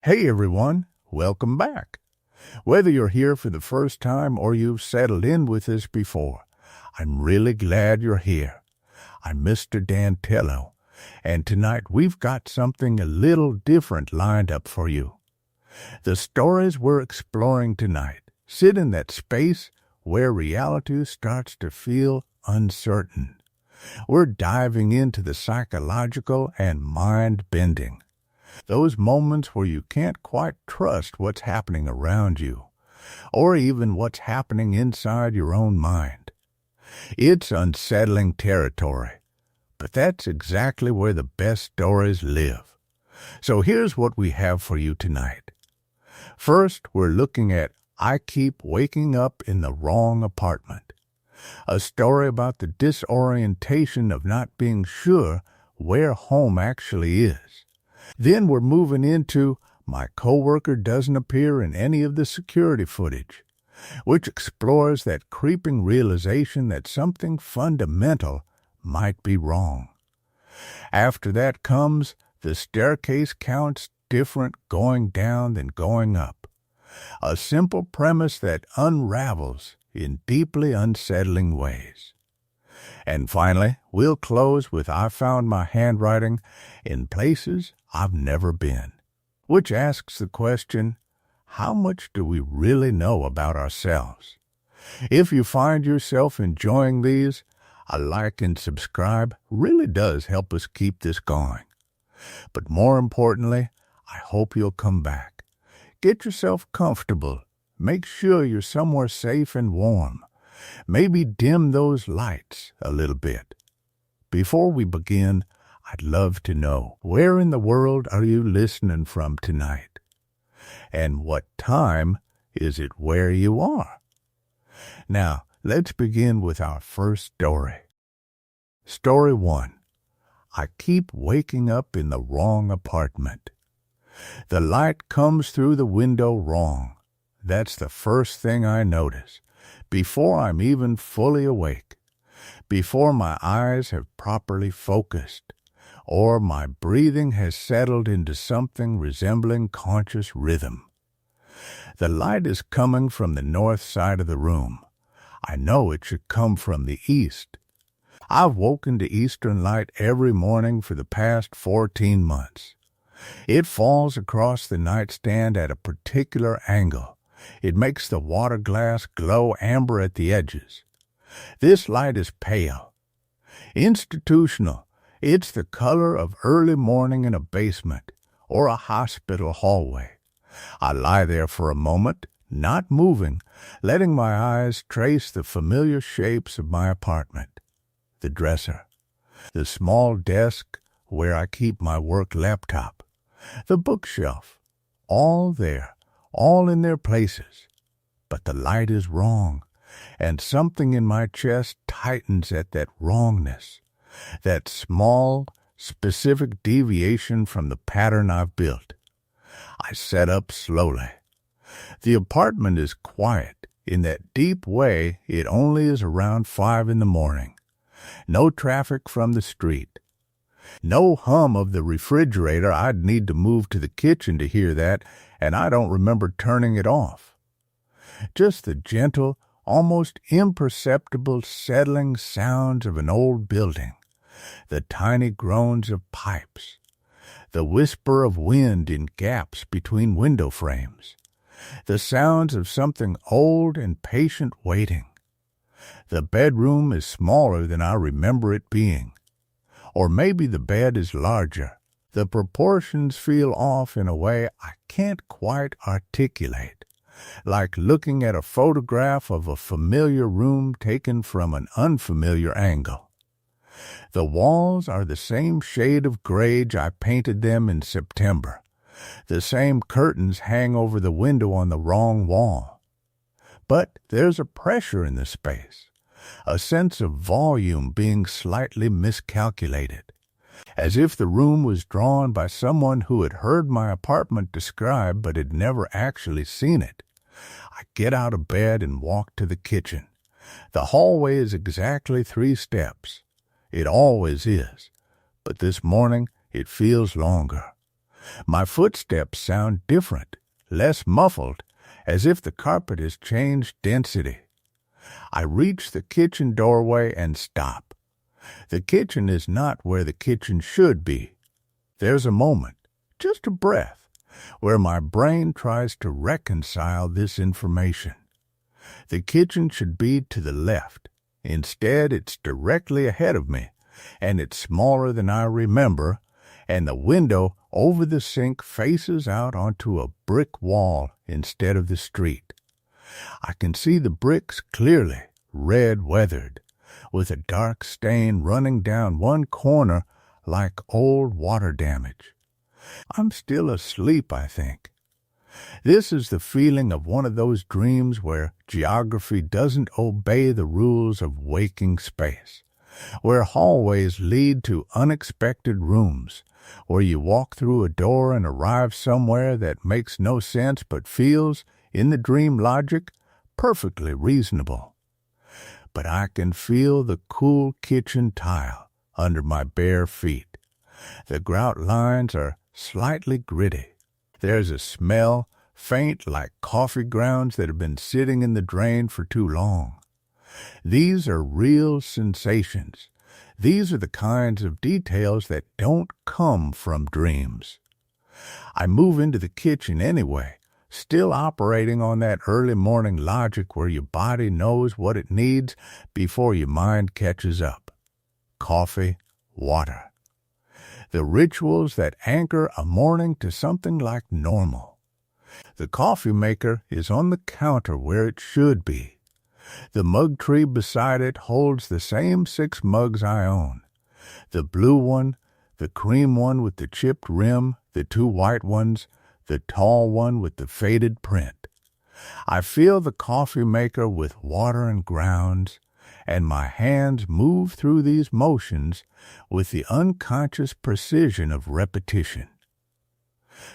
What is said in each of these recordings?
Hey everyone, welcome back. Whether you're here for the first time or you've settled in with us before, I'm really glad you're here. I'm Mr. Dantello, and tonight we've got something a little different lined up for you. The stories we're exploring tonight sit in that space where reality starts to feel uncertain. We're diving into the psychological and mind-bending. Those moments where you can't quite trust what's happening around you, or even what's happening inside your own mind. It's unsettling territory, but that's exactly where the best stories live. So here's what we have for you tonight. First, we're looking at I Keep Waking Up in the Wrong Apartment, a story about the disorientation of not being sure where home actually is. Then we're moving into My Coworker Doesn't Appear in Any of the Security Footage, which explores that creeping realization that something fundamental might be wrong. After that comes The Staircase Counts Different Going Down Than Going Up, a simple premise that unravels in deeply unsettling ways. And finally, we'll close with I Found My Handwriting in Places I've Never Been, which asks the question, how much do we really know about ourselves? If you find yourself enjoying these, a like and subscribe really does help us keep this going. But more importantly, I hope you'll come back. Get yourself comfortable. Make sure you're somewhere safe and warm. Maybe dim those lights a little bit. Before we begin, I'd love to know, where in the world are you listening from tonight? And what time is it where you are? Now, let's begin with our first story. Story 1. I Keep Waking Up in the Wrong Apartment. The light comes through the window wrong. That's the first thing I notice, before I'm even fully awake, before my eyes have properly focused, or my breathing has settled into something resembling conscious rhythm. The light is coming from the north side of the room. I know it should come from the east. I've woken to eastern light every morning for the past 14 months. It falls across the nightstand at a particular angle. It makes the water glass glow amber at the edges. This light is pale. Institutional. It's the color of early morning in a basement or a hospital hallway. I lie there for a moment, not moving, letting my eyes trace the familiar shapes of my apartment. The dresser, the small desk where I keep my work laptop, the bookshelf, all there, all in their places. But the light is wrong, and something in my chest tightens at that wrongness, that small, specific deviation from the pattern I've built. I set up slowly. The apartment is quiet in that deep way it only is around 5 in the morning. No traffic from the street. No hum of the refrigerator. I'd need to move to the kitchen to hear that, and I don't remember turning it off. Just the gentle, almost imperceptible settling sounds of an old building, the tiny groans of pipes, the whisper of wind in gaps between window frames, the sounds of something old and patient waiting. The bedroom is smaller than I remember it being. Or maybe the bed is larger. The proportions feel off in a way I can't quite articulate, like looking at a photograph of a familiar room taken from an unfamiliar angle. The walls are the same shade of gray I painted them in September. The same curtains hang over the window on the wrong wall. But there's a pressure in the space, a sense of volume being slightly miscalculated, as if the room was drawn by someone who had heard my apartment described but had never actually seen it. I get out of bed and walk to the kitchen. The hallway is exactly 3 steps. It always is, but this morning it feels longer. My footsteps sound different, less muffled, as if the carpet has changed density. I reach the kitchen doorway and stop. The kitchen is not where the kitchen should be. There's a moment, just a breath, where my brain tries to reconcile this information. The kitchen should be to the left. Instead, it's directly ahead of me, and it's smaller than I remember, and the window over the sink faces out onto a brick wall instead of the street. I can see the bricks clearly, red weathered, with a dark stain running down one corner like old water damage. I'm still asleep, I think. This is the feeling of one of those dreams where geography doesn't obey the rules of waking space, where hallways lead to unexpected rooms, where you walk through a door and arrive somewhere that makes no sense but feels, in the dream logic, perfectly reasonable. But I can feel the cool kitchen tile under my bare feet. The grout lines are slightly gritty. There's a smell, faint like coffee grounds that have been sitting in the drain for too long. These are real sensations. These are the kinds of details that don't come from dreams. I move into the kitchen anyway, still operating on that early morning logic where your body knows what it needs before your mind catches up. Coffee, water. The rituals that anchor a morning to something like normal. The coffee maker is on the counter where it should be. The mug tree beside it holds the same 6 mugs I own. The blue one, the cream one with the chipped rim, the 2 white ones, the tall one with the faded print. I feel the coffee maker with water and grounds, and my hands move through these motions with the unconscious precision of repetition.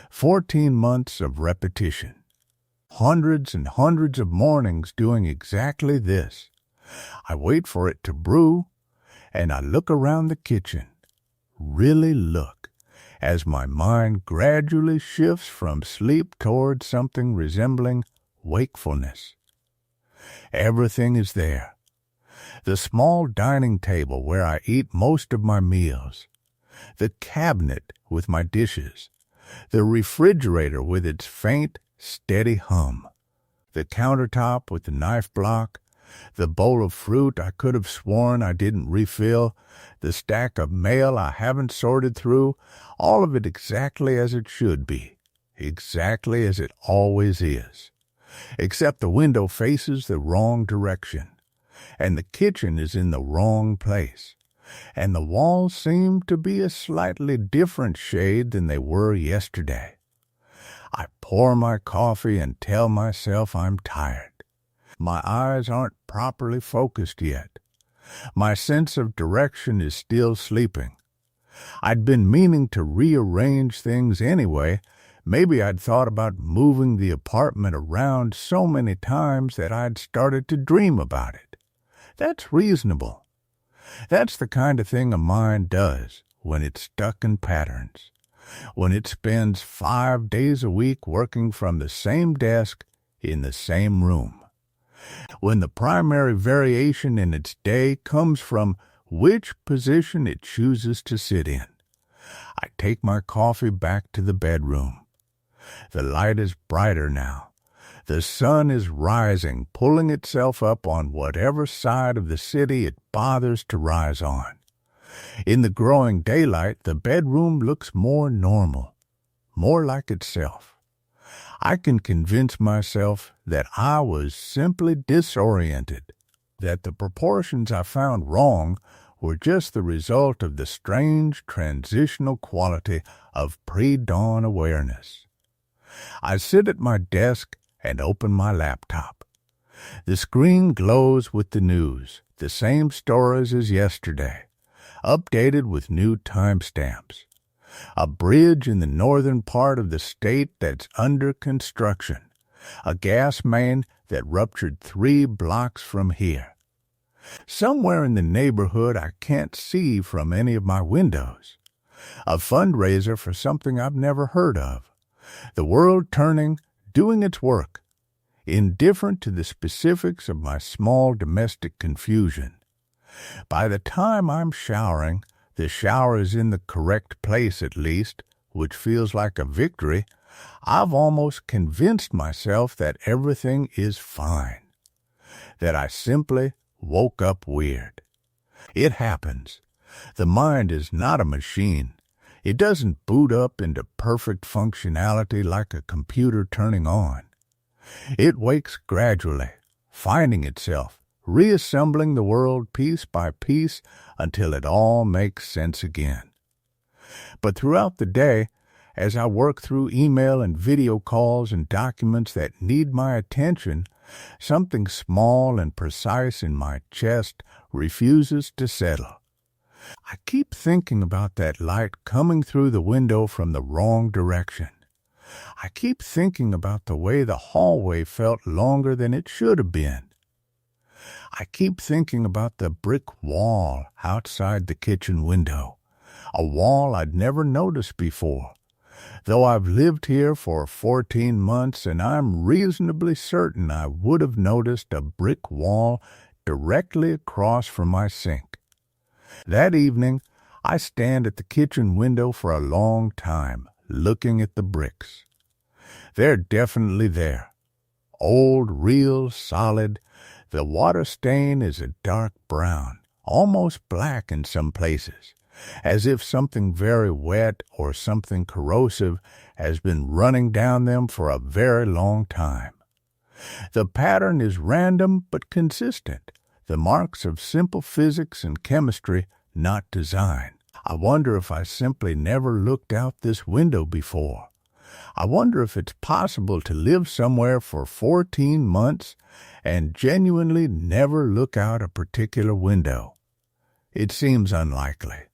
14 months of repetition. Hundreds and hundreds of mornings doing exactly this. I wait for it to brew, and I look around the kitchen. Really look, as my mind gradually shifts from sleep toward something resembling wakefulness. Everything is there. The small dining table where I eat most of my meals. The cabinet with my dishes. The refrigerator with its faint, steady hum. The countertop with the knife block. The bowl of fruit I could have sworn I didn't refill. The stack of mail I haven't sorted through. All of it exactly as it should be. Exactly as it always is. Except the window faces the wrong direction. And the kitchen is in the wrong place. And the walls seem to be a slightly different shade than they were yesterday. I pour my coffee and tell myself I'm tired. My eyes aren't properly focused yet. My sense of direction is still sleeping. I'd been meaning to rearrange things anyway. Maybe I'd thought about moving the apartment around so many times that I'd started to dream about it. That's reasonable. That's the kind of thing a mind does when it's stuck in patterns. When it spends 5 days a week working from the same desk in the same room. When the primary variation in its day comes from which position it chooses to sit in. I take my coffee back to the bedroom. The light is brighter now. The sun is rising, pulling itself up on whatever side of the city it bothers to rise on. In the growing daylight, the bedroom looks more normal, more like itself. I can convince myself that I was simply disoriented, that the proportions I found wrong were just the result of the strange transitional quality of pre-dawn awareness. I sit at my desk and open my laptop. The screen glows with the news, the same stories as yesterday, updated with new timestamps. A bridge in the northern part of the state that's under construction. A gas main that ruptured 3 blocks from here. Somewhere in the neighborhood I can't see from any of my windows. a fundraiser for something I've never heard of, the world turning, doing its work, indifferent to the specifics of my small domestic confusion. By the time I'm showering, the shower is in the correct place at least, which feels like a victory. I've almost convinced myself that everything is fine, that I simply woke up weird. It happens. The mind is not a machine. It doesn't boot up into perfect functionality like a computer turning on. It wakes gradually, finding itself, reassembling the world piece by piece until it all makes sense again. But throughout the day, as I work through email and video calls and documents that need my attention, something small and precise in my chest refuses to settle. I keep thinking about that light coming through the window from the wrong direction. I keep thinking about the way the hallway felt longer than it should have been. I keep thinking about the brick wall outside the kitchen window, a wall I'd never noticed before, though I've lived here for 14 months and I'm reasonably certain I would have noticed a brick wall directly across from my sink. That evening, I stand at the kitchen window for a long time, looking at the bricks. They're definitely there. Old, real, solid. The water stain is a dark brown, almost black in some places, as if something very wet or something corrosive has been running down them for a very long time. The pattern is random but consistent, the marks of simple physics and chemistry, not design. I wonder if I simply never looked out this window before. I wonder if it's possible to live somewhere for 14 months and genuinely never look out a particular window. It seems unlikely.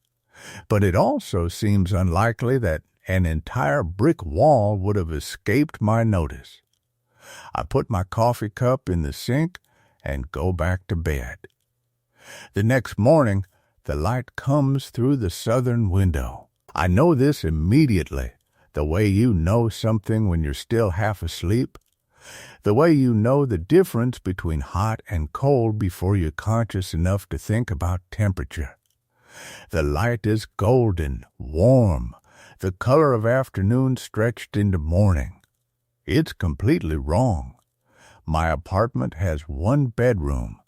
But it also seems unlikely that an entire brick wall would have escaped my notice. I put my coffee cup in the sink and go back to bed. The next morning, the light comes through the southern window. I know this immediately, the way you know something when you're still half asleep, the way you know the difference between hot and cold before you're conscious enough to think about temperature. The light is golden, warm, the color of afternoon stretched into morning. It's completely wrong. My apartment has one bedroom.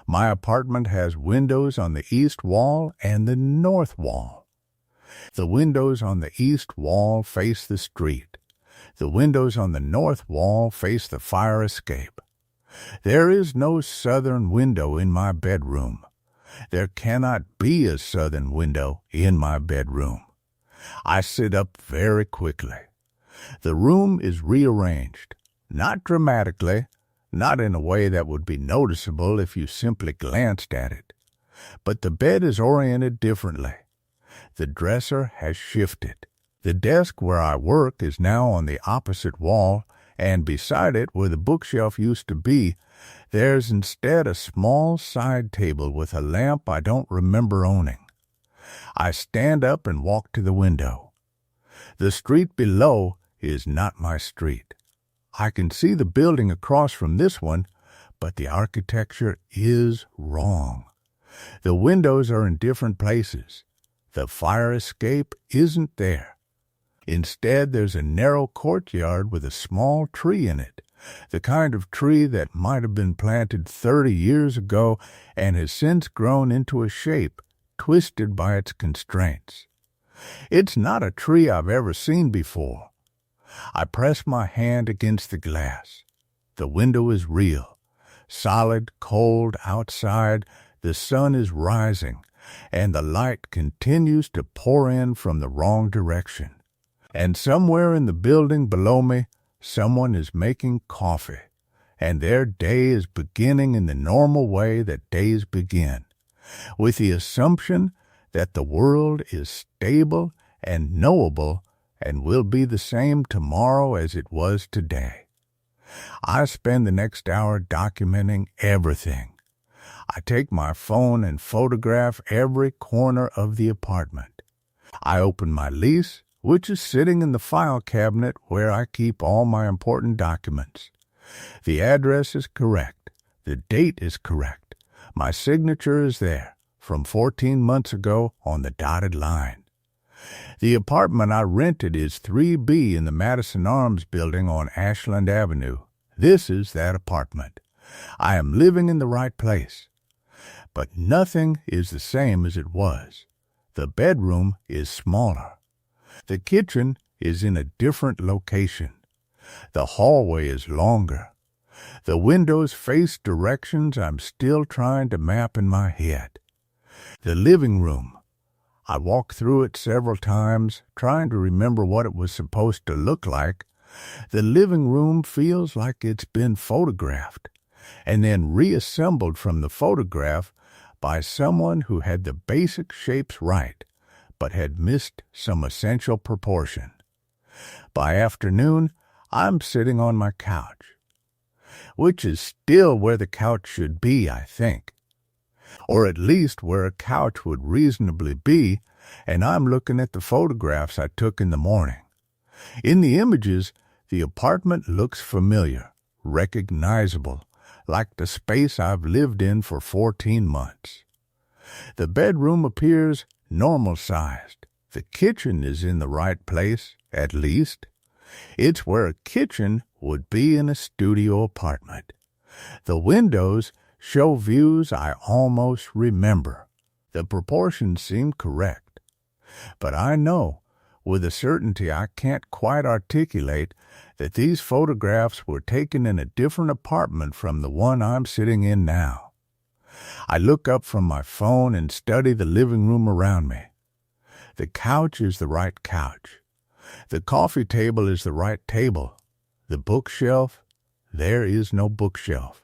My apartment has windows on the east wall and the north wall. The windows on the east wall face the street. The windows on the north wall face the fire escape. There is no southern window in my bedroom. There cannot be a southern window in my bedroom. I sit up very quickly. The room is rearranged, not dramatically, not in a way that would be noticeable if you simply glanced at it, but the bed is oriented differently. The dresser has shifted. The desk where I work is now on the opposite wall, and beside it, where the bookshelf used to be, there's instead a small side table with a lamp I don't remember owning. I stand up and walk to the window. The street below is not my street. I can see the building across from this one, but the architecture is wrong. The windows are in different places. The fire escape isn't there. Instead, there's a narrow courtyard with a small tree in it, the kind of tree that might have been planted 30 years ago and has since grown into a shape, twisted by its constraints. It's not a tree I've ever seen before. I press my hand against the glass. The window is real. Solid, cold outside, the sun is rising, and the light continues to pour in from the wrong direction. And somewhere in the building below me, someone is making coffee, and their day is beginning in the normal way that days begin, with the assumption that the world is stable and knowable and will be the same tomorrow as it was today. I spend the next hour documenting everything. I take my phone and photograph every corner of the apartment. I open my lease, which is sitting in the file cabinet where I keep all my important documents. The address is correct. The date is correct. My signature is there, from 14 months ago on the dotted line. The apartment I rented is 3B in the Madison Arms building on Ashland Avenue. This is that apartment. I am living in the right place. But nothing is the same as it was. The bedroom is smaller. The kitchen is in a different location. The hallway is longer. The windows face directions I'm still trying to map in my head. The living room. I walked through it several times, trying to remember what it was supposed to look like. The living room feels like it's been photographed, and then reassembled from the photograph by someone who had the basic shapes right, but had missed some essential proportion. By afternoon, I'm sitting on my couch, which is still where the couch should be, I think, or at least where a couch would reasonably be, and I'm looking at the photographs I took in the morning. In the images, the apartment looks familiar, recognizable, like the space I've lived in for 14 months. The bedroom appears normal-sized. The kitchen is in the right place, at least. It's where a kitchen would be in a studio apartment. The windows show views I almost remember. The proportions seem correct. But I know, with a certainty I can't quite articulate, that these photographs were taken in a different apartment from the one I'm sitting in now. I look up from my phone and study the living room around me. The couch is the right couch. The coffee table is the right table. The bookshelf, there is no bookshelf.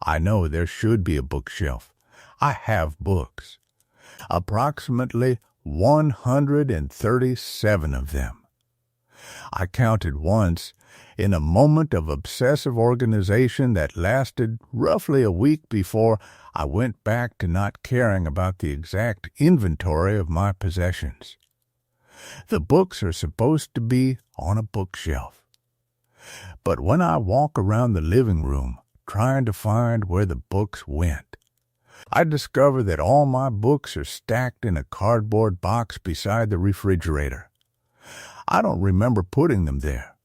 I know there should be a bookshelf. I have books. Approximately 137 of them. I counted once, in a moment of obsessive organization that lasted roughly a week before I went back to not caring about the exact inventory of my possessions. The books are supposed to be on a bookshelf. But when I walk around the living room trying to find where the books went, I discover that all my books are stacked in a cardboard box beside the refrigerator. I don't remember putting them there.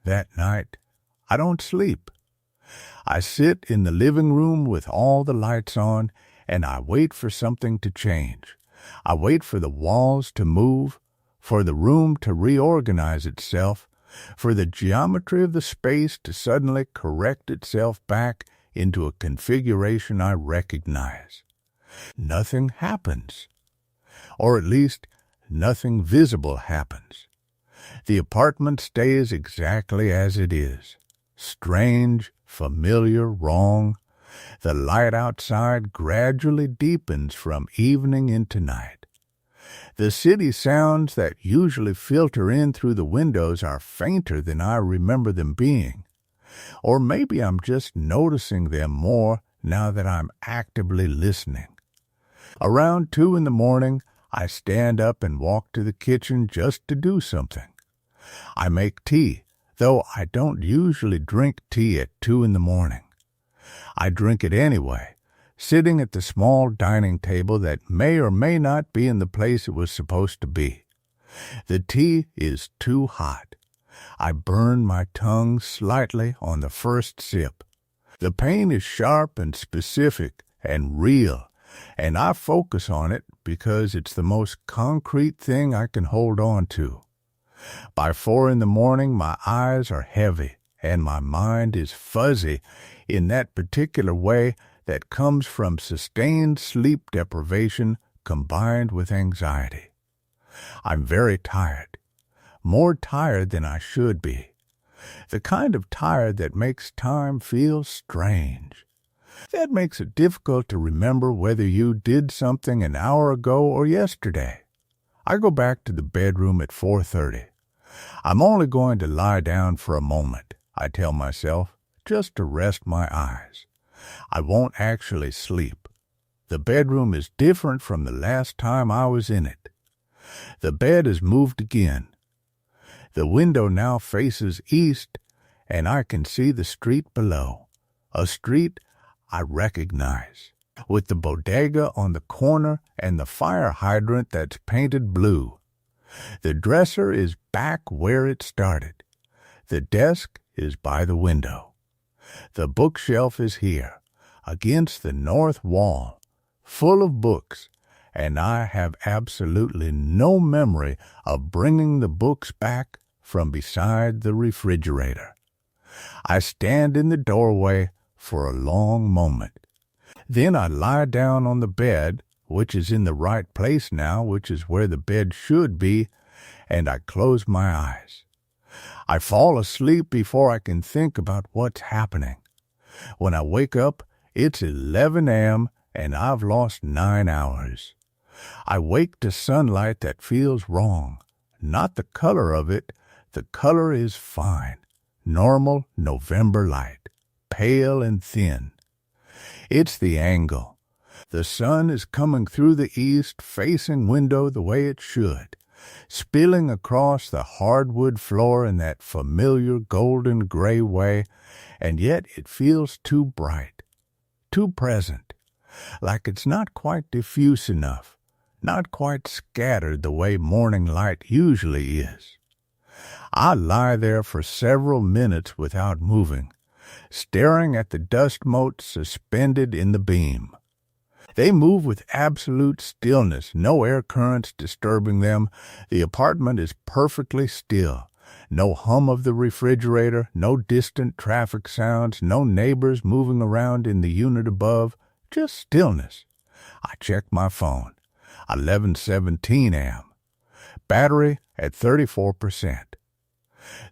That night, I don't sleep. I sit in the living room with all the lights on, and I wait for something to change. I wait for the walls to move, for the room to reorganize itself, for the geometry of the space to suddenly correct itself back into a configuration I recognize. Nothing happens, or at least nothing visible happens. The apartment stays exactly as it is. Strange, familiar, wrong. The light outside gradually deepens from evening into night. The city sounds that usually filter in through the windows are fainter than I remember them being. Or maybe I'm just noticing them more now that I'm actively listening. Around 2 in the morning, I stand up and walk to the kitchen just to do something. I make tea, though I don't usually drink tea at 2 in the morning. I drink it anyway, sitting at the small dining table that may or may not be in the place it was supposed to be. The tea is too hot. I burn my tongue slightly on the first sip. The pain is sharp and specific and real, and I focus on it because it's the most concrete thing I can hold on to. By 4 in the morning, my eyes are heavy, and my mind is fuzzy in that particular way that comes from sustained sleep deprivation combined with anxiety. I'm very tired, more tired than I should be, the kind of tired that makes time feel strange. That makes it difficult to remember whether you did something an hour ago or yesterday. I go back to the bedroom at 4:30. I'm only going to lie down for a moment, I tell myself, just to rest my eyes. I won't actually sleep. The bedroom is different from the last time I was in it. The bed is moved again. The window now faces east, and I can see the street below, a street I recognize, with the bodega on the corner and the fire hydrant that's painted blue. The dresser is back where it started. The desk is by the window. The bookshelf is here, against the north wall, full of books, and I have absolutely no memory of bringing the books back from beside the refrigerator. I stand in the doorway for a long moment. Then I lie down on the bed, which is in the right place now, which is where the bed should be, and I close my eyes. I fall asleep before I can think about what's happening. When I wake up, it's 11 a.m., and I've lost 9 hours. I wake to sunlight that feels wrong. Not the color of it. The color is fine. Normal November light. Pale and thin. It's the angle. The sun is coming through the east, facing window the way it should, spilling across the hardwood floor in that familiar golden gray way, and yet it feels too bright, too present, like it's not quite diffuse enough, not quite scattered the way morning light usually is. I lie there for several minutes without moving, staring at the dust motes suspended in the beam. They move with absolute stillness, no air currents disturbing them. The apartment is perfectly still. No hum of the refrigerator, no distant traffic sounds, no neighbors moving around in the unit above, just stillness. I check my phone. 11:17 a.m. Battery at 34%.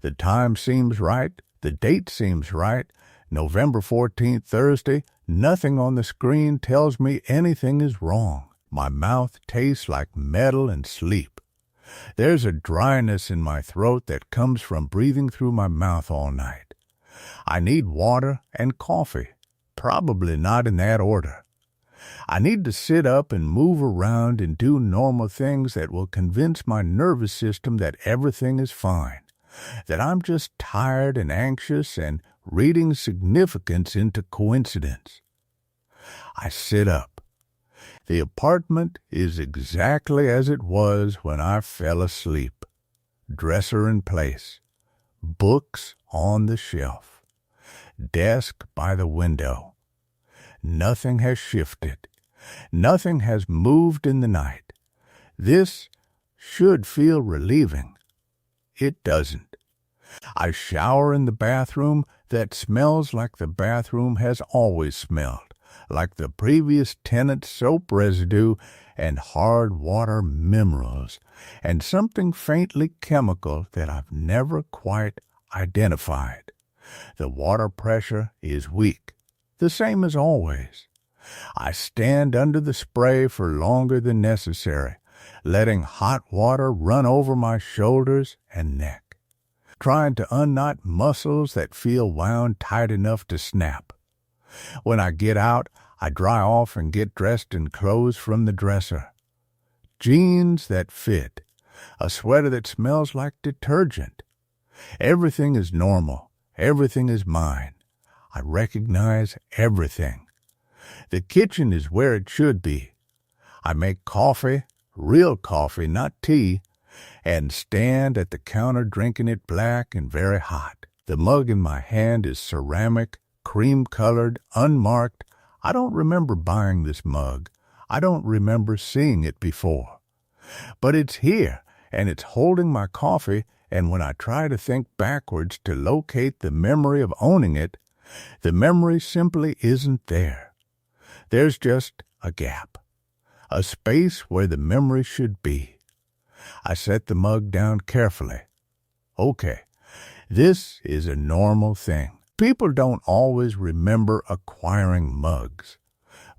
The time seems right. The date seems right. November 14th, Thursday. Nothing on the screen tells me anything is wrong. My mouth tastes like metal and sleep. There's a dryness in my throat that comes from breathing through my mouth all night. I need water and coffee, probably not in that order. I need to sit up and move around and do normal things that will convince my nervous system that everything is fine, that I'm just tired and anxious and reading significance into coincidence. I sit up. The apartment is exactly as it was when I fell asleep. Dresser in place. Books on the shelf. Desk by the window. Nothing has shifted. Nothing has moved in the night. This should feel relieving. It doesn't. I shower in the bathroom that smells like the bathroom has always smelled, like the previous tenant's soap residue and hard water minerals, and something faintly chemical that I've never quite identified. The water pressure is weak, the same as always. I stand under the spray for longer than necessary, letting hot water run over my shoulders and neck, trying to unknot muscles that feel wound tight enough to snap. When I get out, I dry off and get dressed in clothes from the dresser. Jeans that fit, a sweater that smells like detergent. Everything is normal. Everything is mine. I recognize everything. The kitchen is where it should be. I make coffee, real coffee, not tea, and stand at the counter drinking it black and very hot. The mug in my hand is ceramic, cream-colored, unmarked. I don't remember buying this mug. I don't remember seeing it before. But it's here, and it's holding my coffee, and when I try to think backwards to locate the memory of owning it, the memory simply isn't there. There's just a gap, a space where the memory should be. I set the mug down carefully. Okay, this is a normal thing. People don't always remember acquiring mugs.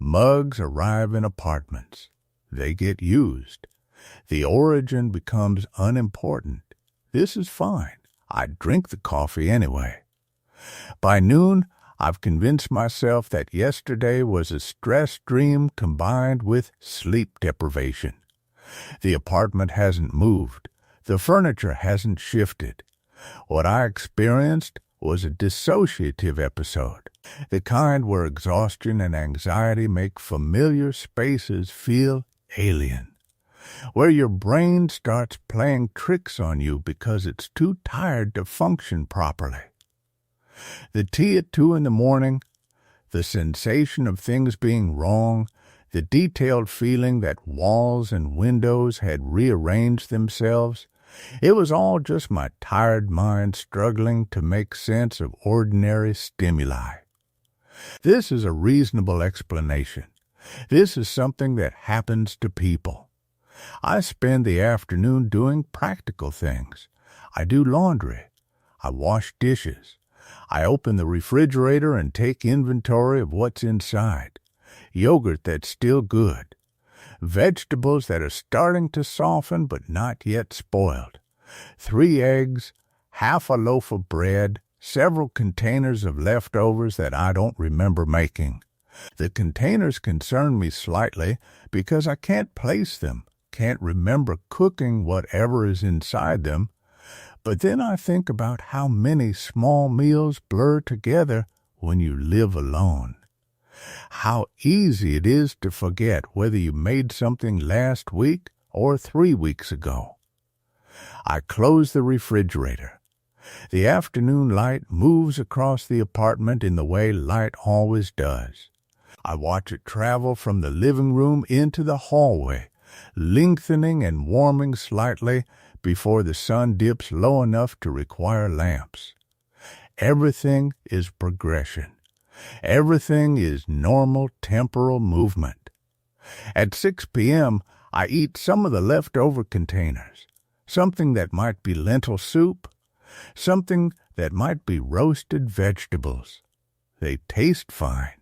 Mugs arrive in apartments. They get used. The origin becomes unimportant. This is fine. I drink the coffee anyway. By noon, I've convinced myself that yesterday was a stress dream combined with sleep deprivation. The apartment hasn't moved. The furniture hasn't shifted. What I experienced was a dissociative episode, the kind where exhaustion and anxiety make familiar spaces feel alien, where your brain starts playing tricks on you because it's too tired to function properly. The tea at 2 in the morning, the sensation of things being wrong, the detailed feeling that walls and windows had rearranged themselves, it was all just my tired mind struggling to make sense of ordinary stimuli. This is a reasonable explanation. This is something that happens to people. I spend the afternoon doing practical things. I do laundry. I wash dishes. I open the refrigerator and take inventory of what's inside. Yogurt that's still good. Vegetables that are starting to soften but not yet spoiled. 3 eggs, half a loaf of bread, several containers of leftovers that I don't remember making. The containers concern me slightly because I can't place them, can't remember cooking whatever is inside them. But then I think about how many small meals blur together when you live alone. How easy it is to forget whether you made something last week or 3 weeks ago. I close the refrigerator. The afternoon light moves across the apartment in the way light always does. I watch it travel from the living room into the hallway, lengthening and warming slightly before the sun dips low enough to require lamps. Everything is progression. Everything is normal temporal movement. At 6 p.m., I eat some of the leftover containers, something that might be lentil soup, something that might be roasted vegetables. They taste fine.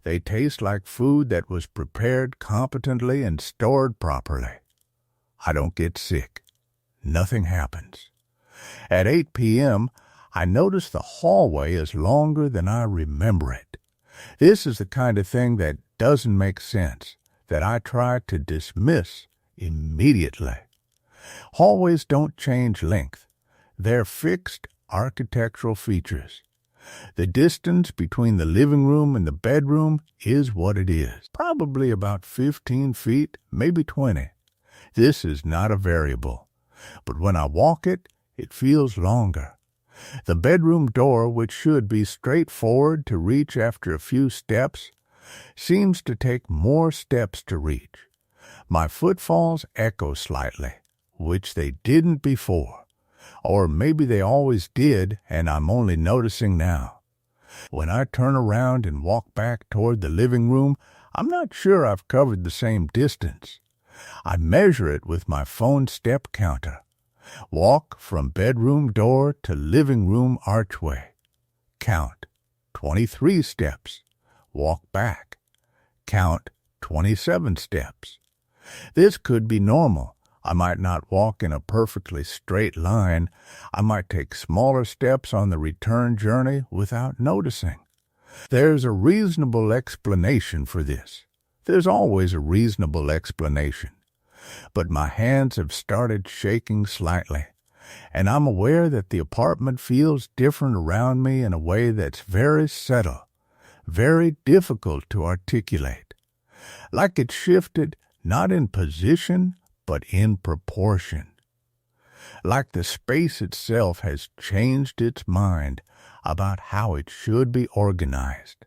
They taste like food that was prepared competently and stored properly. I don't get sick. Nothing happens. At 8 p.m., I notice the hallway is longer than I remember it. This is the kind of thing that doesn't make sense, that I try to dismiss immediately. Hallways don't change length. They're fixed architectural features. The distance between the living room and the bedroom is what it is, probably about 15 feet, maybe 20. This is not a variable, but when I walk it, it feels longer. The bedroom door, which should be straightforward to reach after a few steps, seems to take more steps to reach. My footfalls echo slightly, which they didn't before. Or maybe they always did, and I'm only noticing now. When I turn around and walk back toward the living room, I'm not sure I've covered the same distance. I measure it with my phone step counter. Walk from bedroom door to living room archway. Count 23 steps. Walk back. Count 27 steps. This could be normal. I might not walk in a perfectly straight line. I might take smaller steps on the return journey without noticing. There's a reasonable explanation for this. There's always a reasonable explanation. But my hands have started shaking slightly, and I'm aware that the apartment feels different around me in a way that's very subtle, very difficult to articulate. Like it's shifted not in position, but in proportion. Like the space itself has changed its mind about how it should be organized.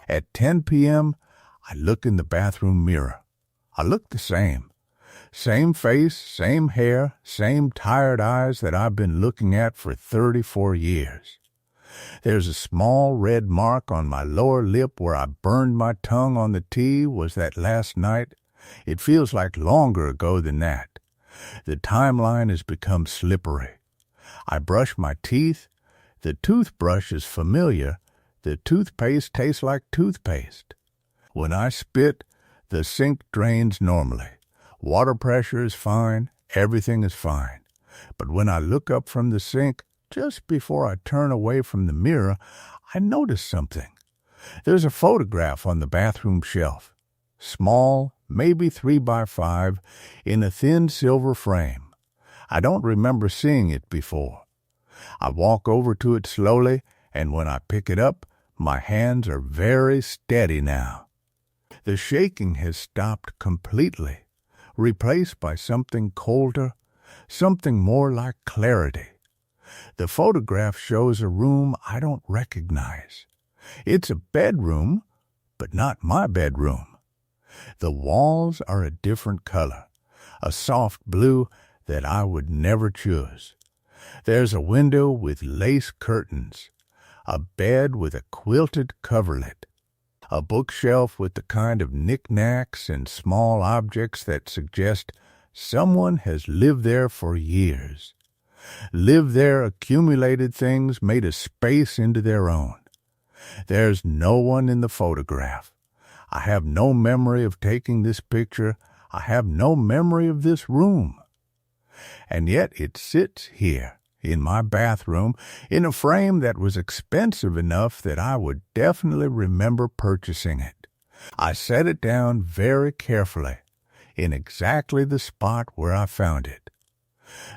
At 10 p.m., I look in the bathroom mirror. I look the same. Same face, same hair, same tired eyes that I've been looking at for 34 years. There's a small red mark on my lower lip where I burned my tongue on the tea. Was that last night? It feels like longer ago than that. The timeline has become slippery. I brush my teeth. The toothbrush is familiar. The toothpaste tastes like toothpaste. When I spit, the sink drains normally. Water pressure is fine. Everything is fine. But when I look up from the sink, just before I turn away from the mirror, I notice something. There's a photograph on the bathroom shelf. Small, maybe 3 by 5, in a thin silver frame. I don't remember seeing it before. I walk over to it slowly, and when I pick it up, my hands are very steady now. The shaking has stopped completely, replaced by something colder, something more like clarity. The photograph shows a room I don't recognize. It's a bedroom, but not my bedroom. The walls are a different color, a soft blue that I would never choose. There's a window with lace curtains, a bed with a quilted coverlet, a bookshelf with the kind of knickknacks and small objects that suggest someone has lived there for years. Lived there, accumulated things, made a space into their own. There's no one in the photograph. I have no memory of taking this picture. I have no memory of this room. And yet it sits here, in my bathroom, in a frame that was expensive enough that I would definitely remember purchasing it. I set it down very carefully, in exactly the spot where I found it.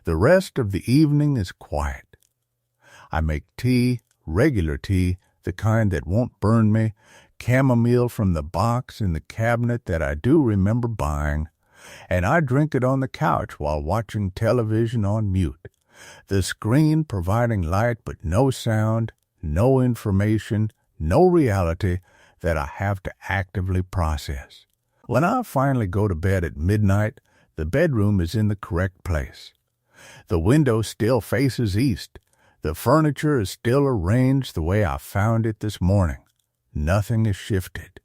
The rest of the evening is quiet. I make tea, regular tea, the kind that won't burn me, chamomile from the box in the cabinet that I do remember buying, and I drink it on the couch while watching television on mute, the screen providing light but no sound, no information, no reality that I have to actively process. When I finally go to bed at midnight, the bedroom is in the correct place. The window still faces east. The furniture is still arranged the way I found it this morning. Nothing is shifted.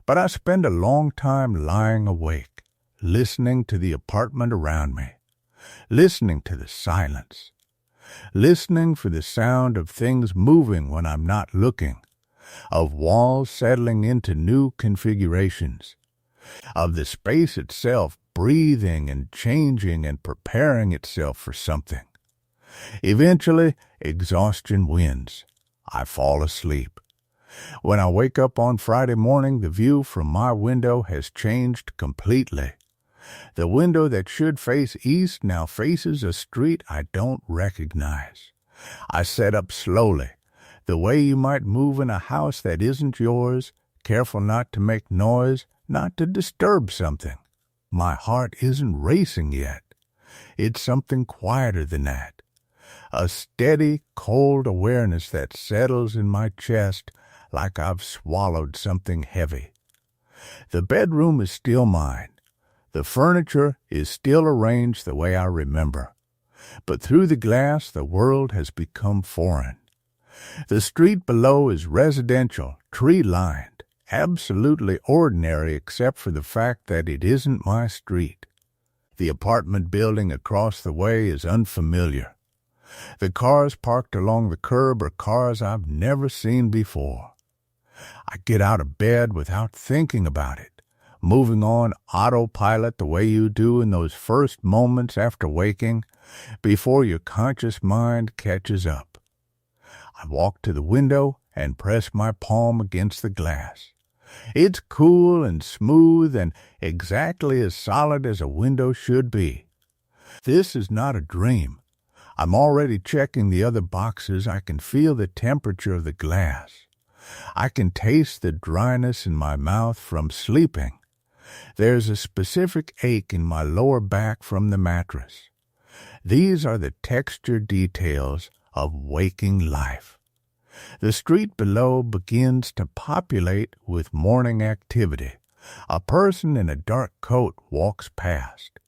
But I spend a long time lying awake, listening to the apartment around me, listening to the silence, listening for the sound of things moving when I'm not looking, of walls settling into new configurations, of the space itself breathing and changing and preparing itself for something. Eventually, exhaustion wins. I fall asleep. When I wake up on Friday morning, the view from my window has changed completely. The window that should face east now faces a street I don't recognize. I set up slowly, the way you might move in a house that isn't yours, careful not to make noise, not to disturb something. My heart isn't racing yet. It's something quieter than that. A steady, cold awareness that settles in my chest like I've swallowed something heavy. The bedroom is still mine. The furniture is still arranged the way I remember. But through the glass, the world has become foreign. The street below is residential, tree-lined, absolutely ordinary except for the fact that it isn't my street. The apartment building across the way is unfamiliar. The cars parked along the curb are cars I've never seen before. I get out of bed without thinking about it, moving on autopilot the way you do in those first moments after waking, before your conscious mind catches up. I walk to the window and press my palm against the glass. It's cool and smooth and exactly as solid as a window should be. This is not a dream. I'm already checking the other boxes. I can feel the temperature of the glass. I can taste the dryness in my mouth from sleeping. There's a specific ache in my lower back from the mattress. These are the texture details of waking life. The street below begins to populate with morning activity. A person in a dark coat walks past.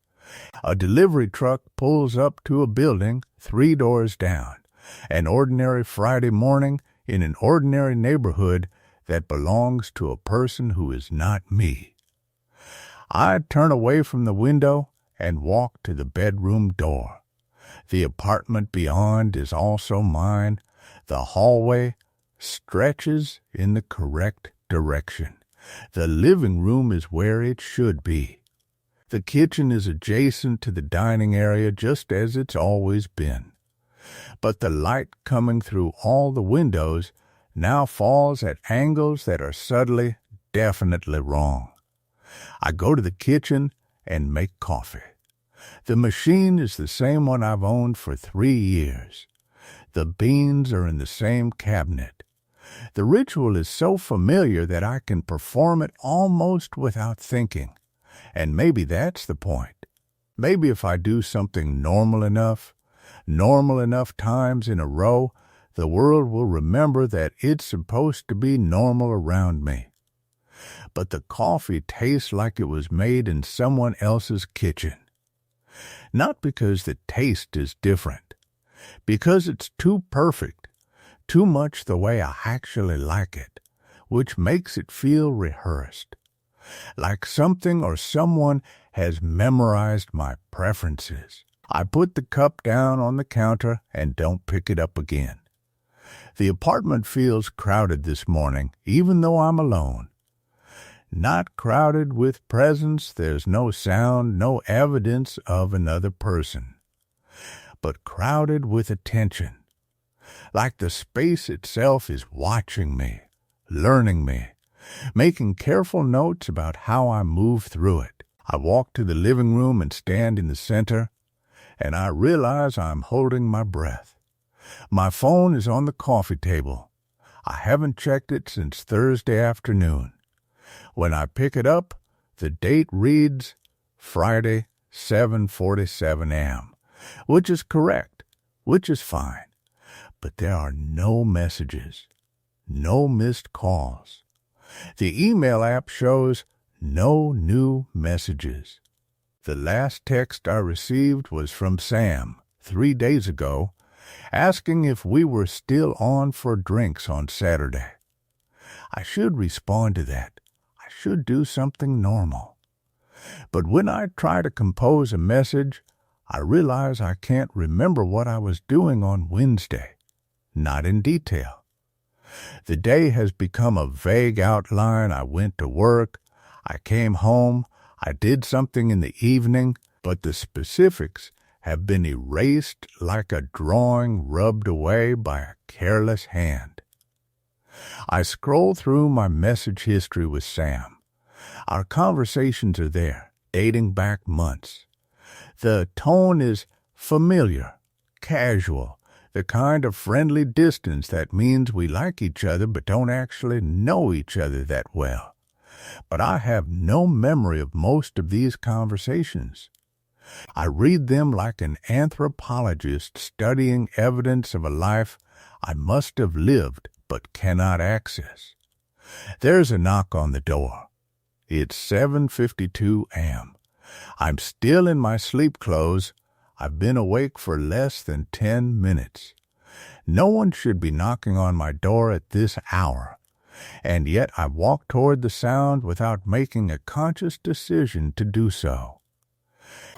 A delivery truck pulls up to a building 3 doors down. An ordinary Friday morning in an ordinary neighborhood that belongs to a person who is not me. I turn away from the window and walk to the bedroom door. The apartment beyond is also mine. The hallway stretches in the correct direction. The living room is where it should be. The kitchen is adjacent to the dining area just as it's always been. But the light coming through all the windows now falls at angles that are subtly, definitely wrong. I go to the kitchen and make coffee. The machine is the same one I've owned for 3 years. The beans are in the same cabinet. The ritual is so familiar that I can perform it almost without thinking. And maybe that's the point. Maybe if I do something normal enough times in a row, the world will remember that it's supposed to be normal around me. But the coffee tastes like it was made in someone else's kitchen. Not because the taste is different, because it's too perfect, too much the way I actually like it, which makes it feel rehearsed. Like something or someone has memorized my preferences. I put the cup down on the counter and don't pick it up again. The apartment feels crowded this morning, even though I'm alone. Not crowded with presence, there's no sound, no evidence of another person. But crowded with attention. Like the space itself is watching me, learning me, making careful notes about how I move through it. I walk to the living room and stand in the center, and I realize I'm holding my breath. My phone is on the coffee table. I haven't checked it since Thursday afternoon. When I pick it up, the date reads Friday, 7:47 a.m., which is correct, which is fine. But there are no messages, no missed calls. The email app shows no new messages. The last text I received was from Sam 3 days ago, asking if we were still on for drinks on Saturday. I should respond to that. I should do something normal. But when I try to compose a message, I realize I can't remember what I was doing on Wednesday. Not in detail. The day has become a vague outline. I went to work, I came home, I did something in the evening, but the specifics have been erased like a drawing rubbed away by a careless hand. I scroll through my message history with Sam. Our conversations are there, dating back months. The tone is familiar, casual, the kind of friendly distance that means we like each other but don't actually know each other that well. But I have no memory of most of these conversations. I read them like an anthropologist studying evidence of a life I must have lived but cannot access. There's a knock on the door. It's 7:52 a.m. I'm still in my sleep clothes. I've been awake for less than 10 minutes. No one should be knocking on my door at this hour, and yet I walk toward the sound without making a conscious decision to do so.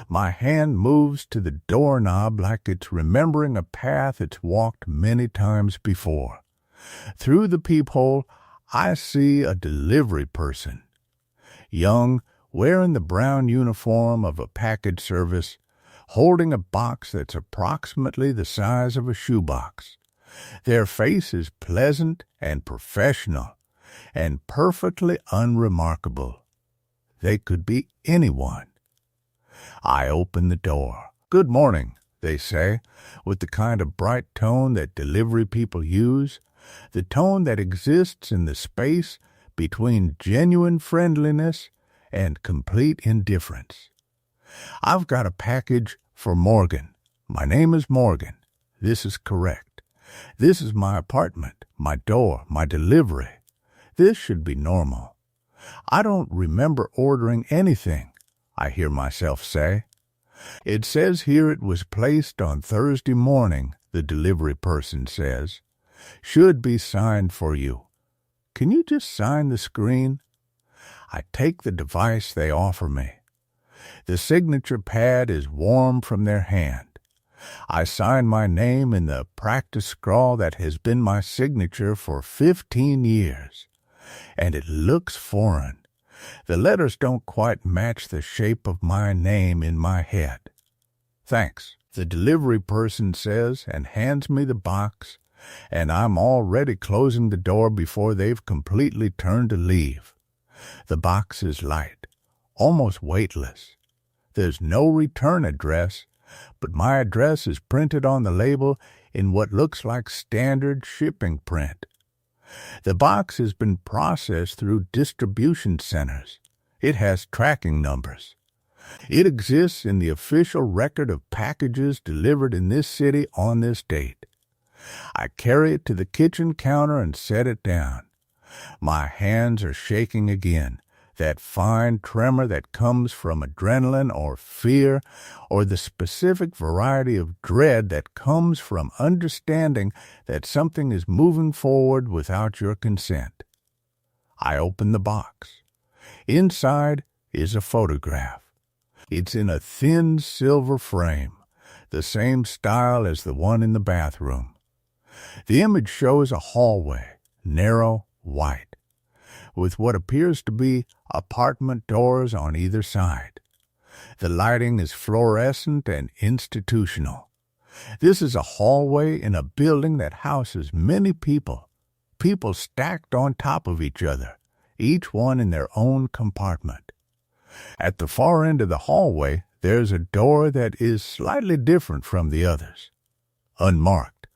My hand moves to the doorknob like it's remembering a path it's walked many times before. Through the peephole, I see a delivery person. Young, wearing the brown uniform of a package service, holding a box that's approximately the size of a shoebox. Their face is pleasant and professional and perfectly unremarkable. They could be anyone. I open the door. "Good morning," they say, with the kind of bright tone that delivery people use, the tone that exists in the space between genuine friendliness and complete indifference. "I've got a package for Morgan. My name is Morgan. This is correct. This is my apartment, my door, my delivery. This should be normal. I don't remember ordering anything," I hear myself say. "It says here it was placed on Thursday morning," the delivery person says. "Should be signed for you. Can you just sign the screen?" I take the device they offer me. The signature pad is warm from their hand. I sign my name in the practice scrawl that has been my signature for 15 years, and it looks foreign. The letters don't quite match the shape of my name in my head. "Thanks," the delivery person says and hands me the box, and I'm already closing the door before they've completely turned to leave. The box is light, almost weightless. There's no return address, but my address is printed on the label in what looks like standard shipping print. The box has been processed through distribution centers. It has tracking numbers. It exists in the official record of packages delivered in this city on this date. I carry it to the kitchen counter and set it down. My hands are shaking again, that fine tremor that comes from adrenaline or fear, or the specific variety of dread that comes from understanding that something is moving forward without your consent. I open the box. Inside is a photograph. It's in a thin silver frame, the same style as the one in the bathroom. The image shows a hallway, narrow, white, with what appears to be apartment doors on either side. The lighting is fluorescent and institutional. This is a hallway in a building that houses many people stacked on top of each other, each one in their own compartment. At the far end of the hallway, there's a door that is slightly different from the others. Unmarked.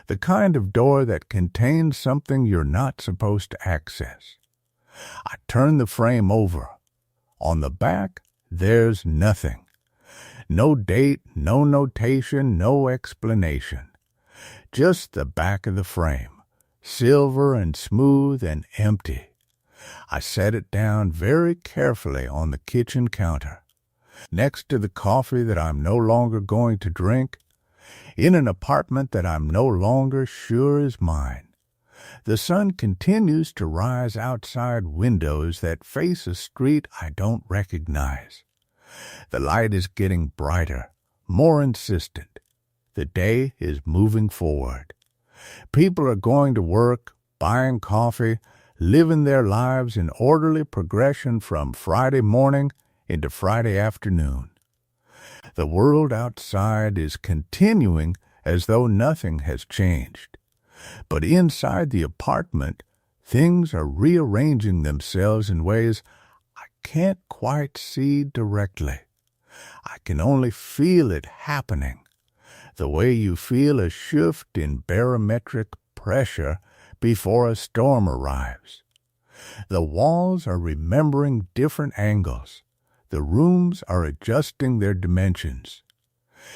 The kind of door that contains something you're not supposed to access. I turn the frame over. On the back, there's nothing. No date, no notation, no explanation. Just the back of the frame, silver and smooth and empty. I set it down very carefully on the kitchen counter, next to the coffee that I'm no longer going to drink, in an apartment that I'm no longer sure is mine. The sun continues to rise outside windows that face a street I don't recognize. The light is getting brighter, more insistent. The day is moving forward. People are going to work, buying coffee, living their lives in orderly progression from Friday morning into Friday afternoon. The world outside is continuing as though nothing has changed. But inside the apartment, things are rearranging themselves in ways I can't quite see directly. I can only feel it happening, the way you feel a shift in barometric pressure before a storm arrives. The walls are remembering different angles. The rooms are adjusting their dimensions.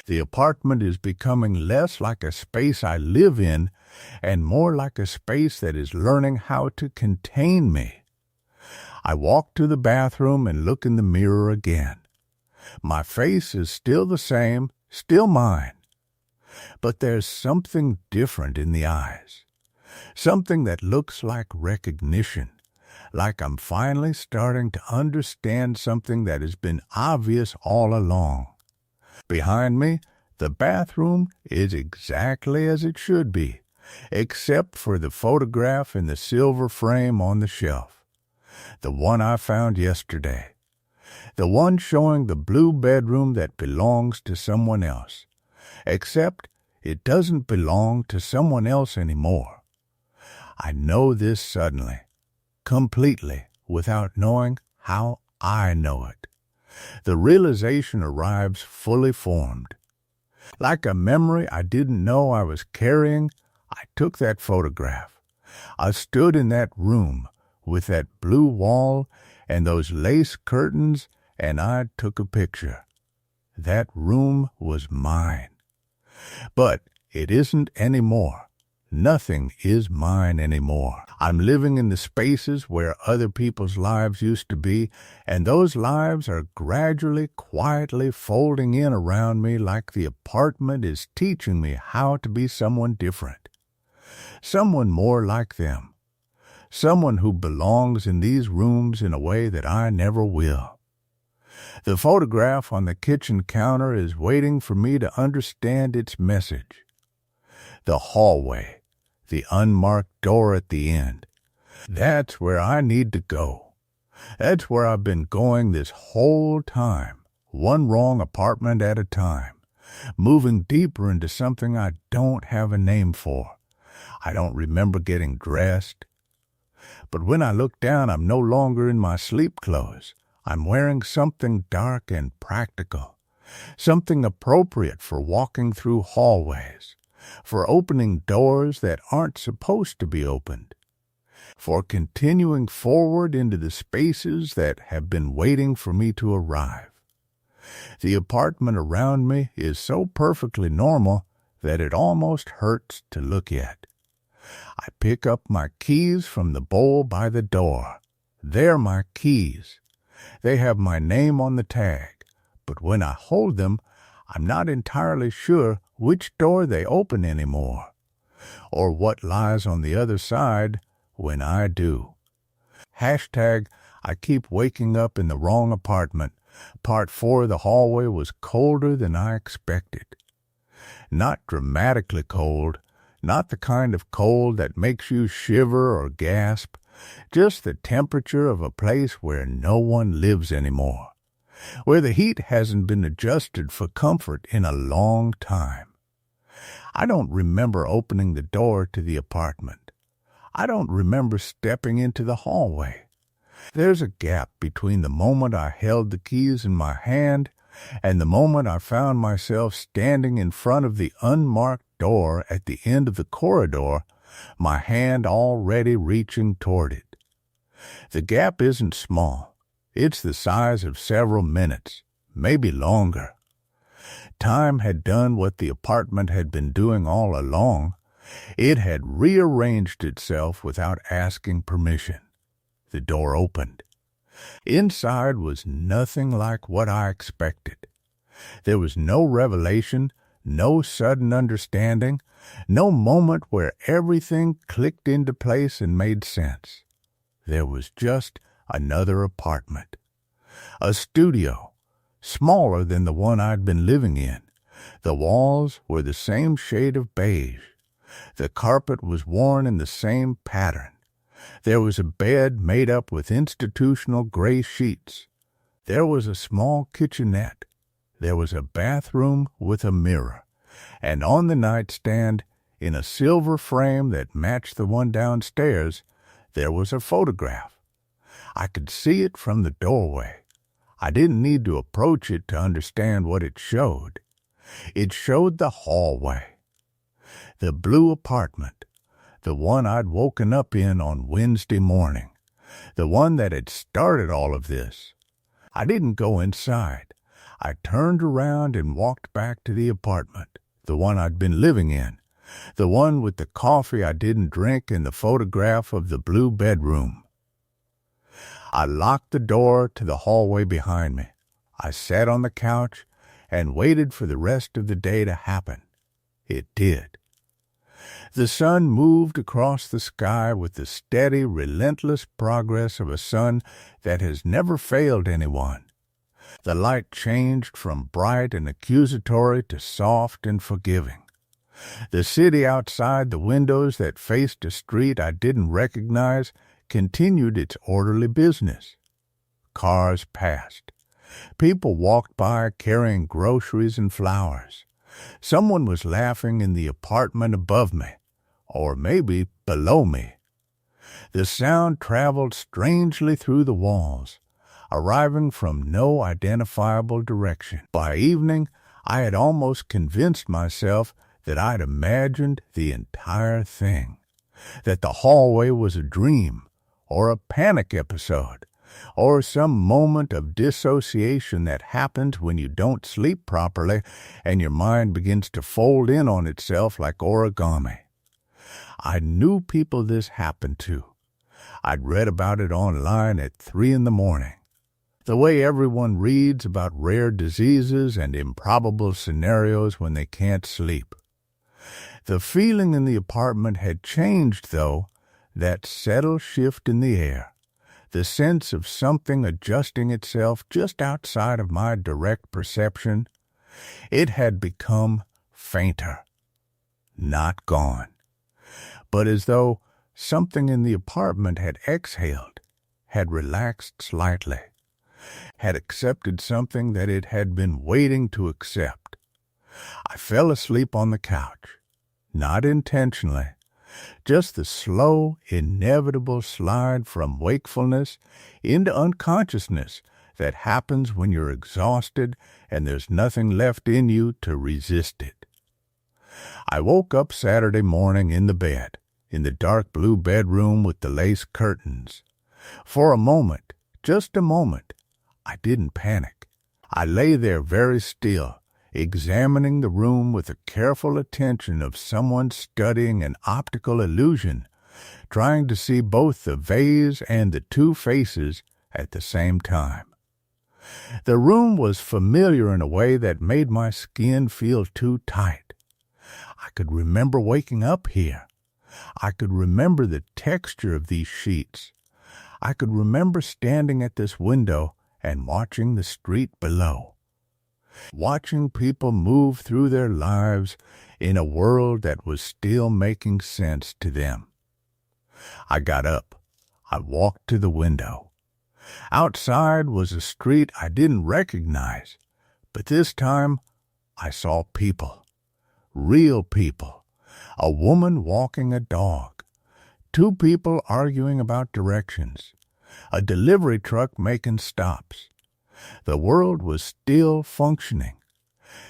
The apartment is becoming less like a space I live in and more like a space that is learning how to contain me. I walk to the bathroom and look in the mirror again. My face is still the same, still mine. But there's something different in the eyes. Something that looks like recognition, like I'm finally starting to understand something that has been obvious all along. Behind me, the bathroom is exactly as it should be, except for the photograph in the silver frame on the shelf. The one I found yesterday. The one showing the blue bedroom that belongs to someone else. Except it doesn't belong to someone else anymore. I know this suddenly, completely, without knowing how I know it. The realization arrives fully formed. Like a memory I didn't know I was carrying, I took that photograph. I stood in that room with that blue wall and those lace curtains, and I took a picture. That room was mine. But it isn't anymore. Nothing is mine anymore. I'm living in the spaces where other people's lives used to be, and those lives are gradually, quietly folding in around me like the apartment is teaching me how to be someone different. Someone more like them. Someone who belongs in these rooms in a way that I never will. The photograph on the kitchen counter is waiting for me to understand its message. The hallway, the unmarked door at the end. That's where I need to go. That's where I've been going this whole time, one wrong apartment at a time, moving deeper into something I don't have a name for. I don't remember getting dressed. But when I look down, I'm no longer in my sleep clothes. I'm wearing something dark and practical, something appropriate for walking through hallways, for opening doors that aren't supposed to be opened, for continuing forward into the spaces that have been waiting for me to arrive. The apartment around me is so perfectly normal that it almost hurts to look at. I pick up my keys from the bowl by the door. They're my keys. They have my name on the tag, but when I hold them, I'm not entirely sure which door they open anymore, or what lies on the other side when I do. Hashtag, I keep waking up in the wrong apartment. Part 4, the hallway was colder than I expected. Not dramatically cold, not the kind of cold that makes you shiver or gasp, just the temperature of a place where no one lives anymore, where the heat hasn't been adjusted for comfort in a long time. I don't remember opening the door to the apartment. I don't remember stepping into the hallway. There's a gap between the moment I held the keys in my hand and the moment I found myself standing in front of the unmarked door at the end of the corridor, my hand already reaching toward it. The gap isn't small. It's the size of several minutes, maybe longer. Time had done what the apartment had been doing all along. It had rearranged itself without asking permission. The door opened. Inside was nothing like what I expected. There was no revelation, no sudden understanding, no moment where everything clicked into place and made sense. There was just another apartment. A studio, smaller than the one I'd been living in. The walls were the same shade of beige. The carpet was worn in the same pattern. There was a bed made up with institutional gray sheets. There was a small kitchenette. There was a bathroom with a mirror. And on the nightstand, in a silver frame that matched the one downstairs, there was a photograph. I could see it from the doorway. I didn't need to approach it to understand what it showed. It showed the hallway. The blue apartment. The one I'd woken up in on Wednesday morning. The one that had started all of this. I didn't go inside. I turned around and walked back to the apartment, the one I'd been living in, the one with the coffee I didn't drink and the photograph of the blue bedroom. I locked the door to the hallway behind me. I sat on the couch and waited for the rest of the day to happen. It did. The sun moved across the sky with the steady, relentless progress of a sun that has never failed anyone. The light changed from bright and accusatory to soft and forgiving. The city outside the windows that faced a street I didn't recognize continued its orderly business. Cars passed. People walked by carrying groceries and flowers. Someone was laughing in the apartment above me, or maybe below me. The sound traveled strangely through the walls, arriving from no identifiable direction. By evening, I had almost convinced myself that I'd imagined the entire thing, that the hallway was a dream, or a panic episode, or some moment of dissociation that happens when you don't sleep properly and your mind begins to fold in on itself like origami. I knew people this happened to. I'd read about it online at 3 a.m. The way everyone reads about rare diseases and improbable scenarios when they can't sleep. The feeling in the apartment had changed, though, that subtle shift in the air, the sense of something adjusting itself just outside of my direct perception. It had become fainter, not gone, but as though something in the apartment had exhaled, had relaxed slightly, had accepted something that it had been waiting to accept. I fell asleep on the couch, not intentionally, just the slow, inevitable slide from wakefulness into unconsciousness that happens when you're exhausted and there's nothing left in you to resist it. I woke up Saturday morning in the bed, in the dark blue bedroom with the lace curtains. For a moment, just a moment, I didn't panic. I lay there very still, examining the room with the careful attention of someone studying an optical illusion, trying to see both the vase and the two faces at the same time. The room was familiar in a way that made my skin feel too tight. I could remember waking up here. I could remember the texture of these sheets. I could remember standing at this window and watching the street below, watching people move through their lives in a world that was still making sense to them. I got up. I walked to the window. Outside was a street I didn't recognize, but this time I saw people, real people, a woman walking a dog, two people arguing about directions, a delivery truck making stops. The world was still functioning.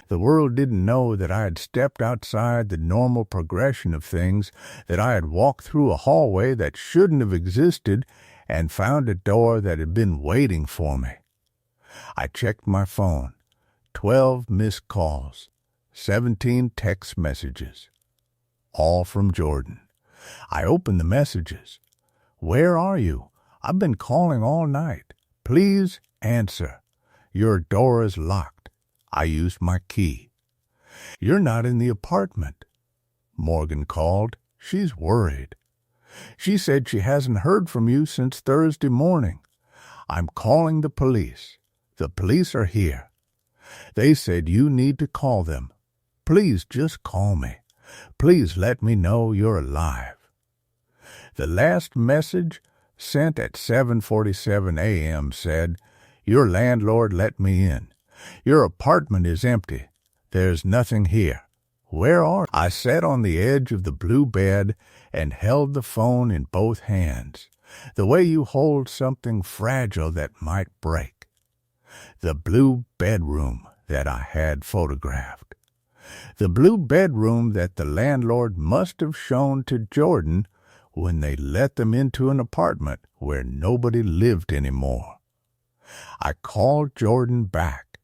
The world didn't know that I had stepped outside the normal progression of things, that I had walked through a hallway that shouldn't have existed and found a door that had been waiting for me. I checked my phone. 12 missed calls, 17 text messages, all from Jordan. I opened the messages. "Where are you? I've been calling all night. Please answer. Your door is locked. I used my key. You're not in the apartment." Morgan called. She's worried. She said she hasn't heard from you since Thursday morning. I'm calling the police. The police are here. They said you need to call them. Please just call me. Please let me know you're alive. The last message, sent at 7:47 a.m., said, "Your landlord let me in. Your apartment is empty. There's nothing here. Where are you?" I sat on the edge of the blue bed and held the phone in both hands, the way you hold something fragile that might break. The blue bedroom that I had photographed. The blue bedroom that the landlord must have shown to Jordan when they let them into an apartment where nobody lived anymore. I called Jordan back.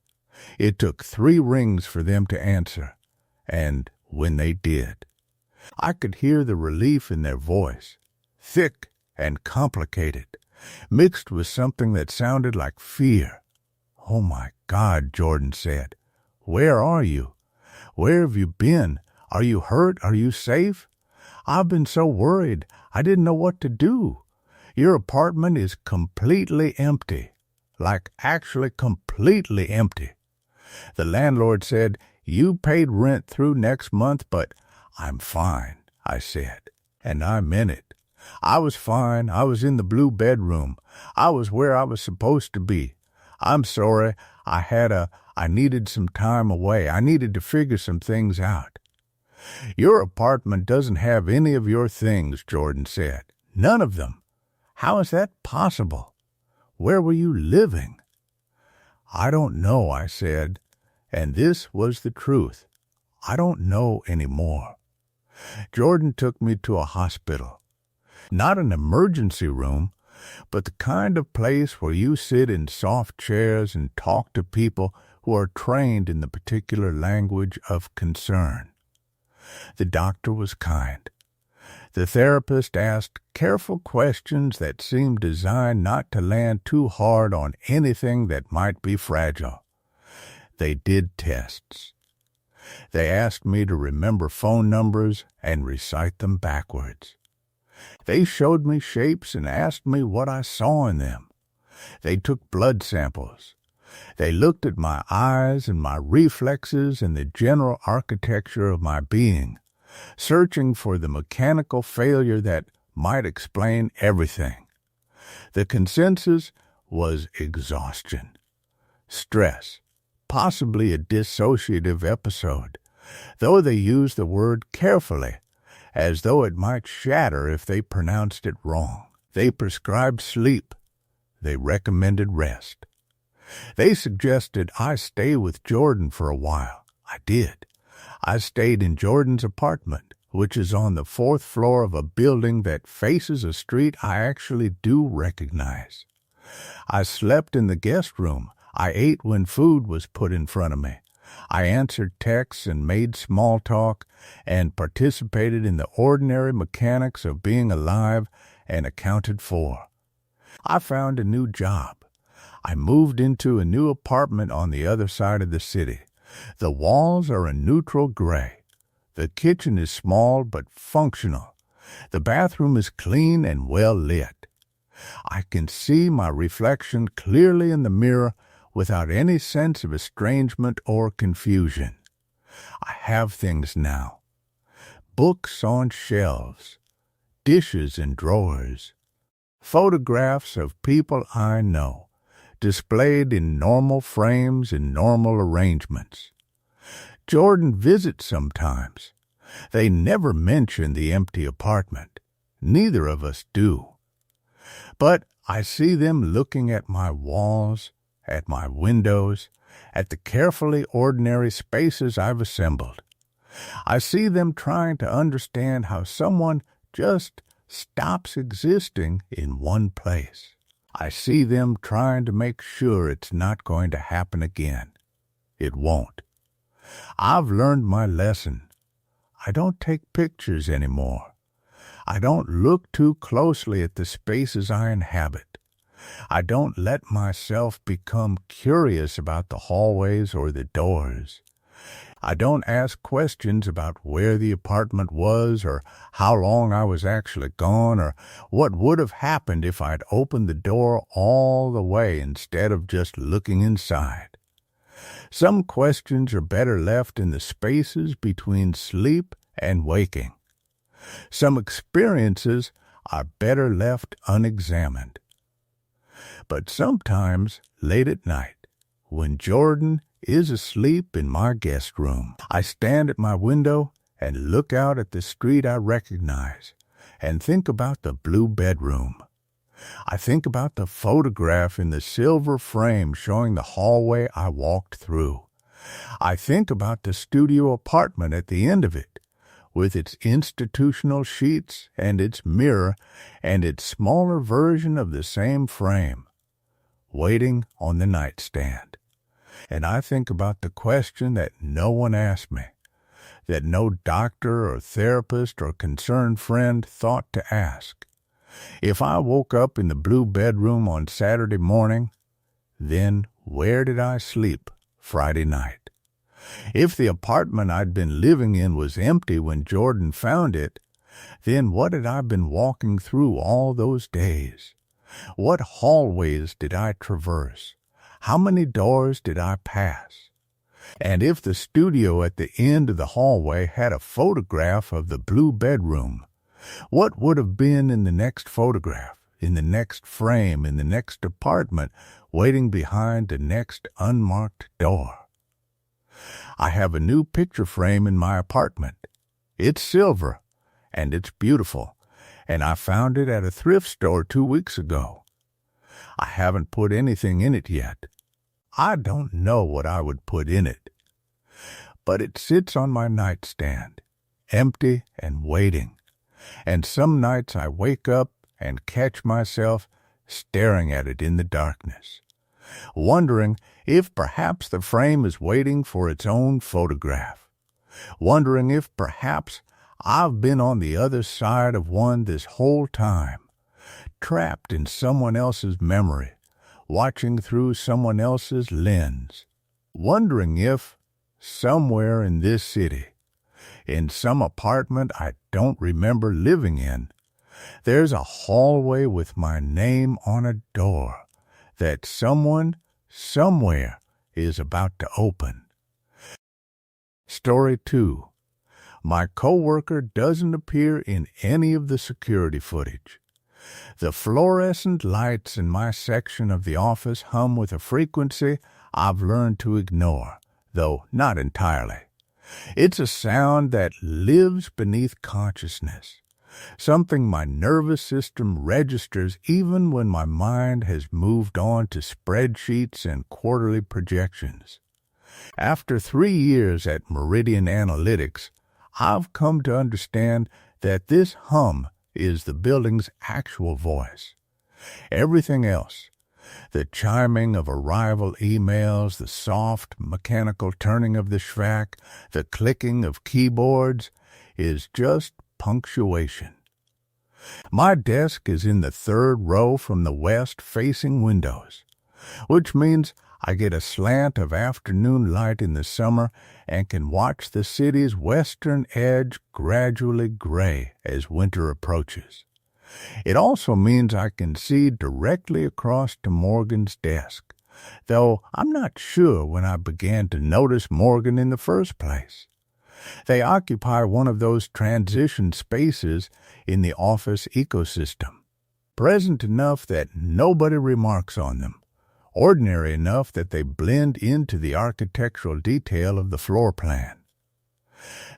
It took 3 rings for them to answer, and when they did, I could hear the relief in their voice, thick and complicated, mixed with something that sounded like fear. "Oh, my God," Jordan said. "Where are you? Where have you been? Are you hurt? Are you safe? I've been so worried. I didn't know what to do. Your apartment is completely empty, like actually completely empty. The landlord said you paid rent through next month, but I'm fine," I said, and I meant it. I was fine. I was in the blue bedroom. I was where I was supposed to be. I'm sorry. I needed some time away. I needed to figure some things out. "Your apartment doesn't have any of your things," Jordan said. "None of them. How is that possible? Where were you living?" "I don't know," I said, and this was the truth. I don't know anymore. Jordan took me to a hospital. Not an emergency room, but the kind of place where you sit in soft chairs and talk to people who are trained in the particular language of concern. The doctor was kind. The therapist asked careful questions that seemed designed not to land too hard on anything that might be fragile. They did tests. They asked me to remember phone numbers and recite them backwards. They showed me shapes and asked me what I saw in them. They took blood samples. They looked at my eyes and my reflexes and the general architecture of my being, searching for the mechanical failure that might explain everything. The consensus was exhaustion, stress, possibly a dissociative episode, though they used the word carefully, as though it might shatter if they pronounced it wrong. They prescribed sleep. They recommended rest. They suggested I stay with Jordan for a while. I did. I stayed in Jordan's apartment, which is on the 4th floor of a building that faces a street I actually do recognize. I slept in the guest room. I ate when food was put in front of me. I answered texts and made small talk and participated in the ordinary mechanics of being alive and accounted for. I found a new job. I moved into a new apartment on the other side of the city. The walls are a neutral gray. The kitchen is small but functional. The bathroom is clean and well lit. I can see my reflection clearly in the mirror without any sense of estrangement or confusion. I have things now. Books on shelves, dishes in drawers, photographs of people I know, displayed in normal frames in normal arrangements. Jordan visits sometimes. They never mention the empty apartment. Neither of us do. But I see them looking at my walls, at my windows, at the carefully ordinary spaces I've assembled. I see them trying to understand how someone just stops existing in one place. I see them trying to make sure it's not going to happen again. It won't. I've learned my lesson. I don't take pictures anymore. I don't look too closely at the spaces I inhabit. I don't let myself become curious about the hallways or the doors. I don't ask questions about where the apartment was or how long I was actually gone or what would have happened if I'd opened the door all the way instead of just looking inside. Some questions are better left in the spaces between sleep and waking. Some experiences are better left unexamined. But sometimes, late at night, when Jordan is asleep in my guest room, I stand at my window and look out at the street I recognize and think about the blue bedroom. I think about the photograph in the silver frame showing the hallway I walked through. I think about the studio apartment at the end of it, with its institutional sheets and its mirror and its smaller version of the same frame, waiting on the nightstand. And I think about the question that no one asked me, that no doctor or therapist or concerned friend thought to ask. If I woke up in the blue bedroom on Saturday morning, then where did I sleep Friday night? If the apartment I'd been living in was empty when Jordan found it, then what had I been walking through all those days? What hallways did I traverse? How many doors did I pass? And if the studio at the end of the hallway had a photograph of the blue bedroom, what would have been in the next photograph, in the next frame, in the next apartment, waiting behind the next unmarked door? I have a new picture frame in my apartment. It's silver, and it's beautiful, and I found it at a thrift store 2 weeks ago. I haven't put anything in it yet. I don't know what I would put in it. But it sits on my nightstand, empty and waiting. And some nights I wake up and catch myself staring at it in the darkness, wondering if perhaps the frame is waiting for its own photograph, wondering if perhaps I've been on the other side of one this whole time, trapped in someone else's memory, watching through someone else's lens, wondering if, somewhere in this city, in some apartment I don't remember living in, there's a hallway with my name on a door that someone, somewhere, is about to open. Story 2. My coworker doesn't appear in any of the security footage. The fluorescent lights in my section of the office hum with a frequency I've learned to ignore, though not entirely. It's a sound that lives beneath consciousness, something my nervous system registers even when my mind has moved on to spreadsheets and quarterly projections. After 3 years at Meridian Analytics, I've come to understand that this hum is the building's actual voice. Everything else, the chiming of arrival emails, the soft mechanical turning of the schwack, the clicking of keyboards, is just punctuation. My desk is in the third row from the west-facing windows, which means I get a slant of afternoon light in the summer and can watch the city's western edge gradually gray as winter approaches. It also means I can see directly across to Morgan's desk, though I'm not sure when I began to notice Morgan in the first place. They occupy one of those transition spaces in the office ecosystem, present enough that nobody remarks on them, ordinary enough that they blend into the architectural detail of the floor plan.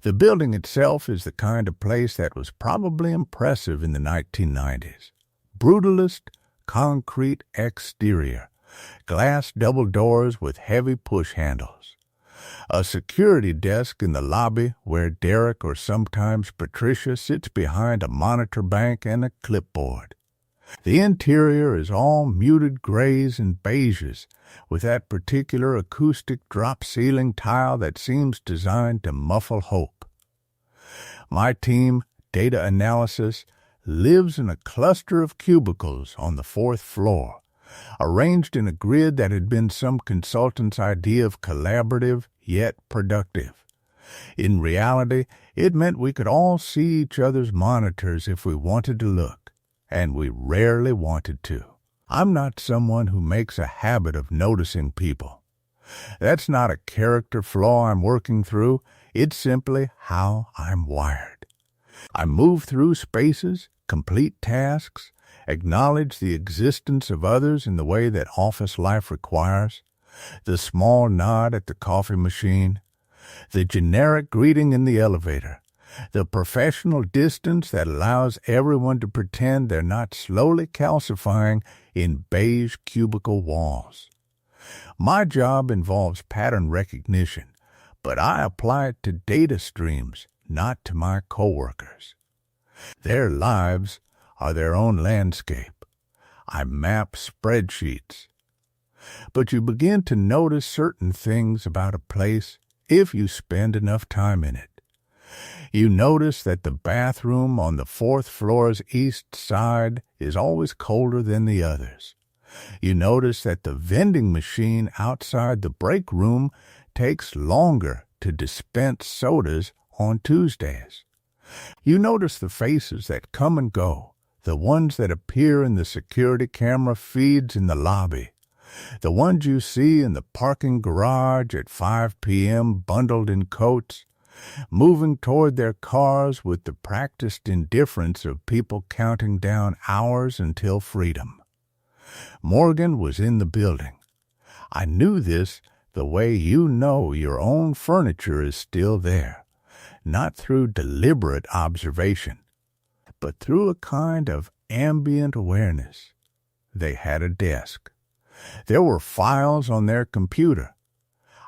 The building itself is the kind of place that was probably impressive in the 1990s. Brutalist, concrete exterior, glass double doors with heavy push handles. A security desk in the lobby where Derek or sometimes Patricia sits behind a monitor bank and a clipboard. The interior is all muted grays and beiges, with that particular acoustic drop-ceiling tile that seems designed to muffle hope. My team, Data Analysis, lives in a cluster of cubicles on the 4th floor, arranged in a grid that had been some consultant's idea of collaborative yet productive. In reality, it meant we could all see each other's monitors if we wanted to look, and we rarely wanted to. I'm not someone who makes a habit of noticing people. That's not a character flaw I'm working through. It's simply how I'm wired. I move through spaces, complete tasks, acknowledge the existence of others in the way that office life requires, the small nod at the coffee machine, the generic greeting in the elevator, the professional distance that allows everyone to pretend they're not slowly calcifying in beige cubicle walls. My job involves pattern recognition, but I apply it to data streams, not to my coworkers. Their lives are their own landscape. I map spreadsheets. But you begin to notice certain things about a place if you spend enough time in it. You notice that the bathroom on the 4th floor's east side is always colder than the others. You notice that the vending machine outside the break room takes longer to dispense sodas on Tuesdays. You notice the faces that come and go, the ones that appear in the security camera feeds in the lobby, the ones you see in the parking garage at 5 p.m. bundled in coats, moving toward their cars with the practiced indifference of people counting down hours until freedom. Morgan was in the building. I knew this the way you know your own furniture is still there, not through deliberate observation, but through a kind of ambient awareness. They had a desk. There were files on their computer.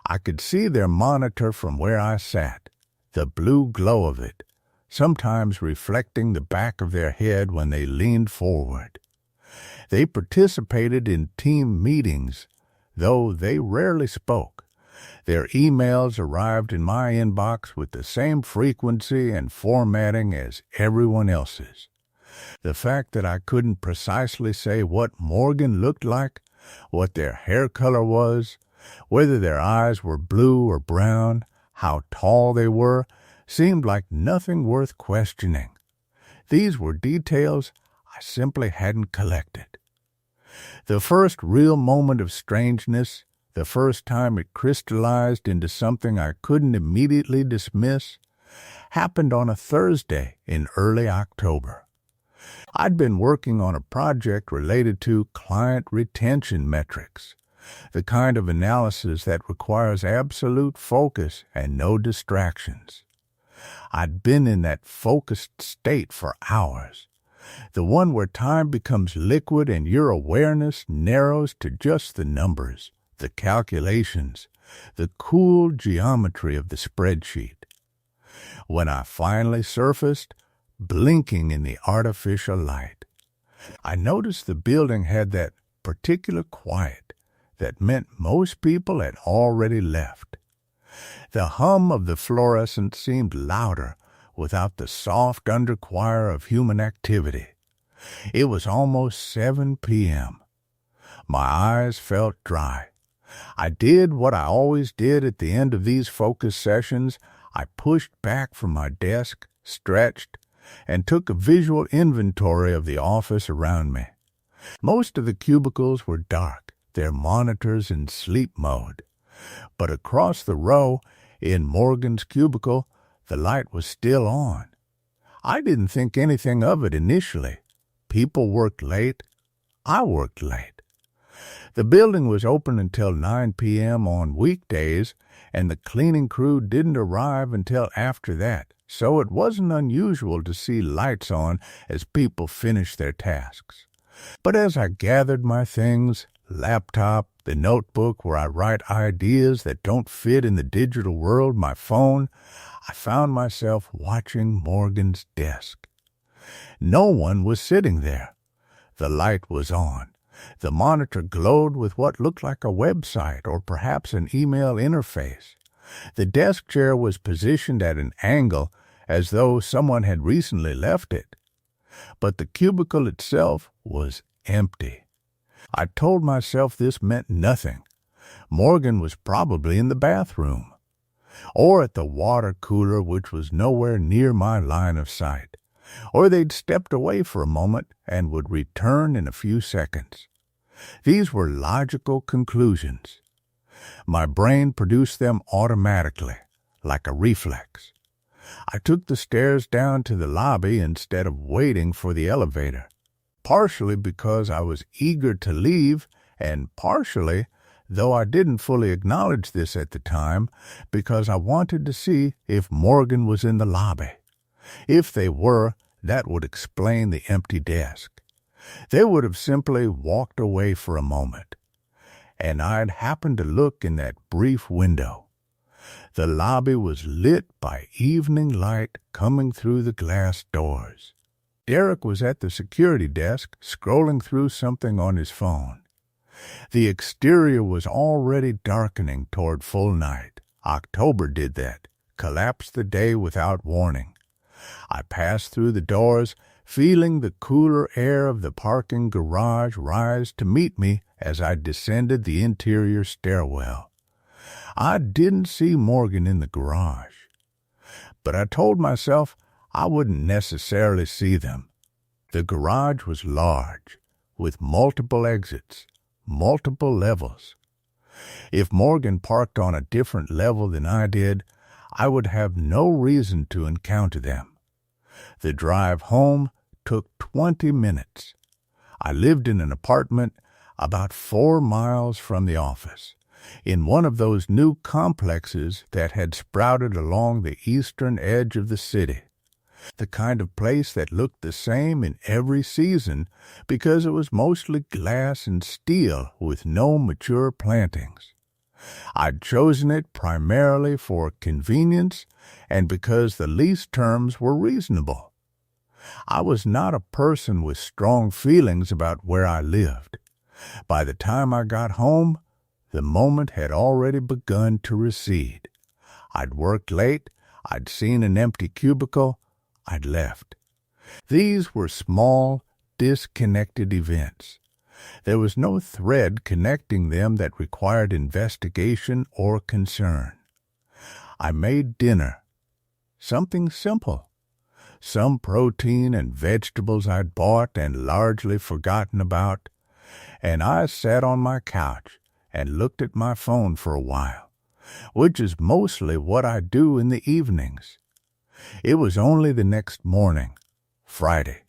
I could see their monitor from where I sat, the blue glow of it, sometimes reflecting the back of their head when they leaned forward. They participated in team meetings, though they rarely spoke. Their emails arrived in my inbox with the same frequency and formatting as everyone else's. The fact that I couldn't precisely say what Morgan looked like, what their hair color was, whether their eyes were blue or brown, how tall they were, seemed like nothing worth questioning. These were details I simply hadn't collected. The first real moment of strangeness, the first time it crystallized into something I couldn't immediately dismiss, happened on a Thursday in early October. I'd been working on a project related to client retention metrics, the kind of analysis that requires absolute focus and no distractions. I'd been in that focused state for hours, the one where time becomes liquid and your awareness narrows to just the numbers, the calculations, the cool geometry of the spreadsheet. When I finally surfaced, blinking in the artificial light, I noticed the building had that particular quiet that meant most people had already left. The hum of the fluorescent seemed louder without the soft underchoir of human activity. It was almost 7 p.m. My eyes felt dry. I did what I always did at the end of these focus sessions. I pushed back from my desk, stretched, and took a visual inventory of the office around me. Most of the cubicles were dark, their monitors in sleep mode. But across the row, in Morgan's cubicle, the light was still on. I didn't think anything of it initially. People worked late. I worked late. The building was open until 9 p.m. on weekdays, and the cleaning crew didn't arrive until after that, so it wasn't unusual to see lights on as people finished their tasks. But as I gathered my things, laptop, the notebook where I write ideas that don't fit in the digital world, my phone, I found myself watching Morgan's desk. No one was sitting there. The light was on. The monitor glowed with what looked like a website or perhaps an email interface. The desk chair was positioned at an angle as though someone had recently left it. But the cubicle itself was empty. I told myself this meant nothing. Morgan was probably in the bathroom, or at the water cooler, which was nowhere near my line of sight, or they'd stepped away for a moment and would return in a few seconds. These were logical conclusions. My brain produced them automatically, like a reflex. I took the stairs down to the lobby instead of waiting for the elevator, partially because I was eager to leave, and partially, though I didn't fully acknowledge this at the time, because I wanted to see if Morgan was in the lobby. If they were, that would explain the empty desk. They would have simply walked away for a moment, and I'd happened to look in that brief window. The lobby was lit by evening light coming through the glass doors. Derek was at the security desk, scrolling through something on his phone. The exterior was already darkening toward full night. October did that, collapsed the day without warning. I passed through the doors, feeling the cooler air of the parking garage rise to meet me as I descended the interior stairwell. I didn't see Morgan in the garage, but I told myself I wouldn't necessarily see them. The garage was large, with multiple exits, multiple levels. If Morgan parked on a different level than I did, I would have no reason to encounter them. The drive home took 20 minutes. I lived in an apartment about 4 miles from the office, in one of those new complexes that had sprouted along the eastern edge of the city. The kind of place that looked the same in every season because it was mostly glass and steel with no mature plantings. I'd chosen it primarily for convenience and because the lease terms were reasonable. I was not a person with strong feelings about where I lived. By the time I got home, the moment had already begun to recede. I'd worked late, I'd seen an empty cubicle, I'd left. These were small, disconnected events. There was no thread connecting them that required investigation or concern. I made dinner. Something simple. Some protein and vegetables I'd bought and largely forgotten about, and I sat on my couch and looked at my phone for a while, which is mostly what I do in the evenings. It was only the next morning, Friday,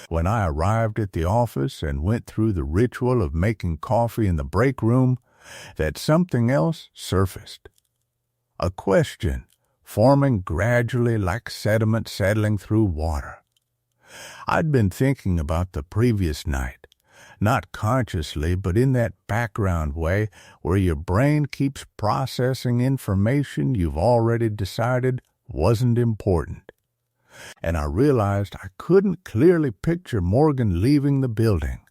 when I arrived at the office and went through the ritual of making coffee in the break room, that something else surfaced. A question forming gradually like sediment settling through water. I'd been thinking about the previous night, not consciously, but in that background way where your brain keeps processing information you've already decided wasn't important. And I realized I couldn't clearly picture Morgan leaving the building.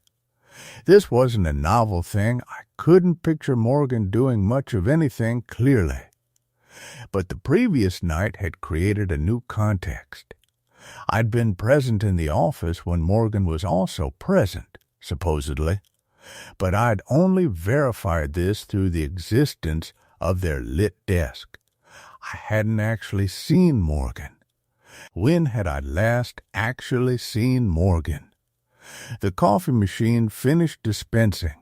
This wasn't a novel thing. I couldn't picture Morgan doing much of anything clearly. But the previous night had created a new context. I'd been present in the office when Morgan was also present, supposedly, but I'd only verified this through the existence of their lit desk. I hadn't actually seen Morgan. When had I last actually seen Morgan? The coffee machine finished dispensing,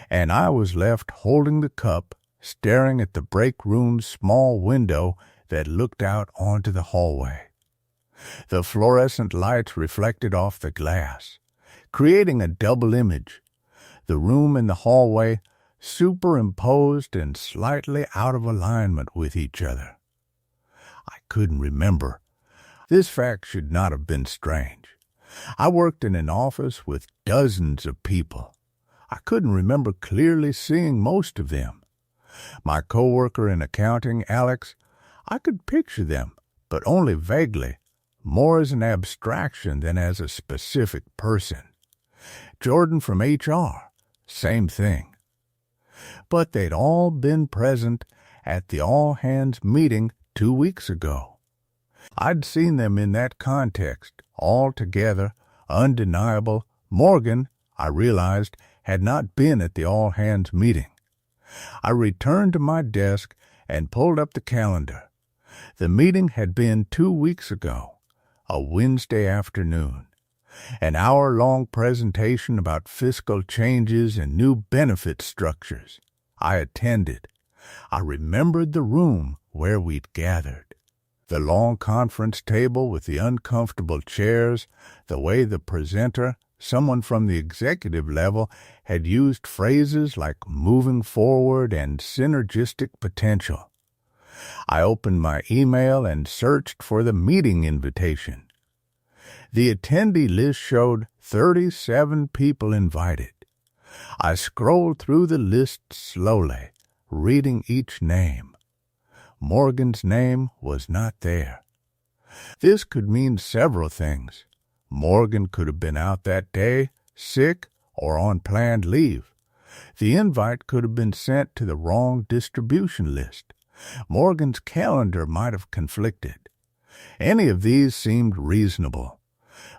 and I was left holding the cup, staring at the break room's small window that looked out onto the hallway. The fluorescent lights reflected off the glass, creating a double image. The room and the hallway superimposed and slightly out of alignment with each other. I couldn't remember. This fact should not have been strange. I worked in an office with dozens of people. I couldn't remember clearly seeing most of them. My coworker in accounting, Alex, I could picture them, but only vaguely, more as an abstraction than as a specific person. Jordan from HR, same thing. But they'd all been present at the all-hands meeting 2 weeks ago. I'd seen them in that context, all together, undeniable. Morgan, I realized, had not been at the all-hands meeting. I returned to my desk and pulled up the calendar. The meeting had been 2 weeks ago, a Wednesday afternoon. An hour-long presentation about fiscal changes and new benefit structures. I attended. I remembered the room where we'd gathered. The long conference table with the uncomfortable chairs, the way the presenter, someone from the executive level, had used phrases like moving forward and synergistic potential. I opened my email and searched for the meeting invitation. The attendee list showed 37 people invited. I scrolled through the list slowly, reading each name. Morgan's name was not there. This could mean several things. Morgan could have been out that day, sick, or on planned leave. The invite could have been sent to the wrong distribution list. Morgan's calendar might have conflicted. Any of these seemed reasonable.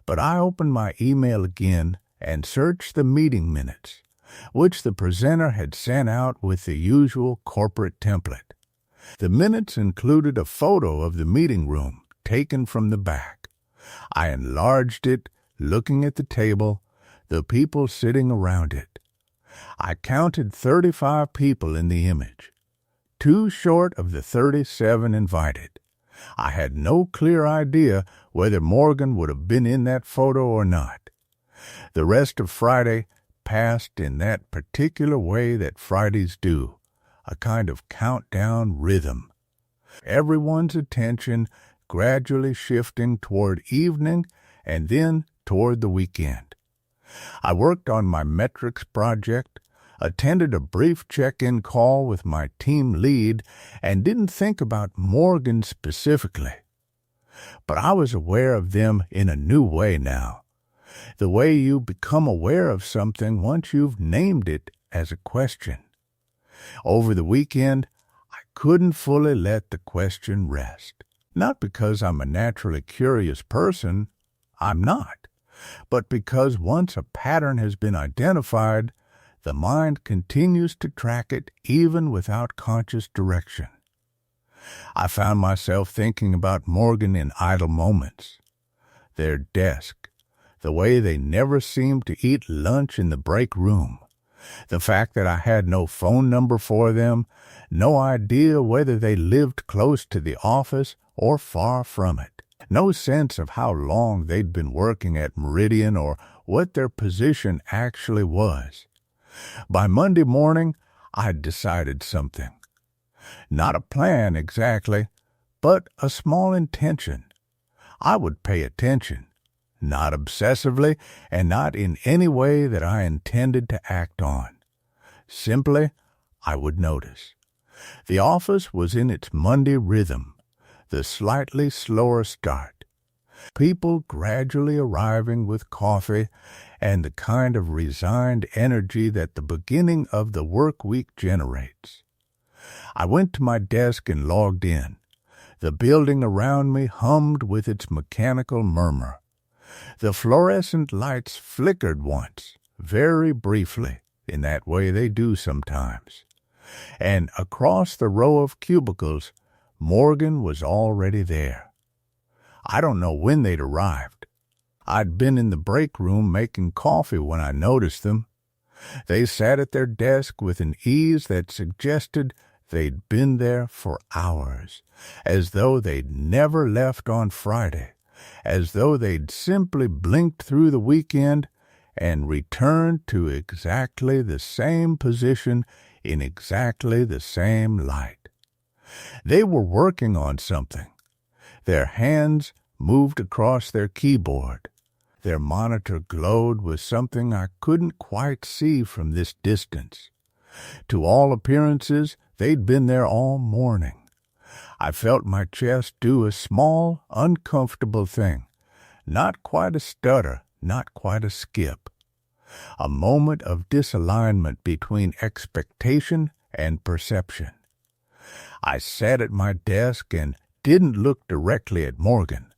But I opened my email again and searched the meeting minutes, which the presenter had sent out with the usual corporate template. The minutes included a photo of the meeting room taken from the back. I enlarged it, looking at the table, the people sitting around it. I counted 35 people in the image, 2 short of the 37 invited. I had no clear idea whether Morgan would have been in that photo or not. The rest of Friday passed in that particular way that Fridays do, a kind of countdown rhythm. Everyone's attention gradually shifting toward evening and then toward the weekend. I worked on my metrics project, attended a brief check-in call with my team lead, and didn't think about Morgan specifically. But I was aware of them in a new way now. The way you become aware of something once you've named it as a question. Over the weekend, I couldn't fully let the question rest. Not because I'm a naturally curious person, I'm not, but because once a pattern has been identified, the mind continues to track it even without conscious direction. I found myself thinking about Morgan in idle moments. Their desk, the way they never seemed to eat lunch in the break room, the fact that I had no phone number for them, no idea whether they lived close to the office or far from it, no sense of how long they'd been working at Meridian or what their position actually was. By Monday morning, I'd decided something. Not a plan exactly, but a small intention. I would pay attention, not obsessively and not in any way that I intended to act on. Simply, I would notice. The office was in its Monday rhythm, the slightly slower start. People gradually arriving with coffee and the kind of resigned energy that the beginning of the work week generates. I went to my desk and logged in. The building around me hummed with its mechanical murmur. The fluorescent lights flickered once, very briefly, in that way they do sometimes. And across the row of cubicles, Morgan was already there. I don't know when they'd arrived. I'd been in the break room making coffee when I noticed them. They sat at their desk with an ease that suggested they'd been there for hours, as though they'd never left on Friday, as though they'd simply blinked through the weekend and returned to exactly the same position in exactly the same light. They were working on something. Their hands moved across their keyboard. Their monitor glowed with something I couldn't quite see from this distance. To all appearances, they'd been there all morning. I felt my chest do a small, uncomfortable thing. Not quite a stutter, not quite a skip. A moment of disalignment between expectation and perception. I sat at my desk and didn't look directly at Morgan,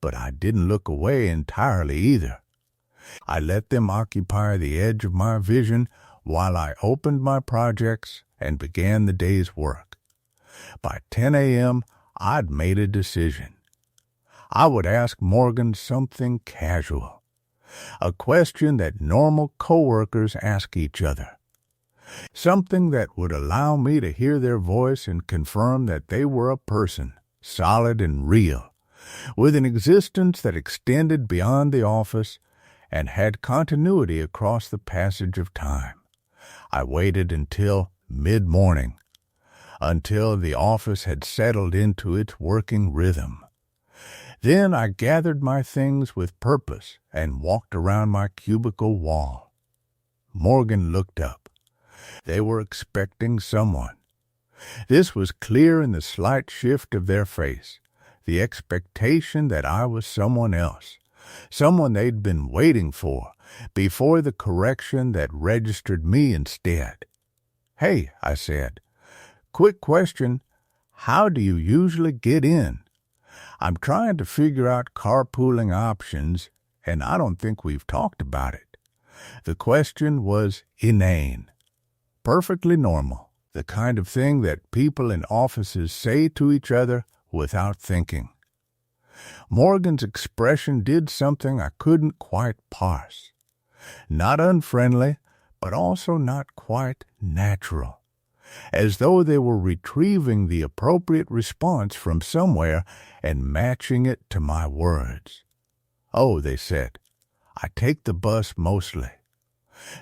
but I didn't look away entirely either. I let them occupy the edge of my vision while I opened my projects and began the day's work. By 10 a.m., I'd made a decision. I would ask Morgan something casual, a question that normal coworkers ask each other, something that would allow me to hear their voice and confirm that they were a person, solid and real, with an existence that extended beyond the office and had continuity across the passage of time. I waited until mid-morning, until the office had settled into its working rhythm. Then I gathered my things with purpose and walked around my cubicle wall. Morgan looked up. They were expecting someone. This was clear in the slight shift of their face, the expectation that I was someone else, someone they'd been waiting for, before the correction that registered me instead. "Hey," I said, "quick question. How do you usually get in? I'm trying to figure out carpooling options, and I don't think we've talked about it." The question was inane, perfectly normal, the kind of thing that people in offices say to each other without thinking. Morgan's expression did something I couldn't quite parse. Not unfriendly, but also not quite natural, as though they were retrieving the appropriate response from somewhere and matching it to my words. "Oh," they said, "I take the bus mostly.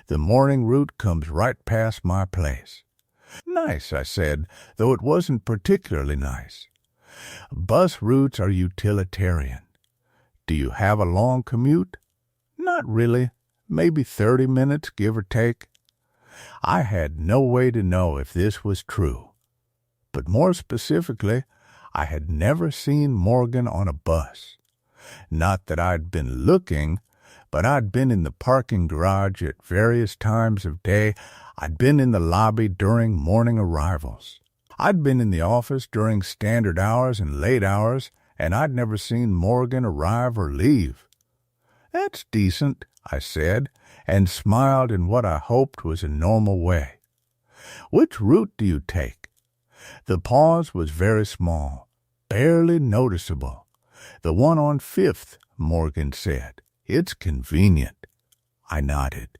The morning route comes right past my place." "Nice," I said, though it wasn't particularly nice. "Bus routes are utilitarian. Do you have a long commute?" "Not really. Maybe 30 minutes, give or take." I had no way to know if this was true. But more specifically, I had never seen Morgan on a bus. Not that I'd been looking, but I'd been in the parking garage at various times of day. I'd been in the lobby during morning arrivals. I'd been in the office during standard hours and late hours, and I'd never seen Morgan arrive or leave. "That's decent," I said, and smiled in what I hoped was a normal way. "Which route do you take?" The pause was very small, barely noticeable. "The one on 5th, Morgan said. "It's convenient." I nodded.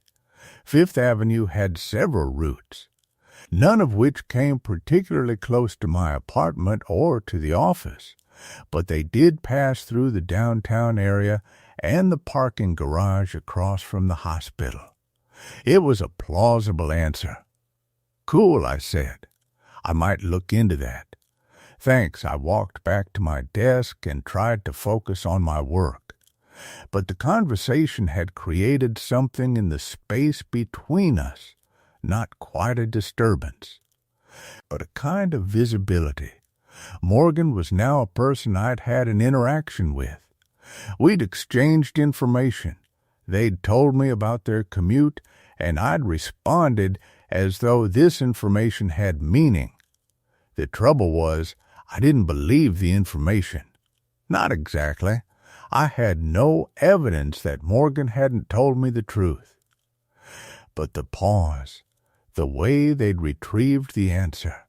Fifth Avenue had several routes, none of which came particularly close to my apartment or to the office, but they did pass through the downtown area and the parking garage across from the hospital. It was a plausible answer. "Cool," I said. "I might look into that. Thanks, I walked back to my desk and tried to focus on my work. But the conversation had created something in the space between us, not quite a disturbance, but a kind of visibility. Morgan was now a person I'd had an interaction with. We'd exchanged information. They'd told me about their commute, and I'd responded as though this information had meaning. The trouble was, I didn't believe the information. Not exactly. I had no evidence that Morgan hadn't told me the truth. But the pause, the way they'd retrieved the answer,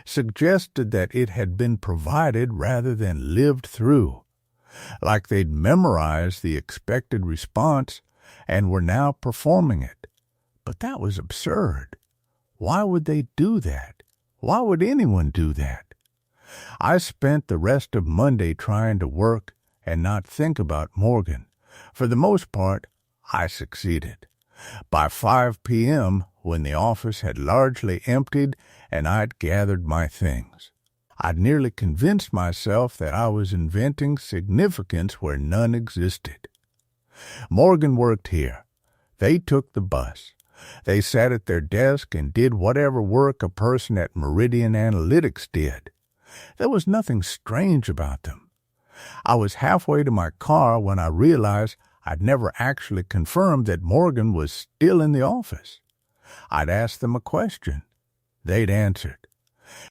suggested that it had been provided rather than lived through, like they'd memorized the expected response and were now performing it. But that was absurd. Why would they do that? Why would anyone do that? I spent the rest of Monday trying to work and not think about Morgan. For the most part, I succeeded. By 5 p.m., when the office had largely emptied and I'd gathered my things, I'd nearly convinced myself that I was inventing significance where none existed. Morgan worked here. They took the bus. They sat at their desk and did whatever work a person at Meridian Analytics did. There was nothing strange about them. I was halfway to my car when I realized I'd never actually confirmed that Morgan was still in the office. I'd asked them a question. They'd answered.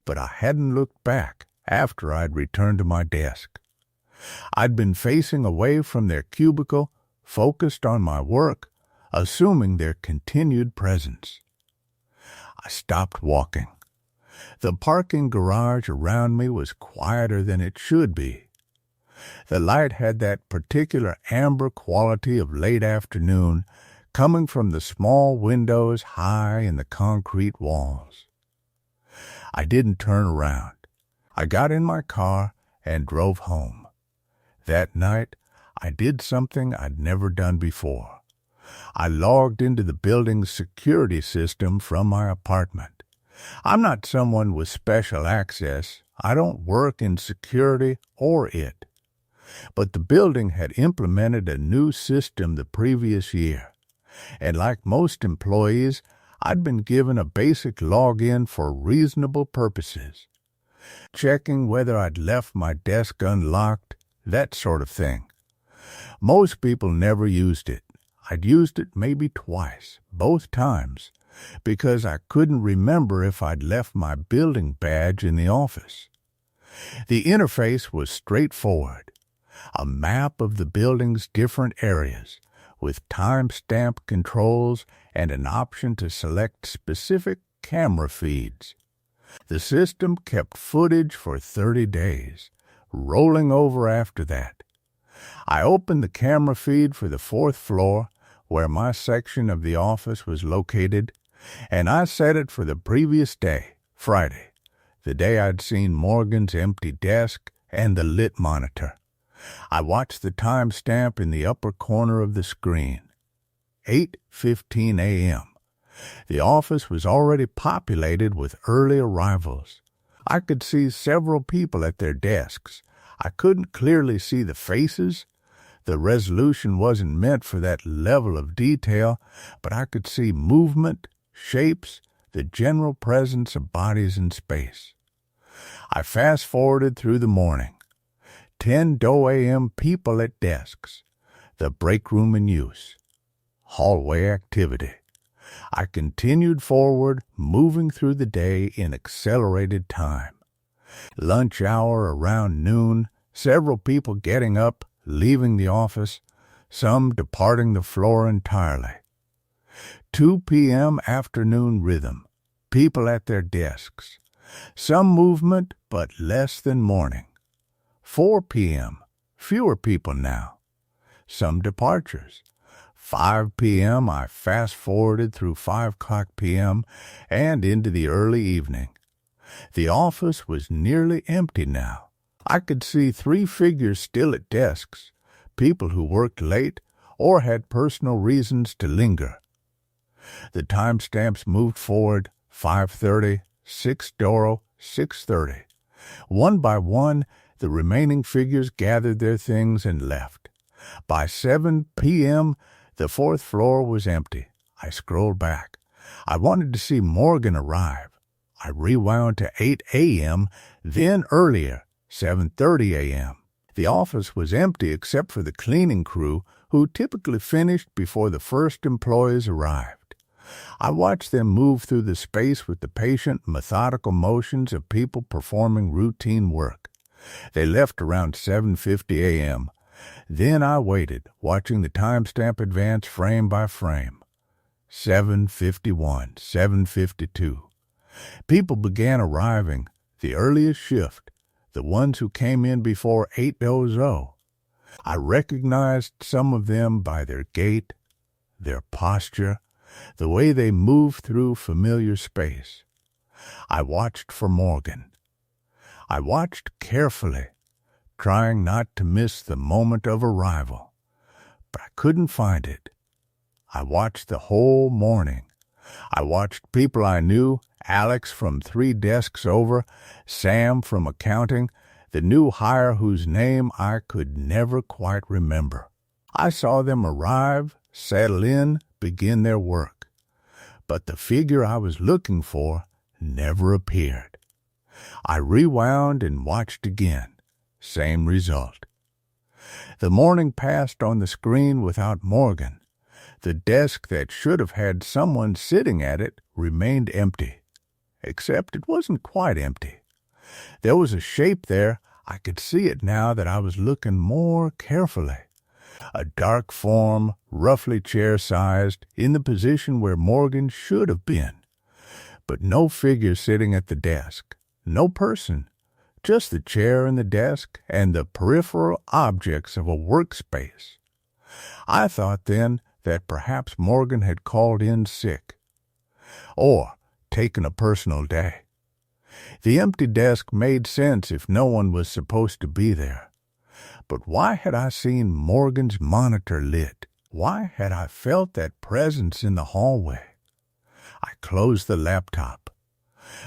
But I hadn't looked back after I'd returned to my desk. I'd been facing away from their cubicle, focused on my work, assuming their continued presence. I stopped walking. The parking garage around me was quieter than it should be. The light had that particular amber quality of late afternoon coming from the small windows high in the concrete walls. I didn't turn around. I got in my car and drove home. That night, I did something I'd never done before. I logged into the building's security system from my apartment. I'm not someone with special access. I don't work in security or it. But the building had implemented a new system the previous year, and like most employees, I'd been given a basic login for reasonable purposes. Checking whether I'd left my desk unlocked, that sort of thing. Most people never used it. I'd used it maybe twice, both times, because I couldn't remember if I'd left my building badge in the office. The interface was straightforward. A map of the building's different areas, with timestamp controls and an option to select specific camera feeds. The system kept footage for 30 days, rolling over after that. I opened the camera feed for the 4th floor, where my section of the office was located, and I set it for the previous day, Friday, the day I'd seen Morgan's empty desk and the lit monitor. I watched the timestamp in the upper corner of the screen. 8:15 a.m. The office was already populated with early arrivals. I could see several people at their desks. I couldn't clearly see the faces. The resolution wasn't meant for that level of detail, but I could see movement, shapes, the general presence of bodies in space. I fast-forwarded through the morning. 10:00 a.m. people at desks. The break room in use. Hallway activity. I continued forward, moving through the day in accelerated time. Lunch hour around noon, several people getting up, leaving the office, some departing the floor entirely. 2 p.m. afternoon rhythm. People at their desks. Some movement, but less than morning. 4 p.m. Fewer people now. Some departures. 5 p.m. I fast-forwarded through 5:00 p.m. and into the early evening. The office was nearly empty now. I could see 3 figures still at desks, people who worked late or had personal reasons to linger. The timestamps moved forward, 5:30, 6:00, 6:30. One by one, the remaining figures gathered their things and left. By 7 p.m., the fourth floor was empty. I scrolled back. I wanted to see Morgan arrive. I rewound to 8 a.m., then earlier, 7:30 a.m. The office was empty except for the cleaning crew, who typically finished before the first employees arrived. I watched them move through the space with the patient, methodical motions of people performing routine work. They left around 7:50 a.m. Then I waited, watching the timestamp advance frame by frame. 7:51, 7:52. People began arriving, the earliest shift, the ones who came in before 8:00. I recognized some of them by their gait, their posture, the way they moved through familiar space. I watched for Morgan. I watched carefully, trying not to miss the moment of arrival, but I couldn't find it. I watched the whole morning. I watched people I knew, Alex from 3 desks over, Sam from accounting, the new hire whose name I could never quite remember. I saw them arrive, settle in, begin their work. But the figure I was looking for never appeared. I rewound and watched again. Same result. The morning passed on the screen without Morgan. The desk that should have had someone sitting at it remained empty. Except it wasn't quite empty. There was a shape there. I could see it now that I was looking more carefully. A dark form, roughly chair-sized, in the position where Morgan should have been. But no figure sitting at the desk. No person. Just the chair and the desk and the peripheral objects of a workspace. I thought then that perhaps Morgan had called in sick. Or taken a personal day. The empty desk made sense if no one was supposed to be there. But why had I seen Morgan's monitor lit? Why had I felt that presence in the hallway? I closed the laptop.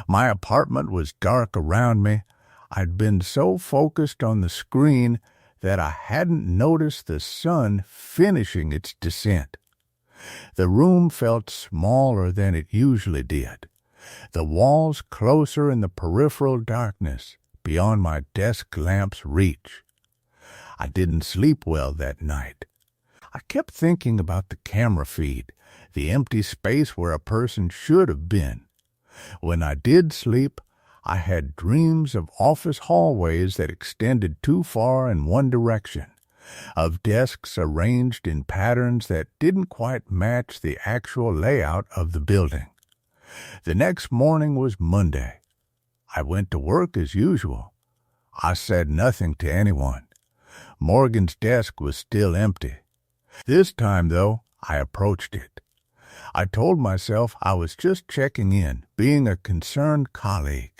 My apartment was dark around me. I'd been so focused on the screen that I hadn't noticed the sun finishing its descent. The room felt smaller than it usually did. The walls closer in the peripheral darkness, beyond my desk lamp's reach. I didn't sleep well that night. I kept thinking about the camera feed, the empty space where a person should have been. When I did sleep, I had dreams of office hallways that extended too far in one direction, of desks arranged in patterns that didn't quite match the actual layout of the building. The next morning was Monday. I went to work as usual. I said nothing to anyone. Morgan's desk was still empty. This time, though, I approached it. I told myself I was just checking in, being a concerned colleague.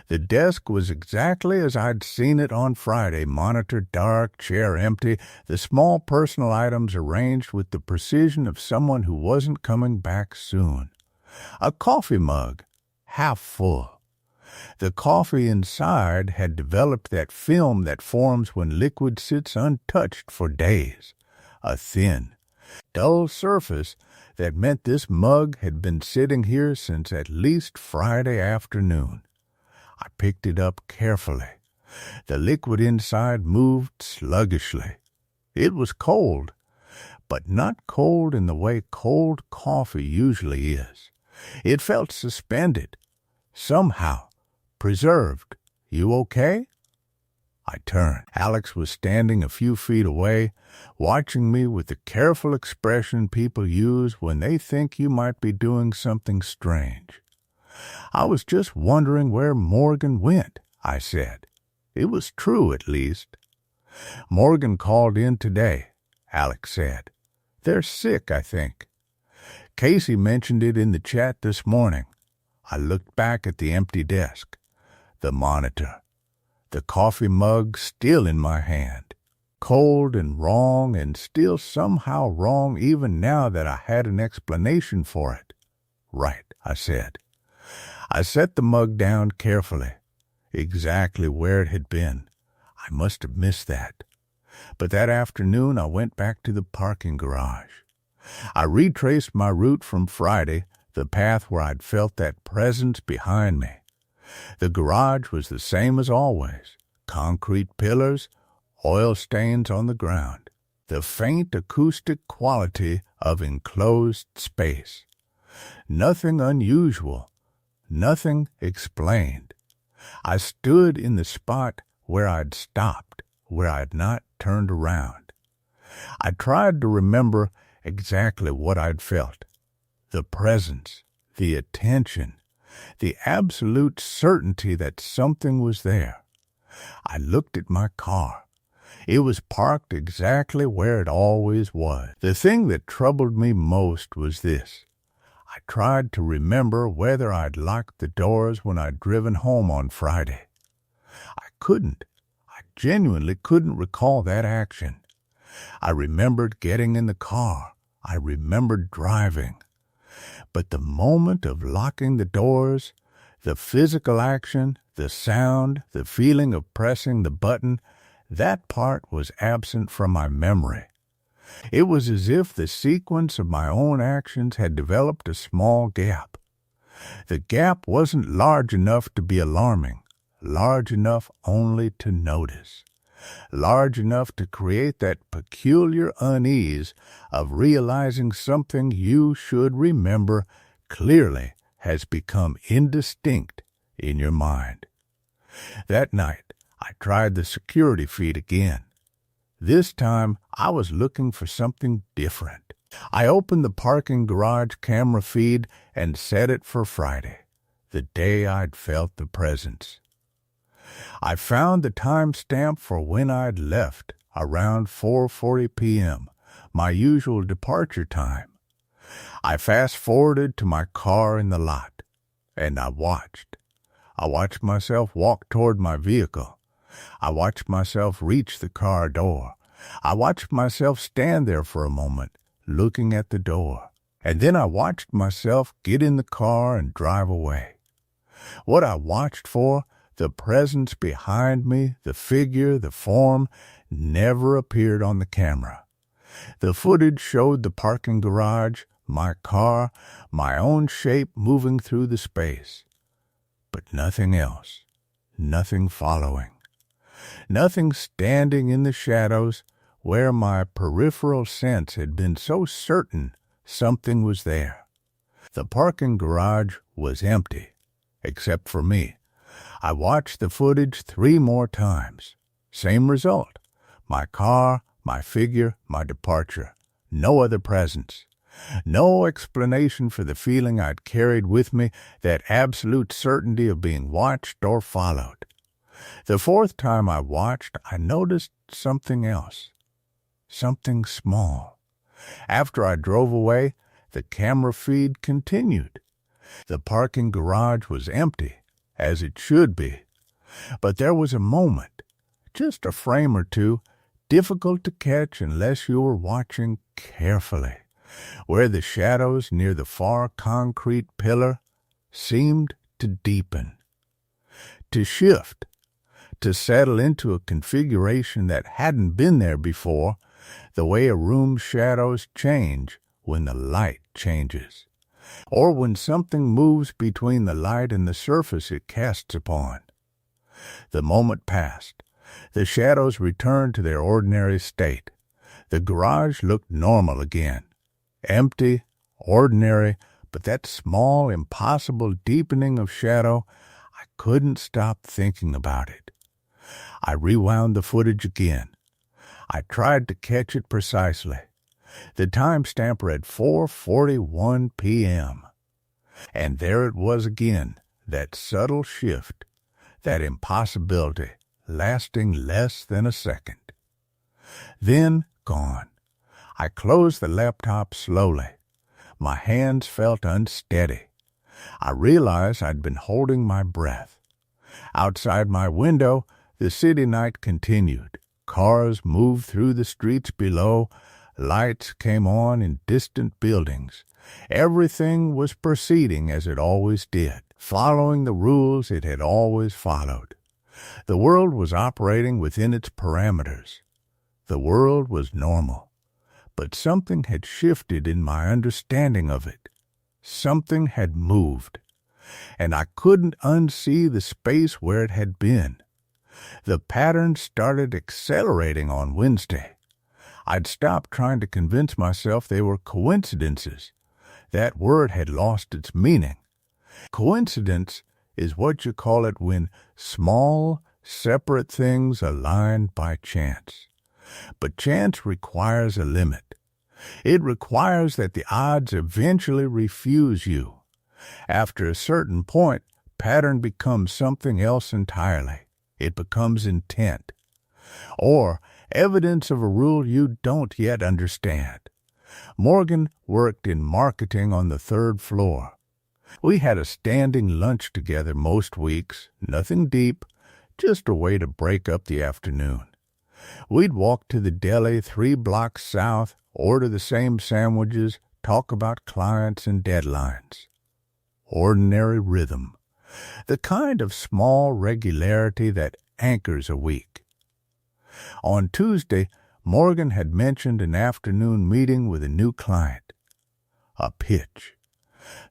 The desk was exactly as I'd seen it on Friday, monitor dark, chair empty, the small personal items arranged with the precision of someone who wasn't coming back soon. A coffee mug, half full. The coffee inside had developed that film that forms when liquid sits untouched for days. A thin, dull surface that meant this mug had been sitting here since at least Friday afternoon. I picked it up carefully. The liquid inside moved sluggishly. It was cold, but not cold in the way cold coffee usually is. It felt suspended, somehow, preserved. You okay? I turned. Alex was standing a few feet away, watching me with the careful expression people use when they think you might be doing something strange. I was just wondering where Morgan went, I said. It was true, at least. Morgan called in today, Alex said. They're sick, I think. Casey mentioned it in the chat this morning. I looked back at the empty desk, the monitor, the coffee mug still in my hand, cold and wrong and still somehow wrong even now that I had an explanation for it. Right, I said. I set the mug down carefully. exactly where it had been. I must have missed that. But that afternoon I went back to the parking garage. I retraced my route from Friday, the path where I'd felt that presence behind me. The garage was the same as always. Concrete pillars, oil stains on the ground, the faint acoustic quality of enclosed space. Nothing unusual, nothing explained. I stood in the spot where I'd stopped, where I'd not turned around. I tried to remember exactly what I'd felt. The presence, the attention, the absolute certainty that something was there. I looked at my car. It was parked exactly where it always was. The thing that troubled me most was this. I tried to remember whether I'd locked the doors when I'd driven home on Friday. I couldn't. I genuinely couldn't recall that action. I remembered getting in the car. I remembered driving. But the moment of locking the doors, the physical action, the sound, the feeling of pressing the button, that part was absent from my memory. It was as if the sequence of my own actions had developed a small gap. The gap wasn't large enough to be alarming, large enough only to notice, large enough to create that peculiar unease of realizing something you should remember clearly has become indistinct in your mind. That night, I tried the security feed again. This time, I was looking for something different. I opened the parking garage camera feed and set it for Friday, the day I'd felt the presence. I found the timestamp for when I'd left, around 4:40 p.m., my usual departure time. I fast-forwarded to my car in the lot, and I watched. I watched myself walk toward my vehicle. I watched myself reach the car door. I watched myself stand there for a moment, looking at the door. And then I watched myself get in the car and drive away. What I watched for, the presence behind me, the figure, the form, never appeared on the camera. The footage showed the parking garage, my car, my own shape moving through the space. But nothing else, nothing following. Nothing standing in the shadows where my peripheral sense had been so certain something was there. The parking garage was empty, except for me. I watched the footage 3 more times. Same result. My car, my figure, my departure. No other presence. No explanation for the feeling I'd carried with me, that absolute certainty of being watched or followed. The 4th time I watched, I noticed something else. Something small. After I drove away, the camera feed continued. The parking garage was empty, as it should be. But there was a moment, just a frame or two, difficult to catch unless you were watching carefully, where the shadows near the far concrete pillar seemed to deepen, to shift, to settle into a configuration that hadn't been there before, the way a room's shadows change when the light changes, or when something moves between the light and the surface it casts upon. The moment passed. The shadows returned to their ordinary state. The garage looked normal again. Empty, ordinary, but that small, impossible deepening of shadow, I couldn't stop thinking about it. I rewound the footage again. I tried to catch it precisely. The timestamp read 4:41 p.m. And there it was again, that subtle shift, that impossibility, lasting less than a second. Then gone. I closed the laptop slowly. My hands felt unsteady. I realized I'd been holding my breath. Outside my window, the city night continued. Cars moved through the streets below. Lights came on in distant buildings. Everything was proceeding as it always did, following the rules it had always followed. The world was operating within its parameters. The world was normal. But something had shifted in my understanding of it. Something had moved, and I couldn't unsee the space where it had been. The pattern started accelerating on Wednesday. I'd stopped trying to convince myself they were coincidences. That word had lost its meaning. Coincidence is what you call it when small, separate things align by chance. But chance requires a limit. It requires that the odds eventually refuse you. After a certain point, pattern becomes something else entirely. It becomes intent, or evidence of a rule you don't yet understand. Morgan worked in marketing on the 3rd floor. We had a standing lunch together most weeks, nothing deep, just a way to break up the afternoon. We'd walk to the deli 3 blocks south, order the same sandwiches, talk about clients and deadlines. Ordinary rhythm. The kind of small regularity that anchors a week. On Tuesday, Morgan had mentioned an afternoon meeting with a new client. A pitch.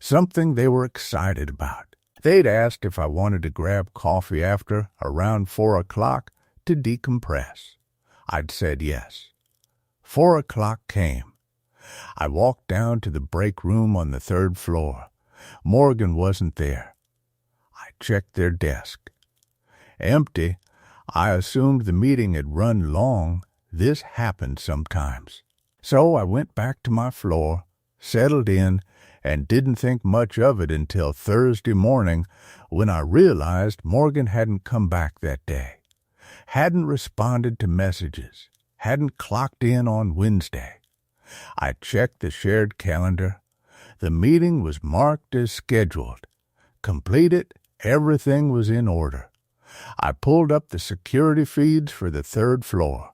Something they were excited about. They'd asked if I wanted to grab coffee after, around 4 o'clock, to decompress. I'd said yes. 4 o'clock came. I walked down to the break room on the 3rd floor. Morgan wasn't there. I checked their desk. Empty. I assumed the meeting had run long. This happened sometimes. So I went back to my floor, settled in, and didn't think much of it until Thursday morning when I realized Morgan hadn't come back that day, hadn't responded to messages, hadn't clocked in on Wednesday. I checked the shared calendar. The meeting was marked as scheduled. Completed, everything was in order. I pulled up the security feeds for the 3rd floor.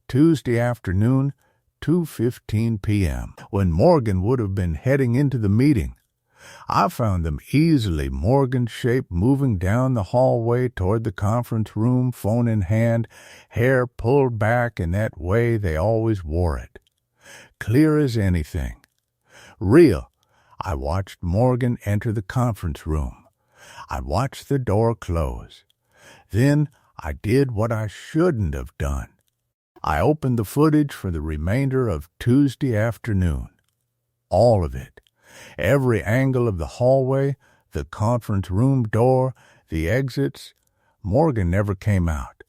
Tuesday afternoon, 2:15 p.m., when Morgan would have been heading into the meeting. I found them easily Morgan-shaped moving down the hallway toward the conference room, phone in hand, hair pulled back in that way they always wore it. Clear as anything. Real. I watched Morgan enter the conference room. I watched the door close. Then I did what I shouldn't have done. I opened the footage for the remainder of Tuesday afternoon. All of it. Every angle of the hallway, the conference room door, the exits. Morgan never came out.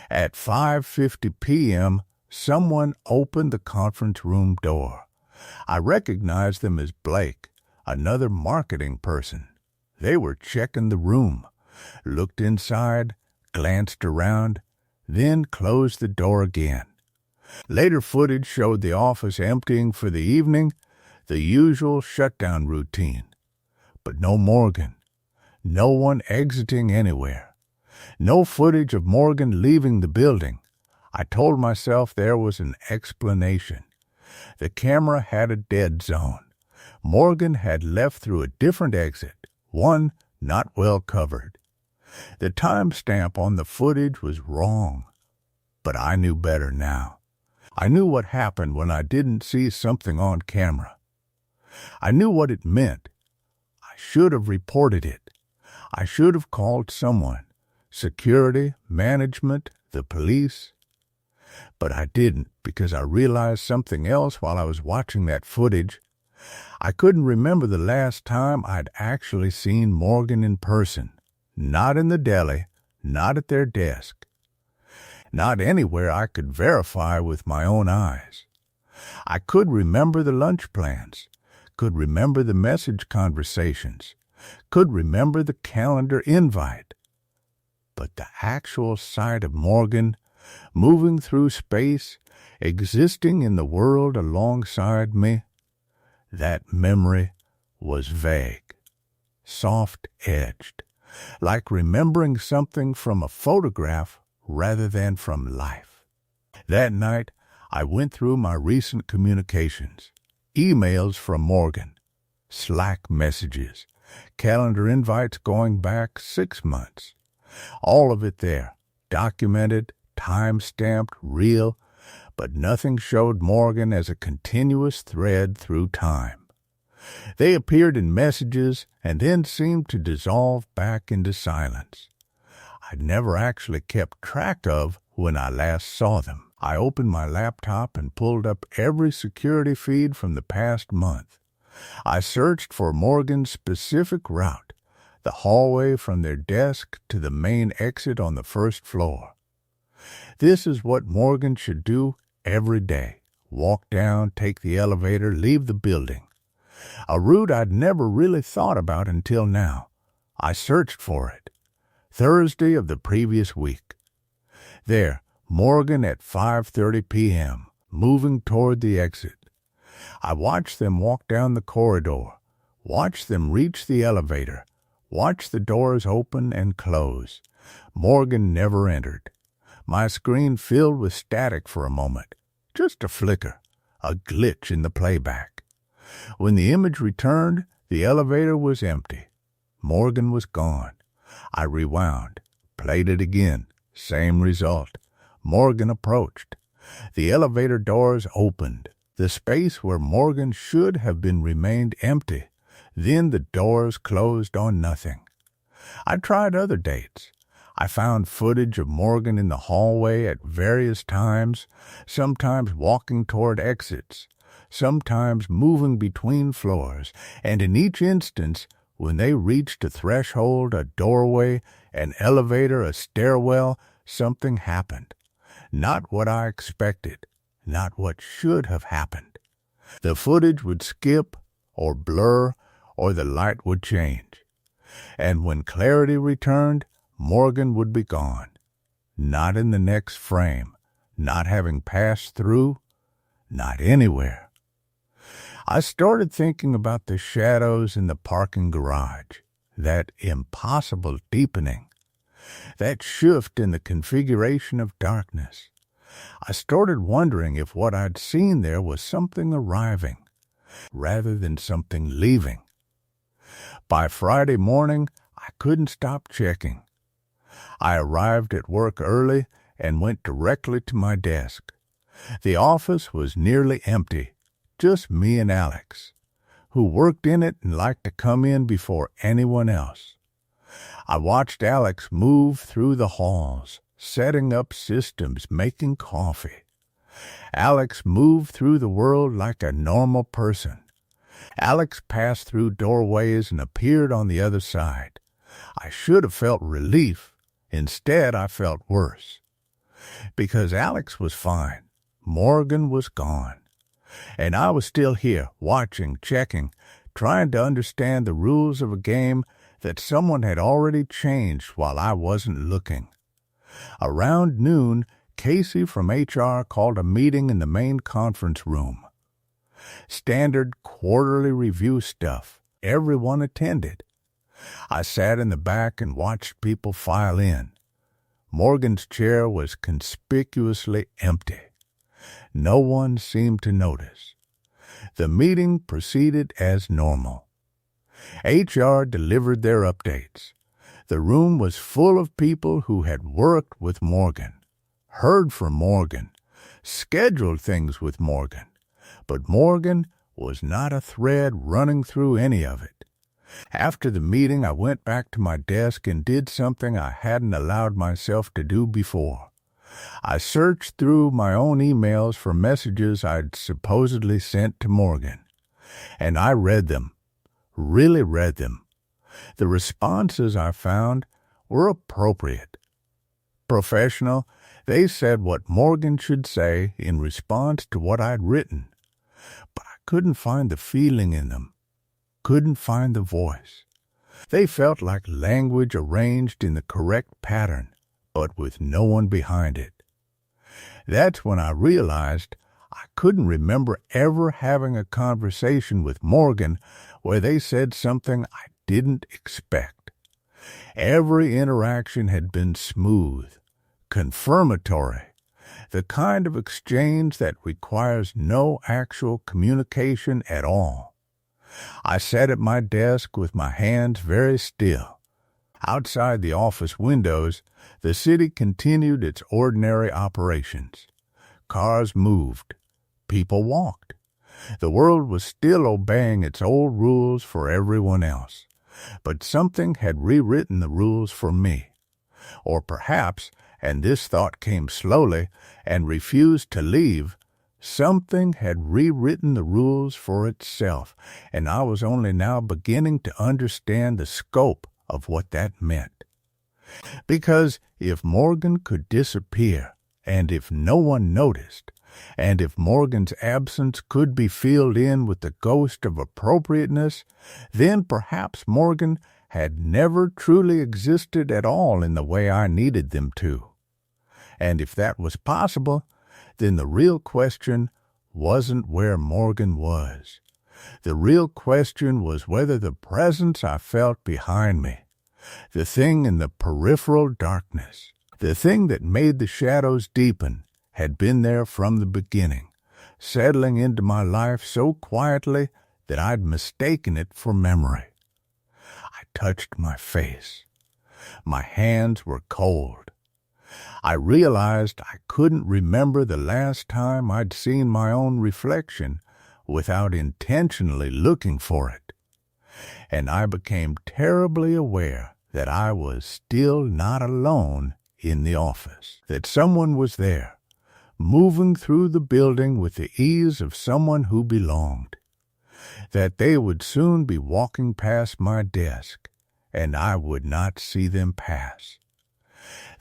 At 5:50 p.m., someone opened the conference room door. I recognized them as Blake, another marketing person. They were checking the room, looked inside, glanced around, then closed the door again. Later footage showed the office emptying for the evening, the usual shutdown routine. But no Morgan. No one exiting anywhere. No footage of Morgan leaving the building. I told myself there was an explanation. The camera had a dead zone. Morgan had left through a different exit, one not well covered. The timestamp on the footage was wrong, but I knew better now. I knew what happened when I didn't see something on camera. I knew what it meant. I should have reported it. I should have called someone, security, management, the police. But I didn't because I realized something else while I was watching that footage. I couldn't remember the last time I'd actually seen Morgan in person. Not in the deli, not at their desk. Not anywhere I could verify with my own eyes. I could remember the lunch plans, could remember the message conversations, could remember the calendar invite. But the actual sight of Morgan, moving through space, existing in the world alongside me, that memory was vague, soft-edged, like remembering something from a photograph rather than from life. That night, I went through my recent communications, emails from Morgan, Slack messages, calendar invites going back 6 months. All of it there, documented, time-stamped, real, but nothing showed Morgan as a continuous thread through time. They appeared in messages and then seemed to dissolve back into silence. I never actually kept track of when I last saw them. I opened my laptop and pulled up every security feed from the past month. I searched for Morgan's specific route, the hallway from their desk to the main exit on the first floor. This is what Morgan should do every day. Walk down, take the elevator, leave the building. A route I'd never really thought about until now. I searched for it. Thursday of the previous week. There, Morgan at 5:30 p.m., moving toward the exit. I watched them walk down the corridor, watched them reach the elevator, watched the doors open and close. Morgan never entered. My screen filled with static for a moment. Just a flicker, a glitch in the playback. When the image returned, the elevator was empty. Morgan was gone. I rewound, played it again. Same result. Morgan approached. The elevator doors opened. The space where Morgan should have been remained empty. Then the doors closed on nothing. I tried other dates. I found footage of Morgan in the hallway at various times, sometimes walking toward exits, sometimes moving between floors, and in each instance, when they reached a threshold, a doorway, an elevator, a stairwell, something happened. Not what I expected, not what should have happened. The footage would skip or blur, or the light would change. And when clarity returned, Morgan would be gone. Not in the next frame, not having passed through, not anywhere. I started thinking about the shadows in the parking garage, that impossible deepening, that shift in the configuration of darkness. I started wondering if what I'd seen there was something arriving, rather than something leaving. By Friday morning, I couldn't stop checking. I arrived at work early and went directly to my desk. The office was nearly empty, just me and Alex, who worked in it and liked to come in before anyone else. I watched Alex move through the halls, setting up systems, making coffee. Alex moved through the world like a normal person. Alex passed through doorways and appeared on the other side. I should have felt relief. Instead, I felt worse. Because Alex was fine. Morgan was gone. And I was still here, watching, checking, trying to understand the rules of a game that someone had already changed while I wasn't looking. Around noon, Casey from HR called a meeting in the main conference room. Standard quarterly review stuff. Everyone attended. I sat in the back and watched people file in. Morgan's chair was conspicuously empty. No one seemed to notice. The meeting proceeded as normal. HR delivered their updates. The room was full of people who had worked with Morgan, heard from Morgan, scheduled things with Morgan, but Morgan was not a thread running through any of it. After the meeting, I went back to my desk and did something I hadn't allowed myself to do before. I searched through my own emails for messages I'd supposedly sent to Morgan, and I read them, really read them. The responses I found were appropriate. Professional, they said what Morgan should say in response to what I'd written, but I couldn't find the feeling in them. Couldn't find the voice. They felt like language arranged in the correct pattern, but with no one behind it. That's when I realized I couldn't remember ever having a conversation with Morgan where they said something I didn't expect. Every interaction had been smooth, confirmatory, the kind of exchange that requires no actual communication at all. I sat at my desk with my hands very still. Outside the office windows, the city continued its ordinary operations. Cars moved. People walked. The world was still obeying its old rules for everyone else. But something had rewritten the rules for me. Or perhaps, and this thought came slowly and refused to leave, something had rewritten the rules for itself, and I was only now beginning to understand the scope of what that meant. Because if Morgan could disappear, and if no one noticed, and if Morgan's absence could be filled in with the ghost of appropriateness, then perhaps Morgan had never truly existed at all in the way I needed them to. And if that was possible, then the real question wasn't where Morgan was. The real question was whether the presence I felt behind me, the thing in the peripheral darkness, the thing that made the shadows deepen, had been there from the beginning, settling into my life so quietly that I'd mistaken it for memory. I touched my face. My hands were cold. I realized I couldn't remember the last time I'd seen my own reflection without intentionally looking for it. And I became terribly aware that I was still not alone in the office, that someone was there, moving through the building with the ease of someone who belonged, that they would soon be walking past my desk, and I would not see them pass,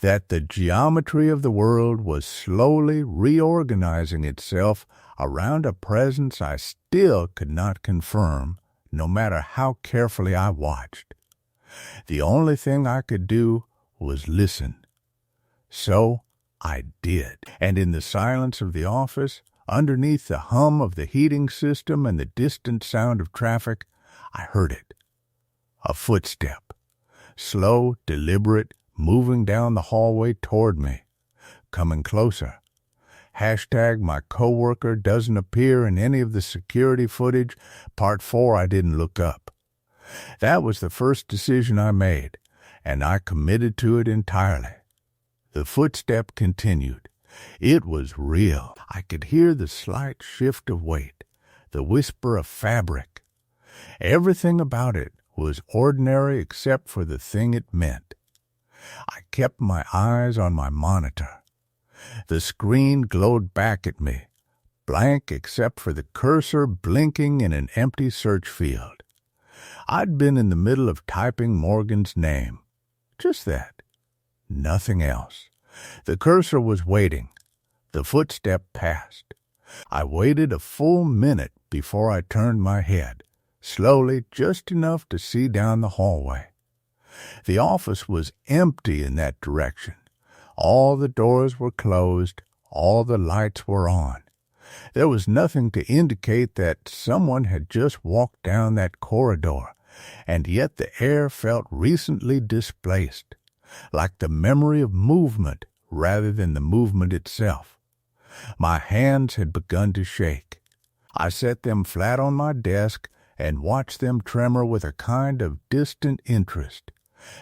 that the geometry of the world was slowly reorganizing itself around a presence I still could not confirm, no matter how carefully I watched. The only thing I could do was listen. So I did, and in the silence of the office, underneath the hum of the heating system and the distant sound of traffic, I heard it. A footstep, slow, deliberate, moving down the hallway toward me, coming closer. Hashtag my coworker doesn't appear in any of the security footage. Part 4, I didn't look up. That was the first decision I made, and I committed to it entirely. The footstep continued. It was real. I could hear the slight shift of weight, the whisper of fabric. Everything about it was ordinary except for the thing it meant. I kept my eyes on my monitor. The screen glowed back at me, blank except for the cursor blinking in an empty search field. I'd been in the middle of typing Morgan's name. Just that. Nothing else. The cursor was waiting. The footstep passed. I waited a full minute before I turned my head, slowly, just enough to see down the hallway. The office was empty in that direction. All the doors were closed. All the lights were on. There was nothing to indicate that someone had just walked down that corridor, and yet the air felt recently displaced, like the memory of movement rather than the movement itself. My hands had begun to shake. I set them flat on my desk and watched them tremor with a kind of distant interest,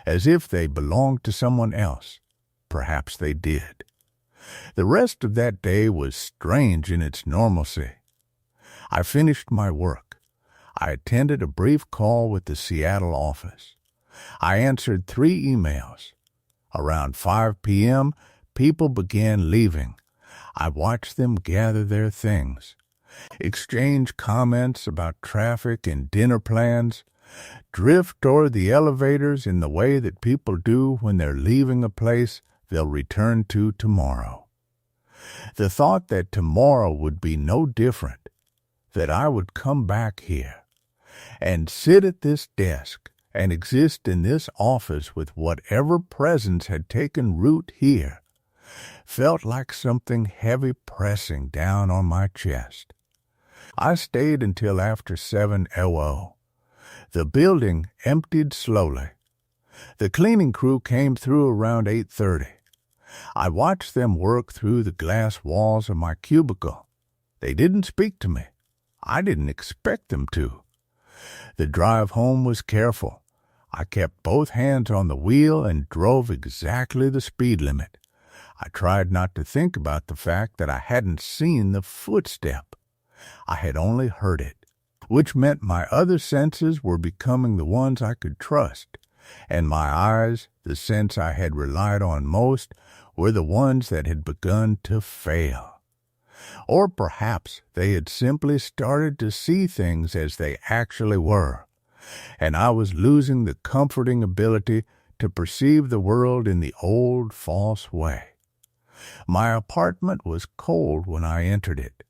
as if they belonged to someone else. Perhaps they did. The rest of that day was strange in its normalcy. I finished my work. I attended a brief call with the Seattle office. I answered 3 emails. Around 5 p.m., people began leaving. I watched them gather their things, exchange comments about traffic and dinner plans, drift toward the elevators in the way that people do when they're leaving a place they'll return to tomorrow. The thought that tomorrow would be no different, that I would come back here and sit at this desk and exist in this office with whatever presence had taken root here, felt like something heavy pressing down on my chest. I stayed until after 7:00. The building emptied slowly. The cleaning crew came through around 8:30. I watched them work through the glass walls of my cubicle. They didn't speak to me. I didn't expect them to. The drive home was careful. I kept both hands on the wheel and drove exactly the speed limit. I tried not to think about the fact that I hadn't seen the footstep. I had only heard it, which meant my other senses were becoming the ones I could trust, and my eyes, the sense I had relied on most, were the ones that had begun to fail. Or perhaps they had simply started to see things as they actually were, and I was losing the comforting ability to perceive the world in the old false way. My apartment was cold when I entered it.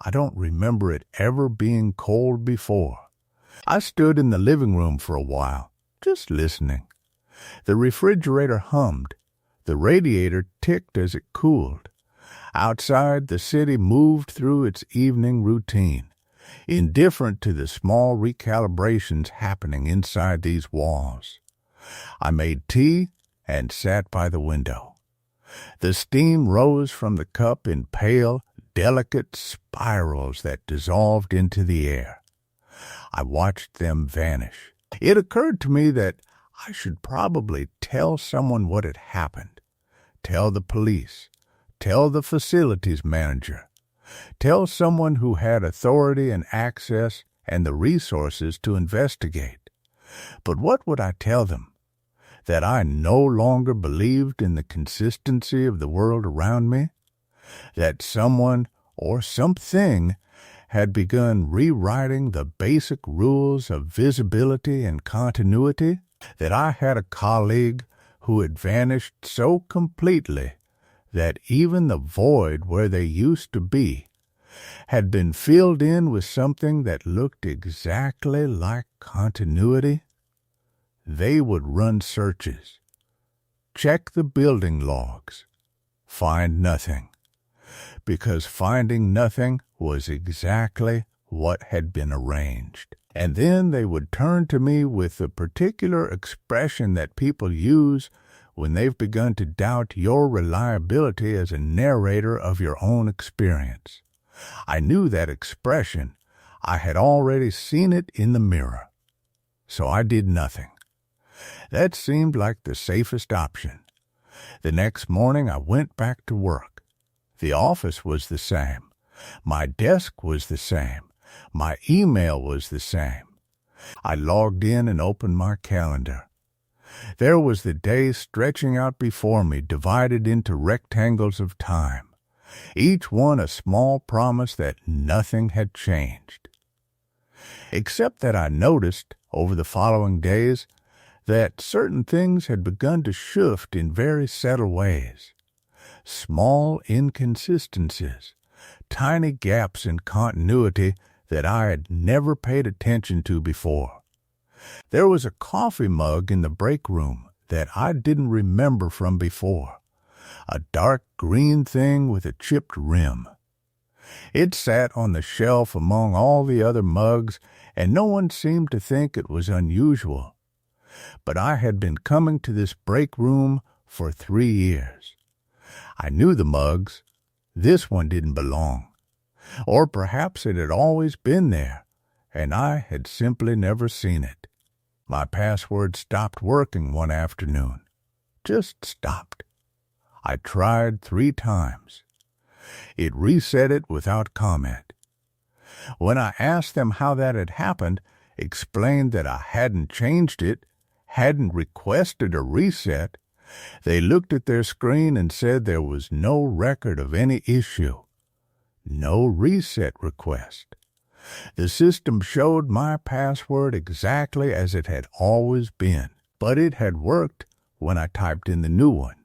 I don't remember it ever being cold before. I stood in the living room for a while, just listening. The refrigerator hummed. The radiator ticked as it cooled. Outside, the city moved through its evening routine, indifferent to the small recalibrations happening inside these walls. I made tea and sat by the window. The steam rose from the cup in pale, delicate spirals that dissolved into the air. I watched them vanish. It occurred to me that I should probably tell someone what had happened. Tell the police. Tell the facilities manager. Tell someone who had authority and access and the resources to investigate. But what would I tell them? That I no longer believed in the consistency of the world around me? That someone or something had begun rewriting the basic rules of visibility and continuity? That I had a colleague who had vanished so completely that even the void where they used to be had been filled in with something that looked exactly like continuity? They would run searches, check the building logs, find nothing, because finding nothing was exactly what had been arranged. And then they would turn to me with the particular expression that people use when they've begun to doubt your reliability as a narrator of your own experience. I knew that expression. I had already seen it in the mirror. So I did nothing. That seemed like the safest option. The next morning I went back to work. The office was the same. My desk was the same. My email was the same. I logged in and opened my calendar. There was the day stretching out before me, divided into rectangles of time, each one a small promise that nothing had changed. Except that I noticed, over the following days, that certain things had begun to shift in very subtle ways. Small inconsistencies, tiny gaps in continuity that I had never paid attention to before. There was a coffee mug in the break room that I didn't remember from before, a dark green thing with a chipped rim. It sat on the shelf among all the other mugs, and no one seemed to think it was unusual. But I had been coming to this break room for 3 years. I knew the mugs. This one didn't belong. Or perhaps it had always been there, and I had simply never seen it. My password stopped working one afternoon. Just stopped. I tried 3 times. It reset it without comment. When I asked them how that had happened, explained that I hadn't changed it, hadn't requested a reset, they looked at their screen and said there was no record of any issue. No reset request. The system showed my password exactly as it had always been, but it had worked when I typed in the new one.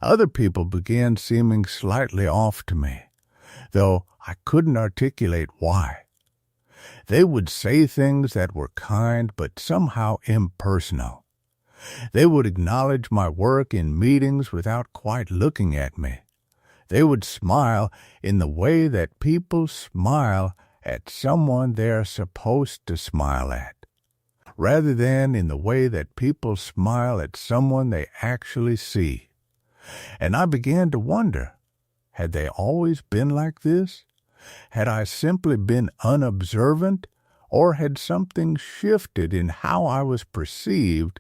Other people began seeming slightly off to me, though I couldn't articulate why. They would say things that were kind but somehow impersonal. They would acknowledge my work in meetings without quite looking at me. They would smile in the way that people smile at someone they're supposed to smile at, rather than in the way that people smile at someone they actually see. And I began to wonder, had they always been like this? Had I simply been unobservant, Or had something shifted in how I was perceived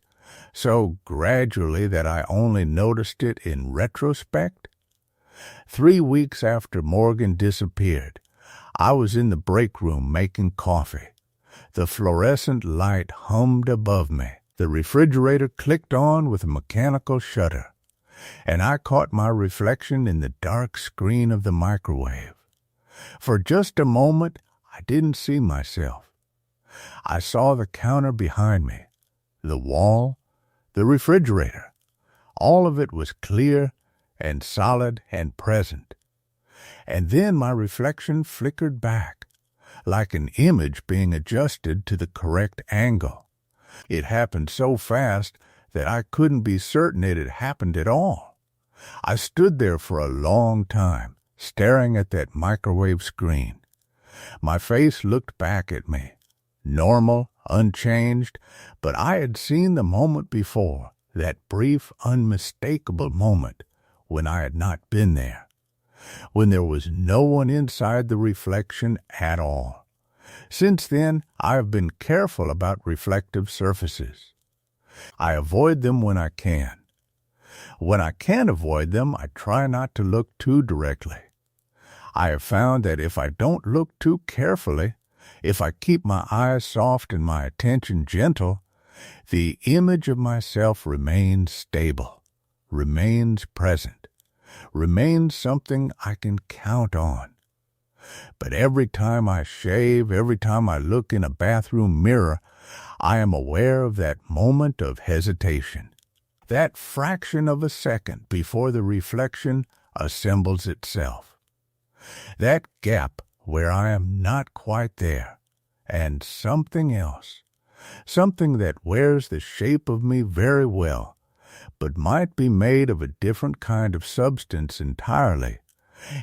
so gradually that I only noticed it in retrospect? 3 weeks after Morgan disappeared, I was in the break room making coffee. The fluorescent light hummed above me. The refrigerator clicked on with a mechanical shutter, and I caught my reflection in the dark screen of the microwave. For just a moment, I didn't see myself. I saw the counter behind me, the wall, the refrigerator. All of it was clear and solid and present. And then my reflection flickered back, like an image being adjusted to the correct angle. It happened so fast that I couldn't be certain it had happened at all. I stood there for a long time, staring at that microwave screen. My face looked back at me, normal, unchanged, but I had seen the moment before, that brief, unmistakable moment when I had not been there, when there was no one inside the reflection at all. Since then, I have been careful about reflective surfaces. I avoid them when I can. When I can't avoid them, I try not to look too directly. I have found that if I don't look too carefully, if I keep my eyes soft and my attention gentle, the image of myself remains stable, remains present, remains something I can count on. But every time I shave, every time I look in a bathroom mirror, I am aware of that moment of hesitation, that fraction of a second before the reflection assembles itself, that gap where I am not quite there, and something else, something that wears the shape of me very well, but might be made of a different kind of substance entirely,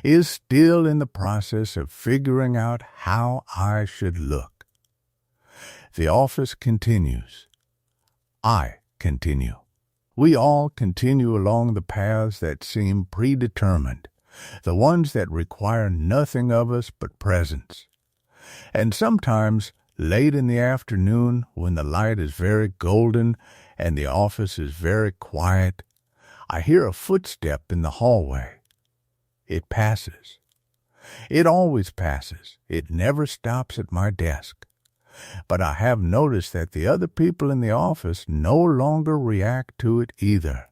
is still in the process of figuring out how I should look. The office continues. I continue. We all continue along the paths that seem predetermined, the ones that require nothing of us but presence. And sometimes, late in the afternoon, when the light is very golden and the office is very quiet, I hear a footstep in the hallway. It passes. It always passes. It never stops at my desk. But I have noticed that the other people in the office no longer react to it either.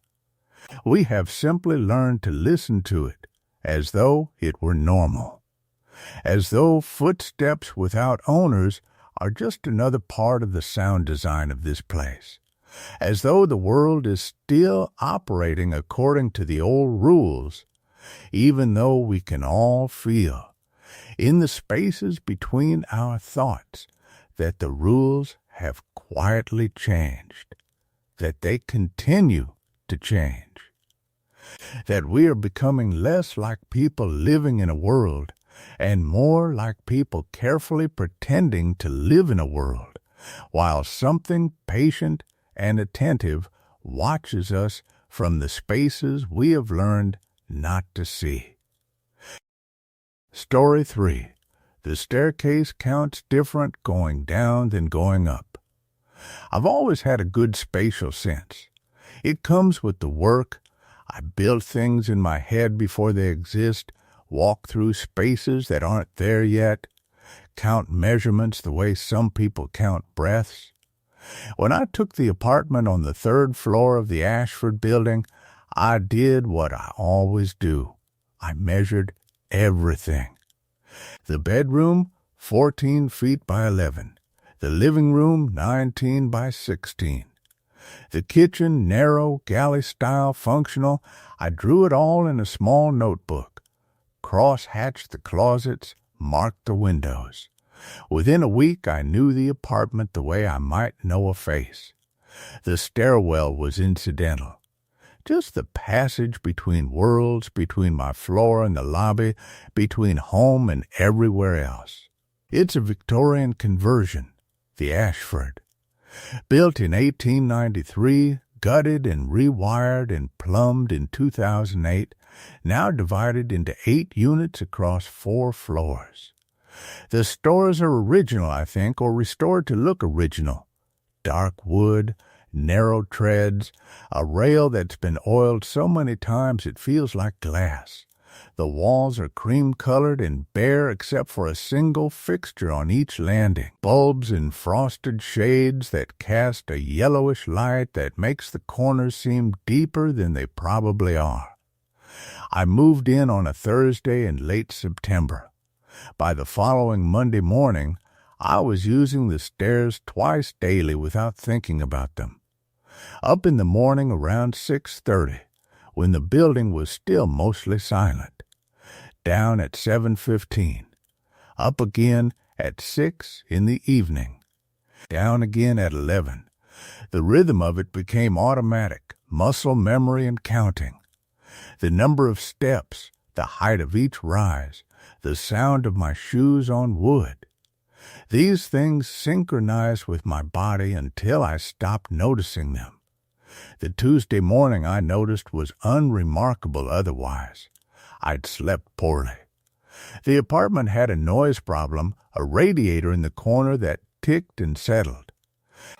We have simply learned to listen to it as though it were normal, as though footsteps without owners are just another part of the sound design of this place, as though the world is still operating according to the old rules, even though we can all feel, in the spaces between our thoughts, that the rules have quietly changed, that they continue to change, that we are becoming less like people living in a world and more like people carefully pretending to live in a world, while something patient and attentive watches us from the spaces we have learned not to see. Story 3. The staircase counts different going down than going up. I've always had a good spatial sense. It comes with the work. I build things in my head before they exist, walk through spaces that aren't there yet, count measurements the way some people count breaths. When I took the apartment on the 3rd floor of the Ashford building, I did what I always do. I measured everything. The bedroom, 14 feet by 11. The living room, 19 by 16. The kitchen, narrow, galley-style, functional. I drew it all in a small notebook. Cross-hatched the closets, marked the windows. Within a week, I knew the apartment the way I might know a face. The stairwell was incidental. Just the passage between worlds, between my floor and the lobby, between home and everywhere else. It's a Victorian conversion, the Ashford. Built in 1893, gutted and rewired and plumbed in 2008, now divided into 8 units across 4 floors. The stores are original, I think, or restored to look original. Dark wood, narrow treads, a rail that's been oiled so many times it feels like glass. The walls are cream-colored and bare except for a single fixture on each landing. Bulbs in frosted shades that cast a yellowish light that makes the corners seem deeper than they probably are. I moved in on a Thursday in late September. By the following Monday morning, I was using the stairs twice daily without thinking about them. Up in the morning around 6:30, when the building was still mostly silent. Down at 7:15. Up again at 6 in the evening. Down again at 11. The rhythm of it became automatic, muscle memory and counting. The number of steps, the height of each rise, the sound of my shoes on wood. These things synchronized with my body until I stopped noticing them. The Tuesday morning I noticed was unremarkable otherwise. I'd slept poorly. The apartment had a noise problem, a radiator in the corner that ticked and settled.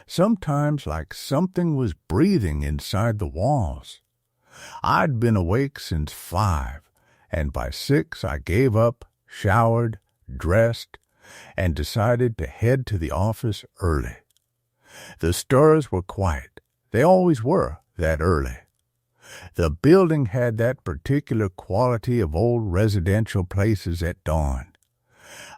Sometimes like something was breathing inside the walls. I'd been awake since 5, and by 6 I gave up, showered, dressed, and decided to head to the office early. The stores were quiet. They always were that early. The building had that particular quality of old residential places at dawn.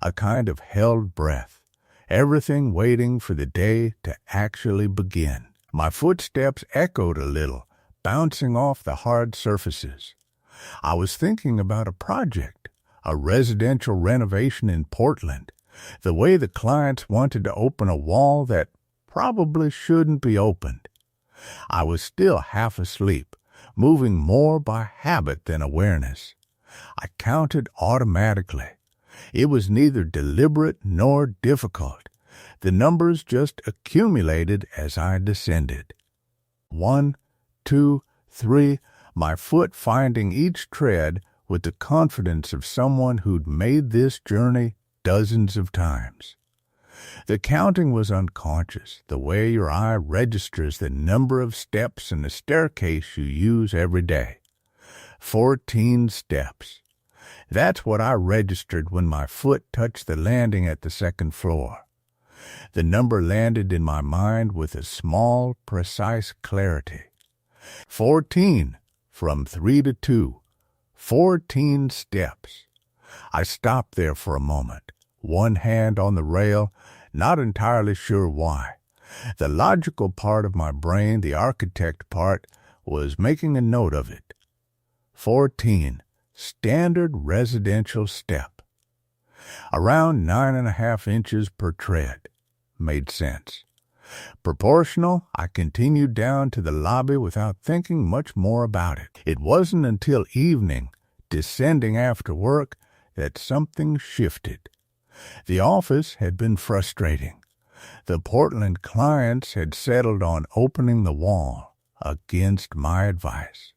A kind of held breath, everything waiting for the day to actually begin. My footsteps echoed a little, bouncing off the hard surfaces. I was thinking about a project, a residential renovation in Portland, the way the clients wanted to open a wall that probably shouldn't be opened. I was still half asleep, moving more by habit than awareness. I counted automatically. It was neither deliberate nor difficult. The numbers just accumulated as I descended. 1, 2, 3, my foot finding each tread with the confidence of someone who'd made this journey dozens of times. The counting was unconscious, the way your eye registers the number of steps in the staircase you use every day. 14 steps. That's what I registered when my foot touched the landing at the second floor. The number landed in my mind with a small, precise clarity. 14, from 3 to 2. 14 steps. I stopped there for a moment, one hand on the rail, not entirely sure why. The logical part of my brain, the architect part, was making a note of it. 14. Standard residential step. Around 9.5 inches per tread. Made sense. Proportional, I continued down to the lobby without thinking much more about it. It wasn't until evening, descending after work, that something shifted. The office had been frustrating. The Portland clients had settled on opening the wall, against my advice.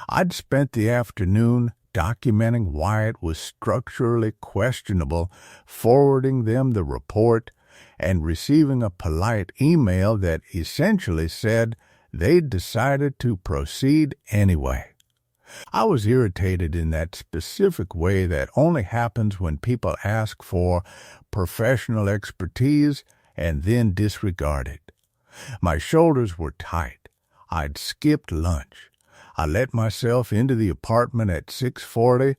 I'd spent the afternoon documenting why it was structurally questionable, forwarding them the report, and receiving a polite email that essentially said they'd decided to proceed anyway. I was irritated in that specific way that only happens when people ask for professional expertise and then disregard it. My shoulders were tight. I'd skipped lunch. I let myself into the apartment at 6:40,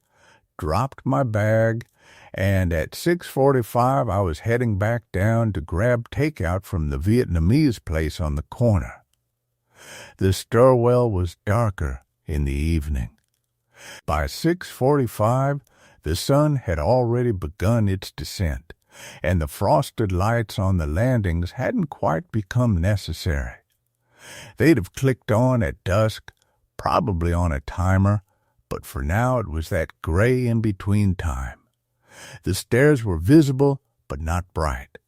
dropped my bag, and at 6:45 I was heading back down to grab takeout from the Vietnamese place on the corner. The stairwell was darker in the evening. By 6:45, the sun had already begun its descent, and the frosted lights on the landings hadn't quite become necessary. They'd have clicked on at dusk, probably on a timer, but for now it was that gray in-between time. The stairs were visible, but not bright.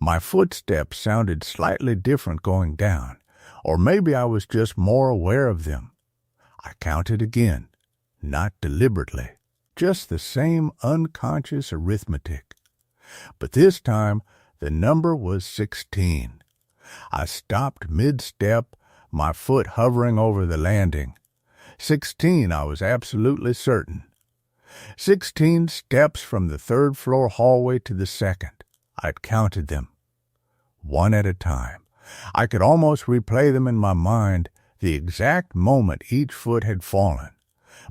My footsteps sounded slightly different going down, or maybe I was just more aware of them. I counted again, not deliberately. just the same unconscious arithmetic. But this time, the number was 16. I stopped mid-step, my foot hovering over the landing. 16, I was absolutely certain. 16 steps from the third-floor hallway to the second. I'd counted them, one at a time. I could almost replay them in my mind, the exact moment each foot had fallen.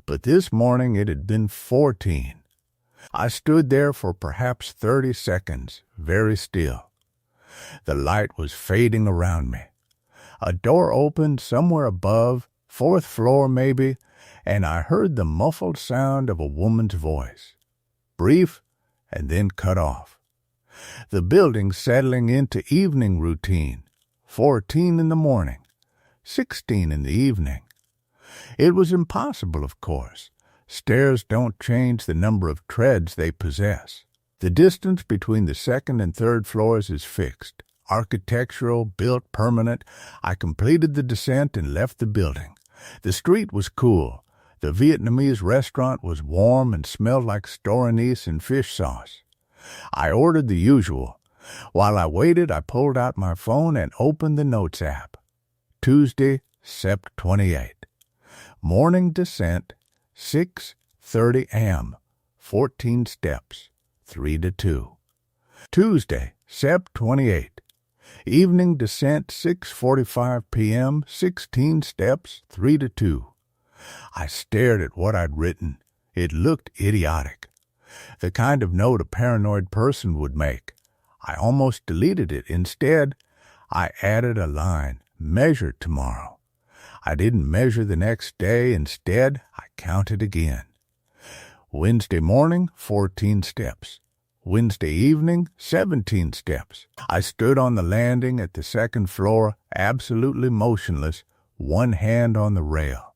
But this morning it had been 14. I stood there for perhaps 30 seconds, very still. The light was fading around me. A door opened somewhere above, 4th floor maybe, and I heard the muffled sound of a woman's voice. Brief, and then cut off. The building settling into evening routine. 14 in the morning, 16 in the evening. It was impossible, of course. Stairs don't change the number of treads they possess. The distance between the second and third floors is fixed. Architectural, built permanent. I completed the descent and left the building. The street was cool. The Vietnamese restaurant was warm and smelled like store anise and fish sauce. I ordered the usual. While I waited, I pulled out my phone and opened the Notes app. Tuesday, Sept 28. Morning descent, 6:30 a.m., 14 steps, 3 to 2. Tuesday, Sept 28. Evening descent, 6:45 p.m., 16 steps, 3 to 2. I stared at what I'd written. It looked idiotic. The kind of note a paranoid person would make. I almost deleted it. Instead, I added a line, measure tomorrow. I didn't measure the next day. Instead, I counted again. Wednesday morning, 14 steps. Wednesday evening, 17 steps. I stood on the landing at the second floor, absolutely motionless, one hand on the rail.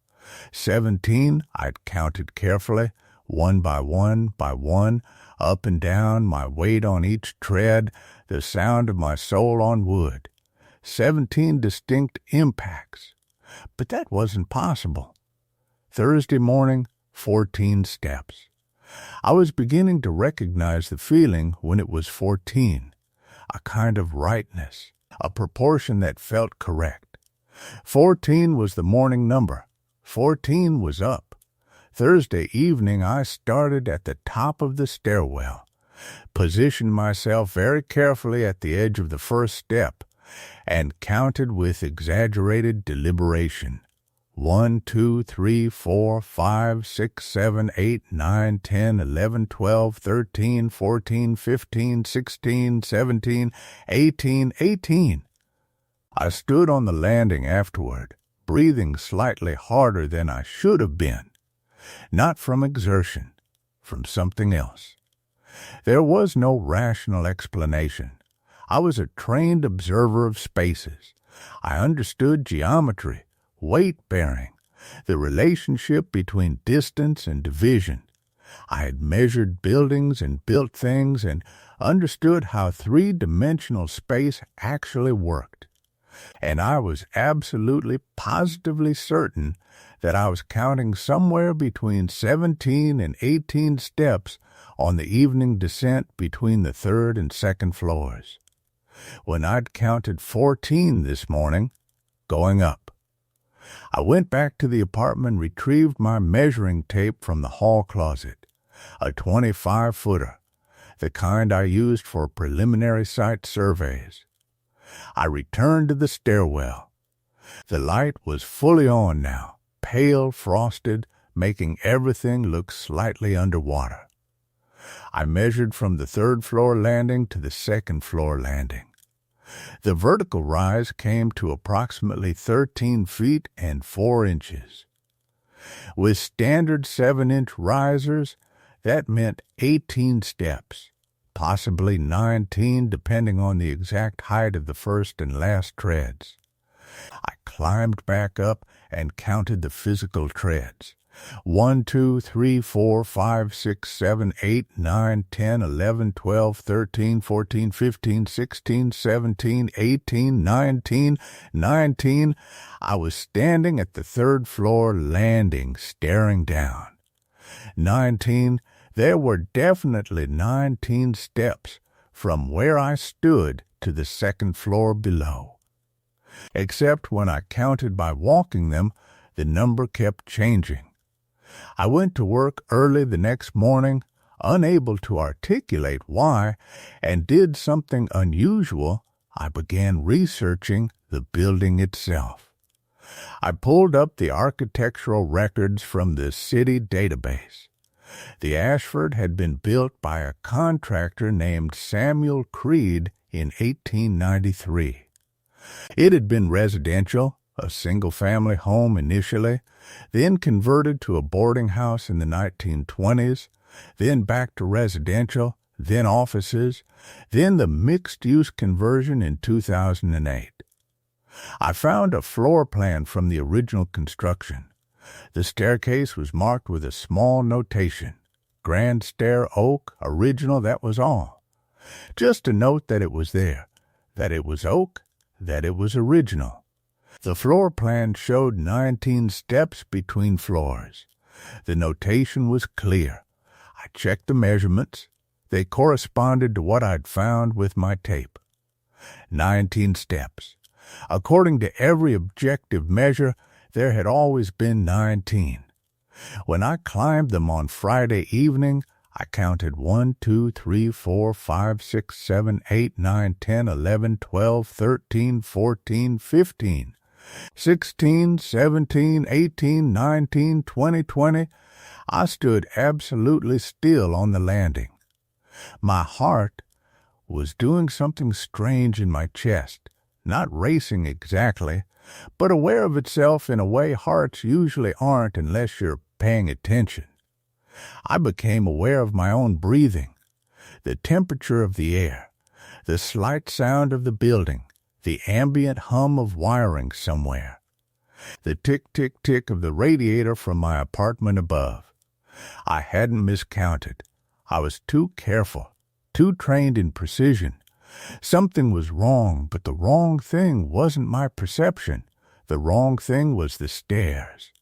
17, I'd counted carefully, one by one, up and down, my weight on each tread, the sound of my soul on wood. 17 distinct impacts. But that wasn't possible. Thursday morning, 14 steps. I was beginning to recognize the feeling when it was 14, a kind of rightness, a proportion that felt correct. 14 was the morning number. 14 was up. Thursday evening I started at the top of the stairwell, positioned myself very carefully at the edge of the first step, and counted with exaggerated deliberation. 1, 2, 3, 4, 5, 6, 7, 8, 9, 10, 11, 12, 13, 14, 15, 16, 17, 18, 18. I stood on the landing afterward, breathing slightly harder than I should have been. Not from exertion, from something else. There was no rational explanation. I was a trained observer of spaces. I understood geometry, weight-bearing, the relationship between distance and division. I had measured buildings and built things and understood how three-dimensional space actually worked. And I was absolutely, positively certain that I was counting somewhere between 17 and 18 steps on the evening descent between the third and second floors. When I'd counted 14 this morning, going up. I went back to the apartment, retrieved my measuring tape from the hall closet, a 25-footer, the kind I used for preliminary site surveys. I returned to the stairwell. The light was fully on now, pale, frosted, making everything look slightly underwater. I measured from the third-floor landing to the second-floor landing. The vertical rise came to approximately 13 feet and 4 inches. With standard 7-inch risers, that meant 18 steps, possibly 19 depending on the exact height of the first and last treads. I climbed back up and counted the physical treads. 1, 2, 3, 4, 5, 6, 7, 8, 9, 10, 11, 12, 13, 14, 15, 16, 17, 18, 19, 19. I was standing at the third-floor landing, staring down. 19, there were definitely 19 steps from where I stood to the second floor below. Except when I counted by walking them, the number kept changing. I went to work early the next morning, unable to articulate why, and did something unusual. I began researching the building itself. I pulled up the architectural records from the city database. The Ashford had been built by a contractor named Samuel Creed in 1893. It had been residential, a single-family home initially, then converted to a boarding house in the 1920s, then back to residential, then offices, then the mixed-use conversion in 2008. I found a floor plan from the original construction. The staircase was marked with a small notation. Grand stair oak, original, that was all. Just a note that it was there, that it was oak, that it was original. The floor plan showed 19 steps between floors. The notation was clear. I checked the measurements. They corresponded to what I'd found with my tape. 19 steps. According to every objective measure, there had always been 19. When I climbed them on Friday evening, I counted 1, 2, 3, 4, 5, 6, 7, 8, 9, 10, 11, 12, 13, 14, 15, 16, 17, 18, 19, 20, 20. I stood absolutely still on the landing. My heart was doing something strange in my chest, not racing exactly, but aware of itself in a way hearts usually aren't unless you're paying attention. I became aware of my own breathing, the temperature of the air, the slight sound of the building, the ambient hum of wiring somewhere, the tick-tick-tick of the radiator from my apartment above. I hadn't miscounted. I was too careful, too trained in precision. Something was wrong, but the wrong thing wasn't my perception. The wrong thing was the stairs.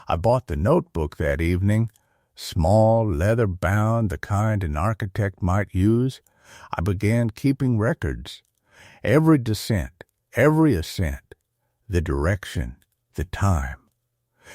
I bought the notebook that evening, small, leather-bound, the kind an architect might use. I began keeping records. Every descent, every ascent, the direction, the time.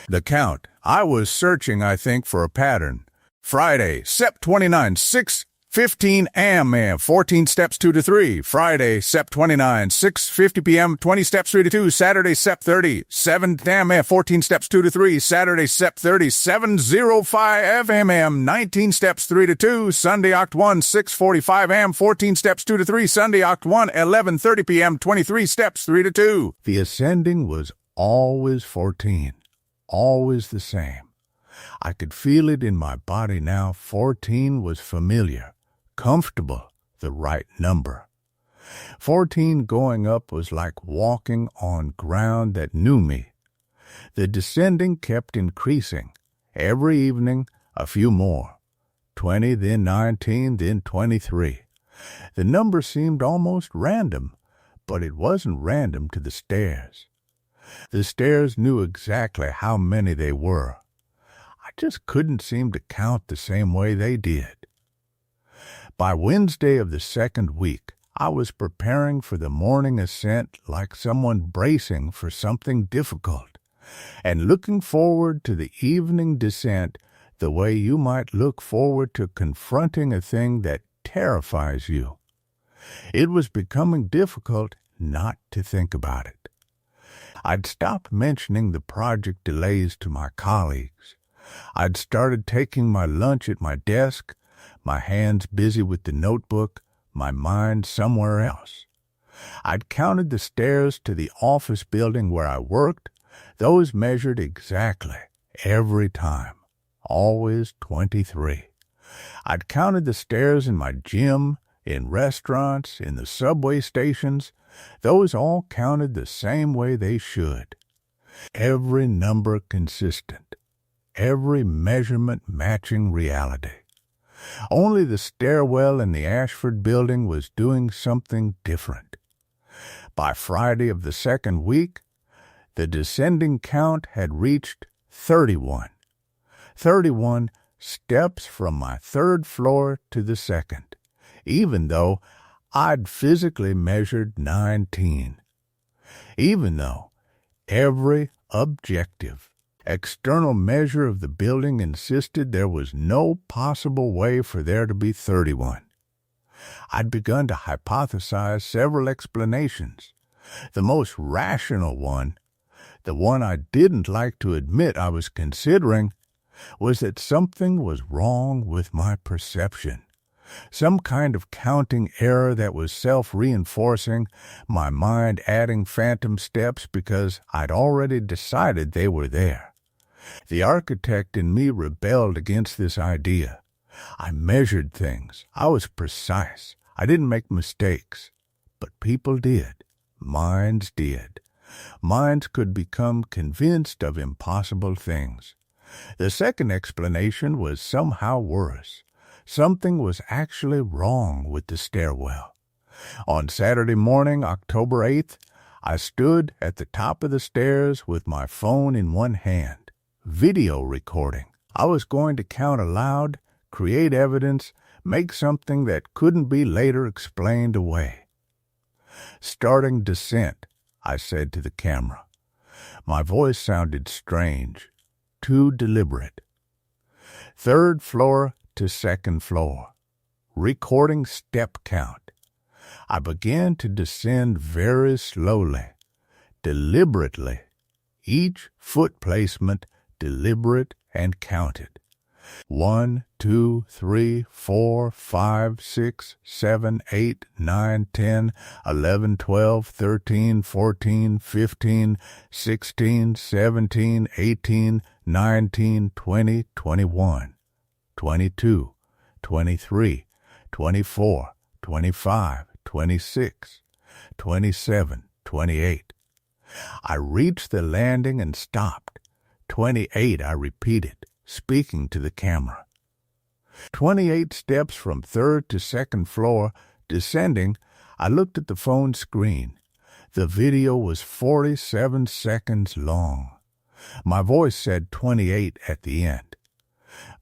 The count. I was searching, I think, for a pattern. Friday, Sep 29, 6:15 a.m. 14 steps 2 to 3. Friday, Sep 29, 6:50 p.m. 20 steps 3 to 2. Saturday, Sep 30, 7 a.m. 14 steps 2 to 3. Saturday, Sep 30, 7:05 a.m. 19 steps 3 to 2. Sunday, Oct 1, 6:45 a.m. 14 steps 2 to 3. Sunday, Oct 1, 11:30 p.m. 23 steps 3 to 2. The ascending was always 14, always the same. I could feel it in my body now. 14 was familiar, comfortable, the right number. 14 going up was like walking on ground that knew me. The descending kept increasing. Every evening, a few more. 20, then 19, then 23. The number seemed almost random, but it wasn't random to the stairs. The stairs knew exactly how many they were. I just couldn't seem to count the same way they did. By Wednesday of the second week, I was preparing for the morning ascent like someone bracing for something difficult, and looking forward to the evening descent the way you might look forward to confronting a thing that terrifies you. It was becoming difficult not to think about it. I'd stopped mentioning the project delays to my colleagues. I'd started taking my lunch at my desk, my hands busy with the notebook, my mind somewhere else. I'd counted the stairs to the office building where I worked. Those measured exactly, every time, always 23. I'd counted the stairs in my gym, in restaurants, in the subway stations. Those all counted the same way they should. Every number consistent. Every measurement matching reality. Only the stairwell in the Ashford building was doing something different. By Friday of the second week, the descending count had reached 31. 31 steps from my third floor to the second, even though I'd physically measured 19. Even though every objective, external measure of the building insisted there was no possible way for there to be 31. I'd begun to hypothesize several explanations. The most rational one, the one I didn't like to admit I was considering, was that something was wrong with my perception. Some kind of counting error that was self-reinforcing, my mind adding phantom steps because I'd already decided they were there. The architect in me rebelled against this idea. I measured things. I was precise. I didn't make mistakes. But people did. Minds did. Minds could become convinced of impossible things. The second explanation was somehow worse. Something was actually wrong with the stairwell. On Saturday morning, October 8th, I stood at the top of the stairs with my phone in one hand, video recording. I was going to count aloud, create evidence, make something that couldn't be later explained away. Starting descent, I said to the camera. My voice sounded strange, too deliberate. Third floor to second floor. Recording step count. I began to descend very slowly, deliberately. Each foot placement deliberate and counted. 1, 2, 3, 4, 5, 6, 7, 8, 9, 10, 11, 12, 13, 14, 15, 16, 17, 18, 19, 20, 21, 22, 23, 24, 25, 26, 27, 28. I reached the landing and stopped. 28, I repeated, speaking to the camera. 28 steps from third to second floor, descending, I looked at the phone screen. The video was 47 seconds long. My voice said 28 at the end.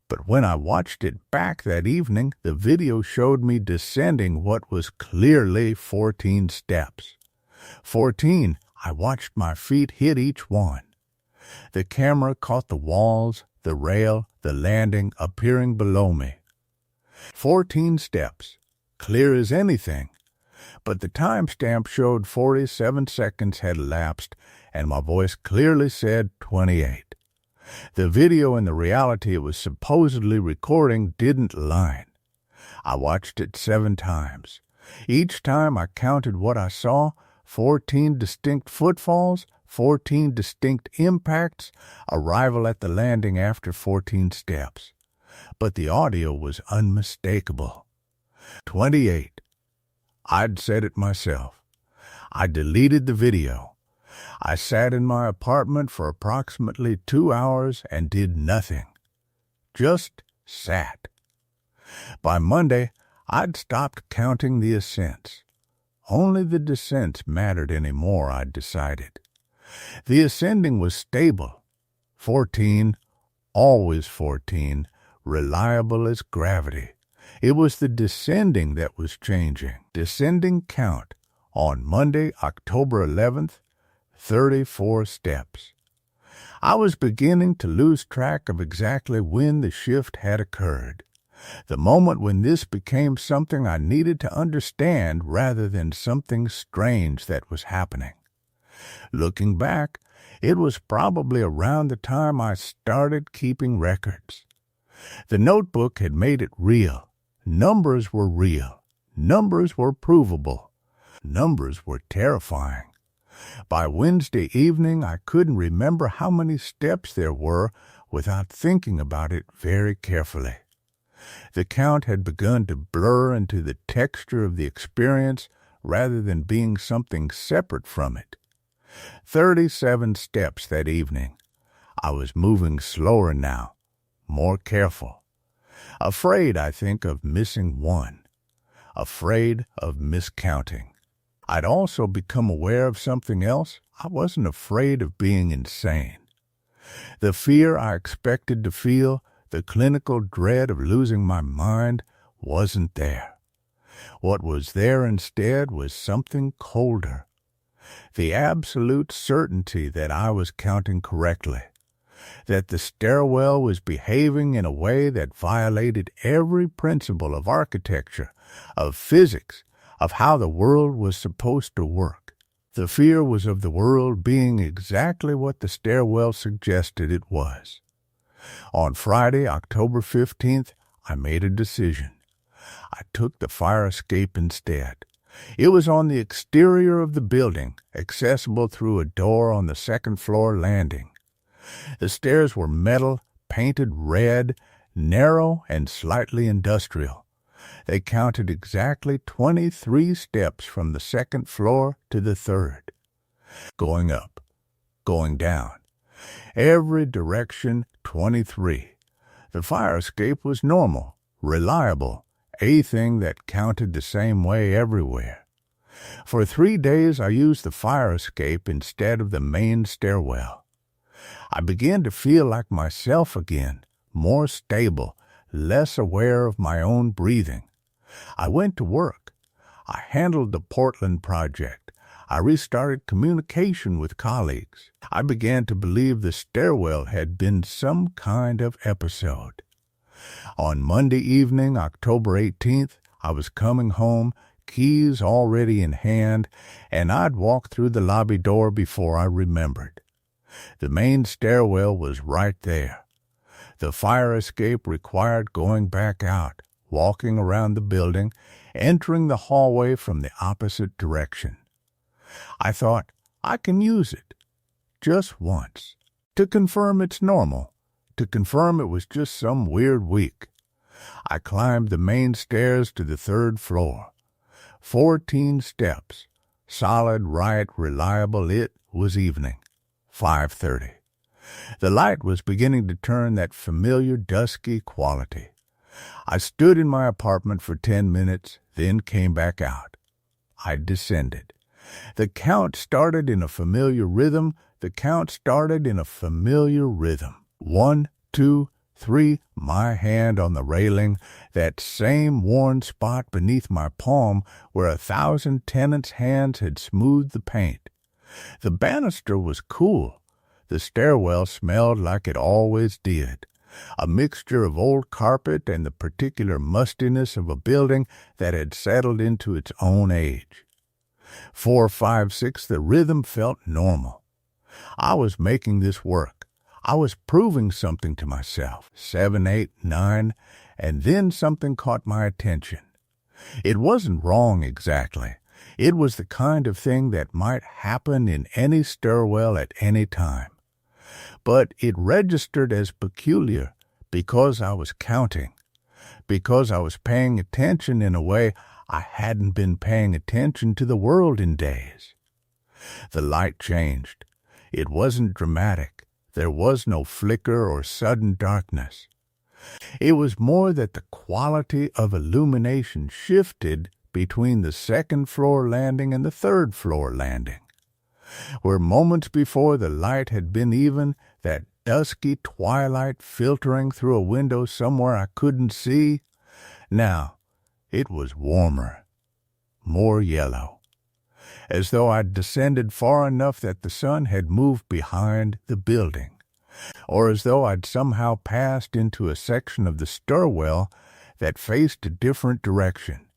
But when I watched it back that evening, the video showed me descending what was clearly 14 steps. 14, I watched my feet hit each one. The camera caught the walls, the rail, the landing appearing below me. 14 steps, clear as anything. But the timestamp showed 47 seconds had elapsed, and my voice clearly said 28. The video and the reality it was supposedly recording didn't line. I watched it 7 times. Each time I counted what I saw, 14 distinct footfalls, 14 distinct impacts, arrival at the landing after 14 steps. But the audio was unmistakable. 28. I'd said it myself. I deleted the video. I sat in my apartment for approximately 2 hours and did nothing. Just sat. By Monday, I'd stopped counting the ascents. Only the descents mattered anymore, I'd decided. The ascending was stable. 14, always 14, reliable as gravity. It was the descending that was changing. Descending count on Monday, October 11th, 34 steps. I was beginning to lose track of exactly when the shift had occurred. The moment when this became something I needed to understand rather than something strange that was happening. Looking back, it was probably around the time I started keeping records. The notebook had made it real. Numbers were real. Numbers were provable. Numbers were terrifying. By Wednesday evening, I couldn't remember how many steps there were without thinking about it very carefully. The count had begun to blur into the texture of the experience rather than being something separate from it. 37 steps that evening. I was moving slower now, more careful. Afraid, I think, of missing one. Afraid of miscounting. I'd also become aware of something else. I wasn't afraid of being insane. The fear I expected to feel, The clinical dread of losing my mind wasn't there. What was there instead was something colder. The absolute certainty that I was counting correctly, that the stairwell was behaving in a way that violated every principle of architecture, of physics, of how the world was supposed to work. The fear was of the world being exactly what the stairwell suggested it was. On Friday, October 15th, I made a decision. I took the fire escape instead. It was on the exterior of the building, accessible through a door on the second-floor landing. The stairs were metal, painted red, narrow, and slightly industrial. They counted exactly 23 steps from the second floor to the third. Going up, going down. Every direction, 23. The fire escape was normal, reliable, a thing that counted the same way everywhere. For 3 days I used the fire escape instead of the main stairwell. I began to feel like myself again, more stable, less aware of my own breathing. I went to work. I handled the Portland project. I restarted communication with colleagues. I began to believe the stairwell had been some kind of episode. On Monday evening, October 18th, I was coming home, keys already in hand, and I'd walked through the lobby door before I remembered. The main stairwell was right there. The fire escape required going back out, walking around the building, entering the hallway from the opposite direction. I thought, I can use it. Just once. To confirm it's normal. To confirm it was just some weird week. I climbed the main stairs to the third floor. 14 steps. Solid, right, reliable. It was evening. 5:30. The light was beginning to turn that familiar dusky quality. I stood in my apartment for 10 minutes, then came back out. I descended. The count started in a familiar rhythm. 1, 2, 3, my hand on the railing, that same worn spot beneath my palm where 1,000 tenants' hands had smoothed the paint. The banister was cool. The stairwell smelled like it always did, a mixture of old carpet and the particular mustiness of a building that had settled into its own age. 4, 5, 6, the rhythm felt normal. I was making this work. I was proving something to myself. 7, 8, 9, and then something caught my attention. It wasn't wrong exactly. It was the kind of thing that might happen in any stairwell at any time. But it registered as peculiar because I was counting, because I was paying attention in a way I hadn't been paying attention to the world in days. The light changed. It wasn't dramatic. There was no flicker or sudden darkness. It was more that the quality of illumination shifted between the second-floor landing and the third-floor landing. Where moments before the light had been even that dusky twilight filtering through a window somewhere I couldn't see, now it was warmer, more yellow, as though I'd descended far enough that the sun had moved behind the building, or as though I'd somehow passed into a section of the stairwell that faced a different direction.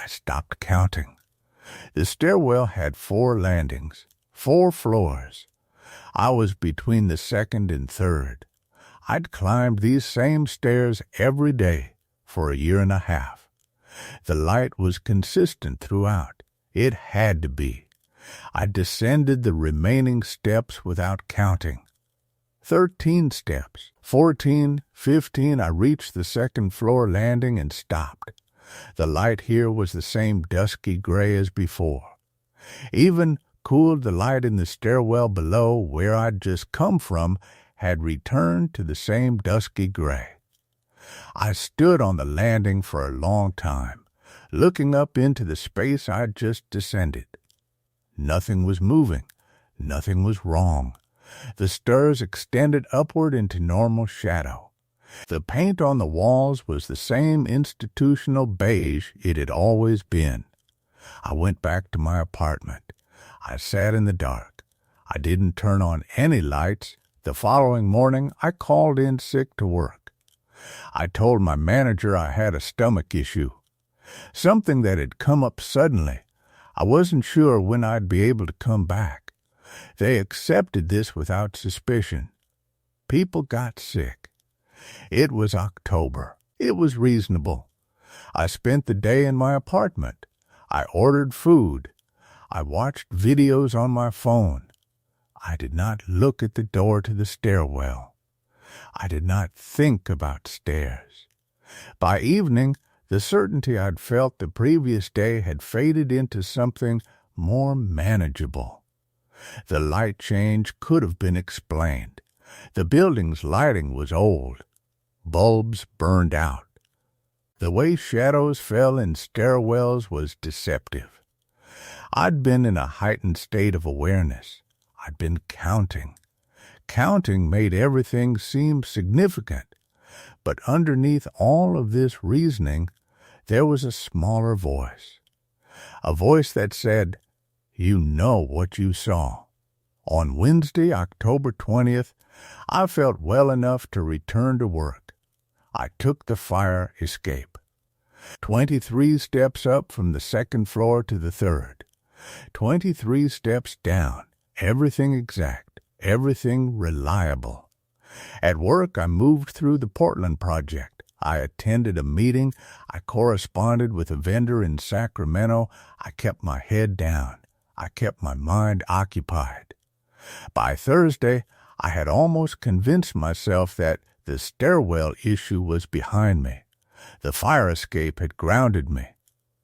I stopped counting. The stairwell had 4 landings, 4 floors. I was between the second and third. I'd climbed these same stairs every day for a year and a half. The light was consistent throughout. It had to be. I descended the remaining steps without counting. 13 steps. 14, 15, I reached the second-floor landing and stopped. The light here was the same dusky gray as before. Even cooled the light in the stairwell below where I'd just come from had returned to the same dusky gray. I stood on the landing for a long time, looking up into the space I'd just descended. Nothing was moving. Nothing was wrong. The stairs extended upward into normal shadow. The paint on the walls was the same institutional beige it had always been. I went back to my apartment. I sat in the dark. I didn't turn on any lights. The following morning, I called in sick to work. I told my manager I had a stomach issue, something that had come up suddenly. I wasn't sure when I'd be able to come back. They accepted this without suspicion. People got sick. It was October. It was reasonable. I spent the day in my apartment. I ordered food. I watched videos on my phone. I did not look at the door to the stairwell. I did not think about stairs. By evening, the certainty I'd felt the previous day had faded into something more manageable. The light change could have been explained. The building's lighting was old. Bulbs burned out. The way shadows fell in stairwells was deceptive. I'd been in a heightened state of awareness. I'd been counting. Counting made everything seem significant. But underneath all of this reasoning, there was a smaller voice. A voice that said, "You know what you saw." On Wednesday, October 20th, I felt well enough to return to work. I took the fire escape. 23 steps up from the second floor to the third. 23 steps down. Everything exact. Everything reliable. At work, I moved through the Portland project. I attended a meeting. I corresponded with a vendor in Sacramento. I kept my head down. I kept my mind occupied. By Thursday, I had almost convinced myself that the stairwell issue was behind me. The fire escape had grounded me.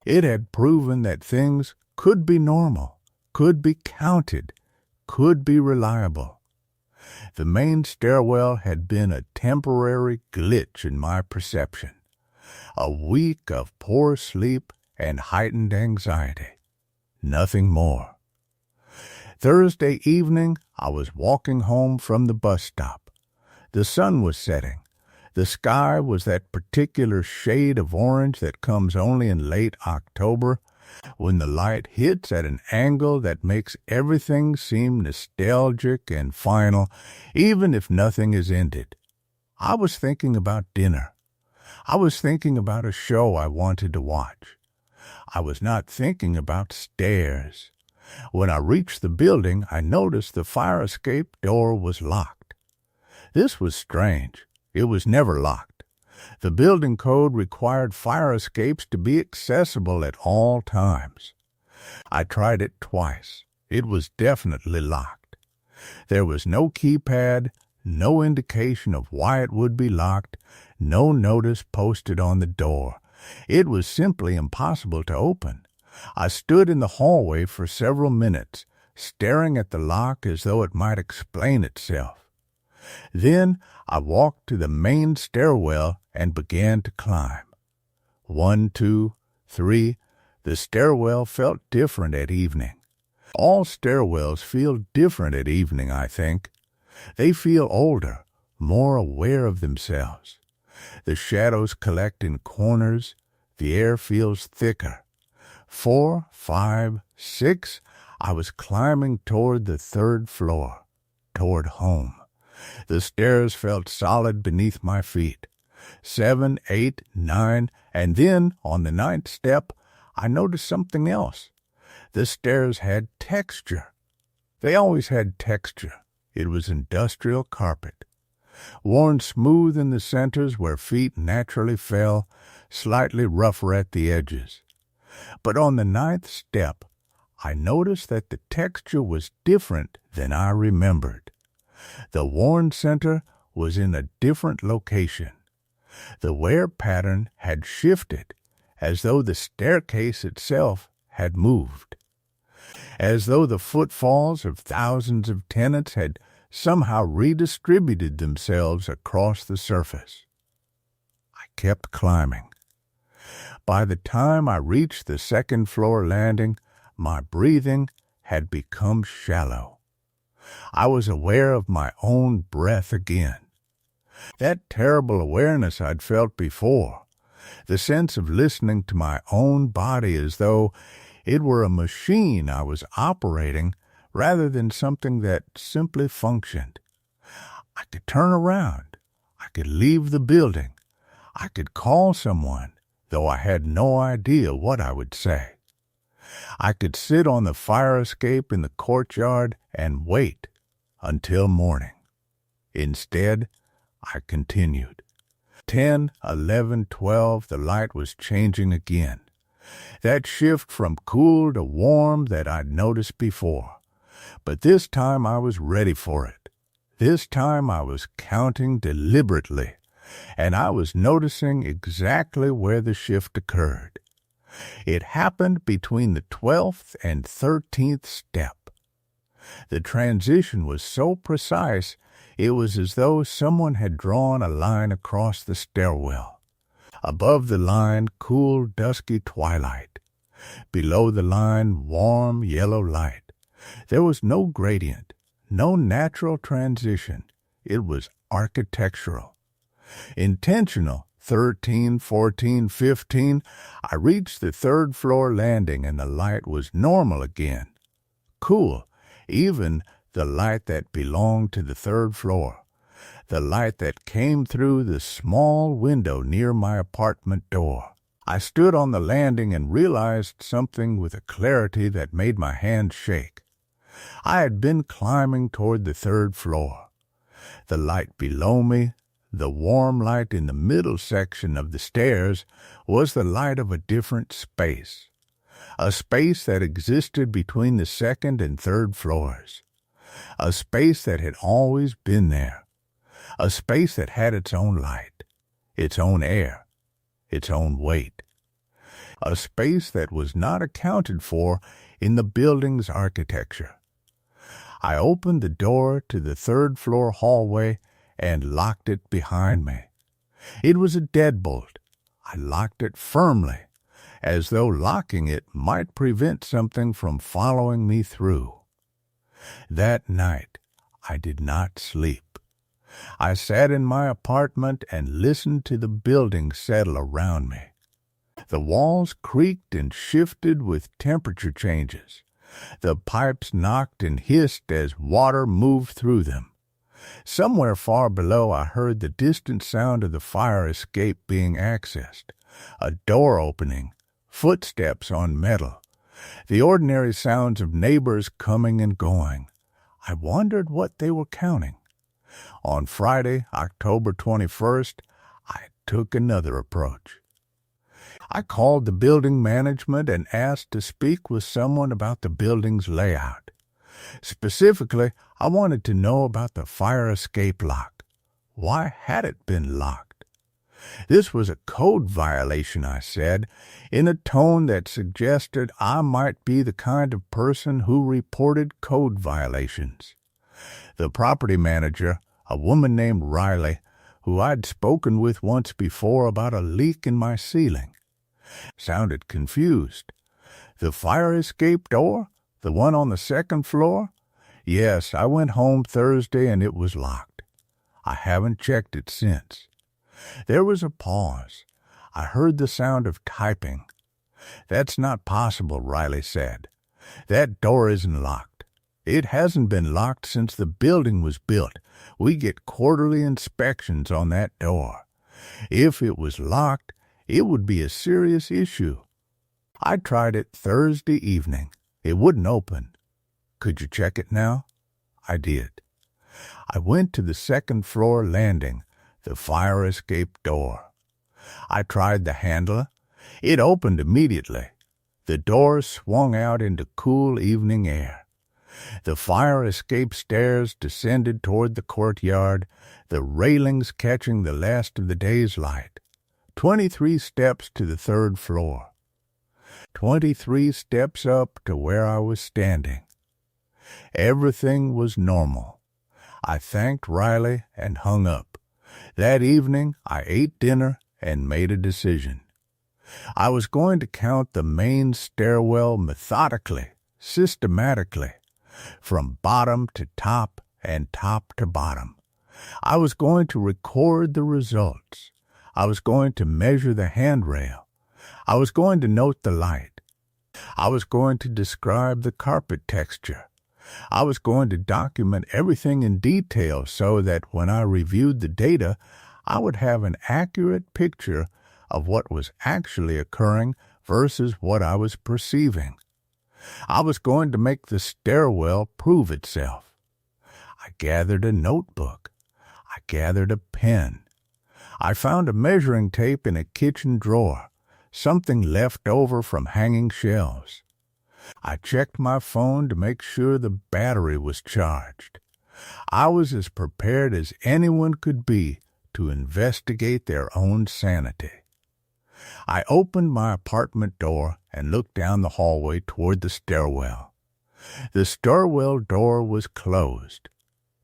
It had proven that things could be normal, could be counted, could be reliable. The main stairwell had been a temporary glitch in my perception, a week of poor sleep and heightened anxiety. Nothing more. Thursday evening, I was walking home from the bus stop. The sun was setting. The sky was that particular shade of orange that comes only in late October, when the light hits at an angle that makes everything seem nostalgic and final, even if nothing is ended. I was thinking about dinner. I was thinking about a show I wanted to watch. I was not thinking about stairs. When I reached the building, I noticed the fire escape door was locked. This was strange. It was never locked. The building code required fire escapes to be accessible at all times. I tried it twice. It was definitely locked. There was no keypad, no indication of why it would be locked, no notice posted on the door. It was simply impossible to open. I stood in the hallway for several minutes, staring at the lock as though it might explain itself. Then I walked to the main stairwell and began to climb. 1, 2, 3. The stairwell felt different at evening. All stairwells feel different at evening, I think. They feel older, more aware of themselves. The shadows collect in corners. The air feels thicker. 4, 5, 6. I was climbing toward the third floor, toward home. The stairs felt solid beneath my feet. 7, 8, 9, and then, on the 9th step, I noticed something else. The stairs had texture. They always had texture. It was industrial carpet, worn smooth in the centers where feet naturally fell, slightly rougher at the edges. But on the 9th step, I noticed that the texture was different than I remembered. The worn center was in a different location. The wear pattern had shifted, as though the staircase itself had moved, as though the footfalls of thousands of tenants had somehow redistributed themselves across the surface. I kept climbing. By the time I reached the second-floor landing, my breathing had become shallow. I was aware of my own breath again. That terrible awareness I'd felt before, the sense of listening to my own body as though it were a machine I was operating rather than something that simply functioned. I could turn around. I could leave the building. I could call someone, though I had no idea what I would say. I could sit on the fire escape in the courtyard and wait until morning. Instead, I continued. 10, 11, 12, the light was changing again. That shift from cool to warm that I'd noticed before. But this time I was ready for it. This time I was counting deliberately, and I was noticing exactly where the shift occurred. It happened between the 12th and 13th step. The transition was so precise, it was as though someone had drawn a line across the stairwell. Above the line, cool, dusky twilight. Below the line, warm, yellow light. There was no gradient, no natural transition. It was architectural. Intentional. 13, 14, 15, I reached the third-floor landing and the light was normal again. Cool, even the light that belonged to the third floor, the light that came through the small window near my apartment door. I stood on the landing and realized something with a clarity that made my hands shake. I had been climbing toward the third floor. The light below me, the warm light in the middle section of the stairs, was the light of a different space, a space that existed between the second and third floors, a space that had always been there, a space that had its own light, its own air, its own weight, a space that was not accounted for in the building's architecture. I opened the door to the third-floor hallway and locked it behind me. It was a deadbolt. I locked it firmly, as though locking it might prevent something from following me through. That night, I did not sleep. I sat in my apartment and listened to the building settle around me. The walls creaked and shifted with temperature changes. The pipes knocked and hissed as water moved through them. Somewhere far below I heard the distant sound of the fire escape being accessed, a door opening, footsteps on metal, the ordinary sounds of neighbors coming and going. I wondered what they were counting. On Friday, October 21st, I took another approach. I called the building management and asked to speak with someone about the building's layout. Specifically, I wanted to know about the fire escape lock. Why had it been locked? This was a code violation, I said, in a tone that suggested I might be the kind of person who reported code violations. The property manager, a woman named Riley, who I'd spoken with once before about a leak in my ceiling, sounded confused. The fire escape door? The one on the second floor? Yes, I went home Thursday and it was locked. I haven't checked it since. There was a pause. I heard the sound of typing. That's not possible, Riley said. That door isn't locked. It hasn't been locked since the building was built. We get quarterly inspections on that door. If it was locked, it would be a serious issue. I tried it Thursday evening. It wouldn't open. Could you check it now? I did. I went to the second-floor landing, the fire escape door. I tried the handle. It opened immediately. The door swung out into cool evening air. The fire escape stairs descended toward the courtyard, the railings catching the last of the day's light. 23 steps to the third floor. 23 steps up to where I was standing. Everything was normal. I thanked Riley and hung up. That evening I ate dinner and made a decision. I was going to count the main stairwell methodically, systematically, from bottom to top and top to bottom. I was going to record the results. I was going to measure the handrail. I was going to note the light. I was going to describe the carpet texture. I was going to document everything in detail so that when I reviewed the data, I would have an accurate picture of what was actually occurring versus what I was perceiving. I was going to make the stairwell prove itself. I gathered a notebook. I gathered a pen. I found a measuring tape in a kitchen drawer, something left over from hanging shelves. I checked my phone to make sure the battery was charged. I was as prepared as anyone could be to investigate their own sanity. I opened my apartment door and looked down the hallway toward the stairwell. The stairwell door was closed.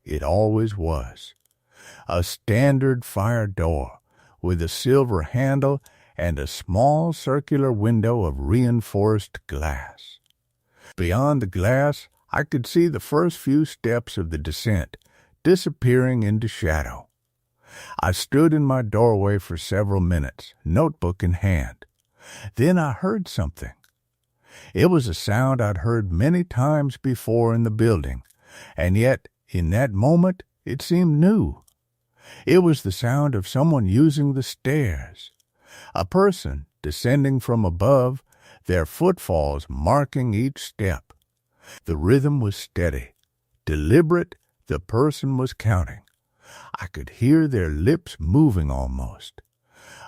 It always was. A standard fire door with a silver handle and a small circular window of reinforced glass. Beyond the glass, I could see the first few steps of the descent disappearing into shadow. I stood in my doorway for several minutes, notebook in hand. Then I heard something. It was a sound I'd heard many times before in the building, and yet, in that moment, it seemed new. It was the sound of someone using the stairs. A person descending from above, their footfalls marking each step. The rhythm was steady, deliberate. The person was counting. I could hear their lips moving almost.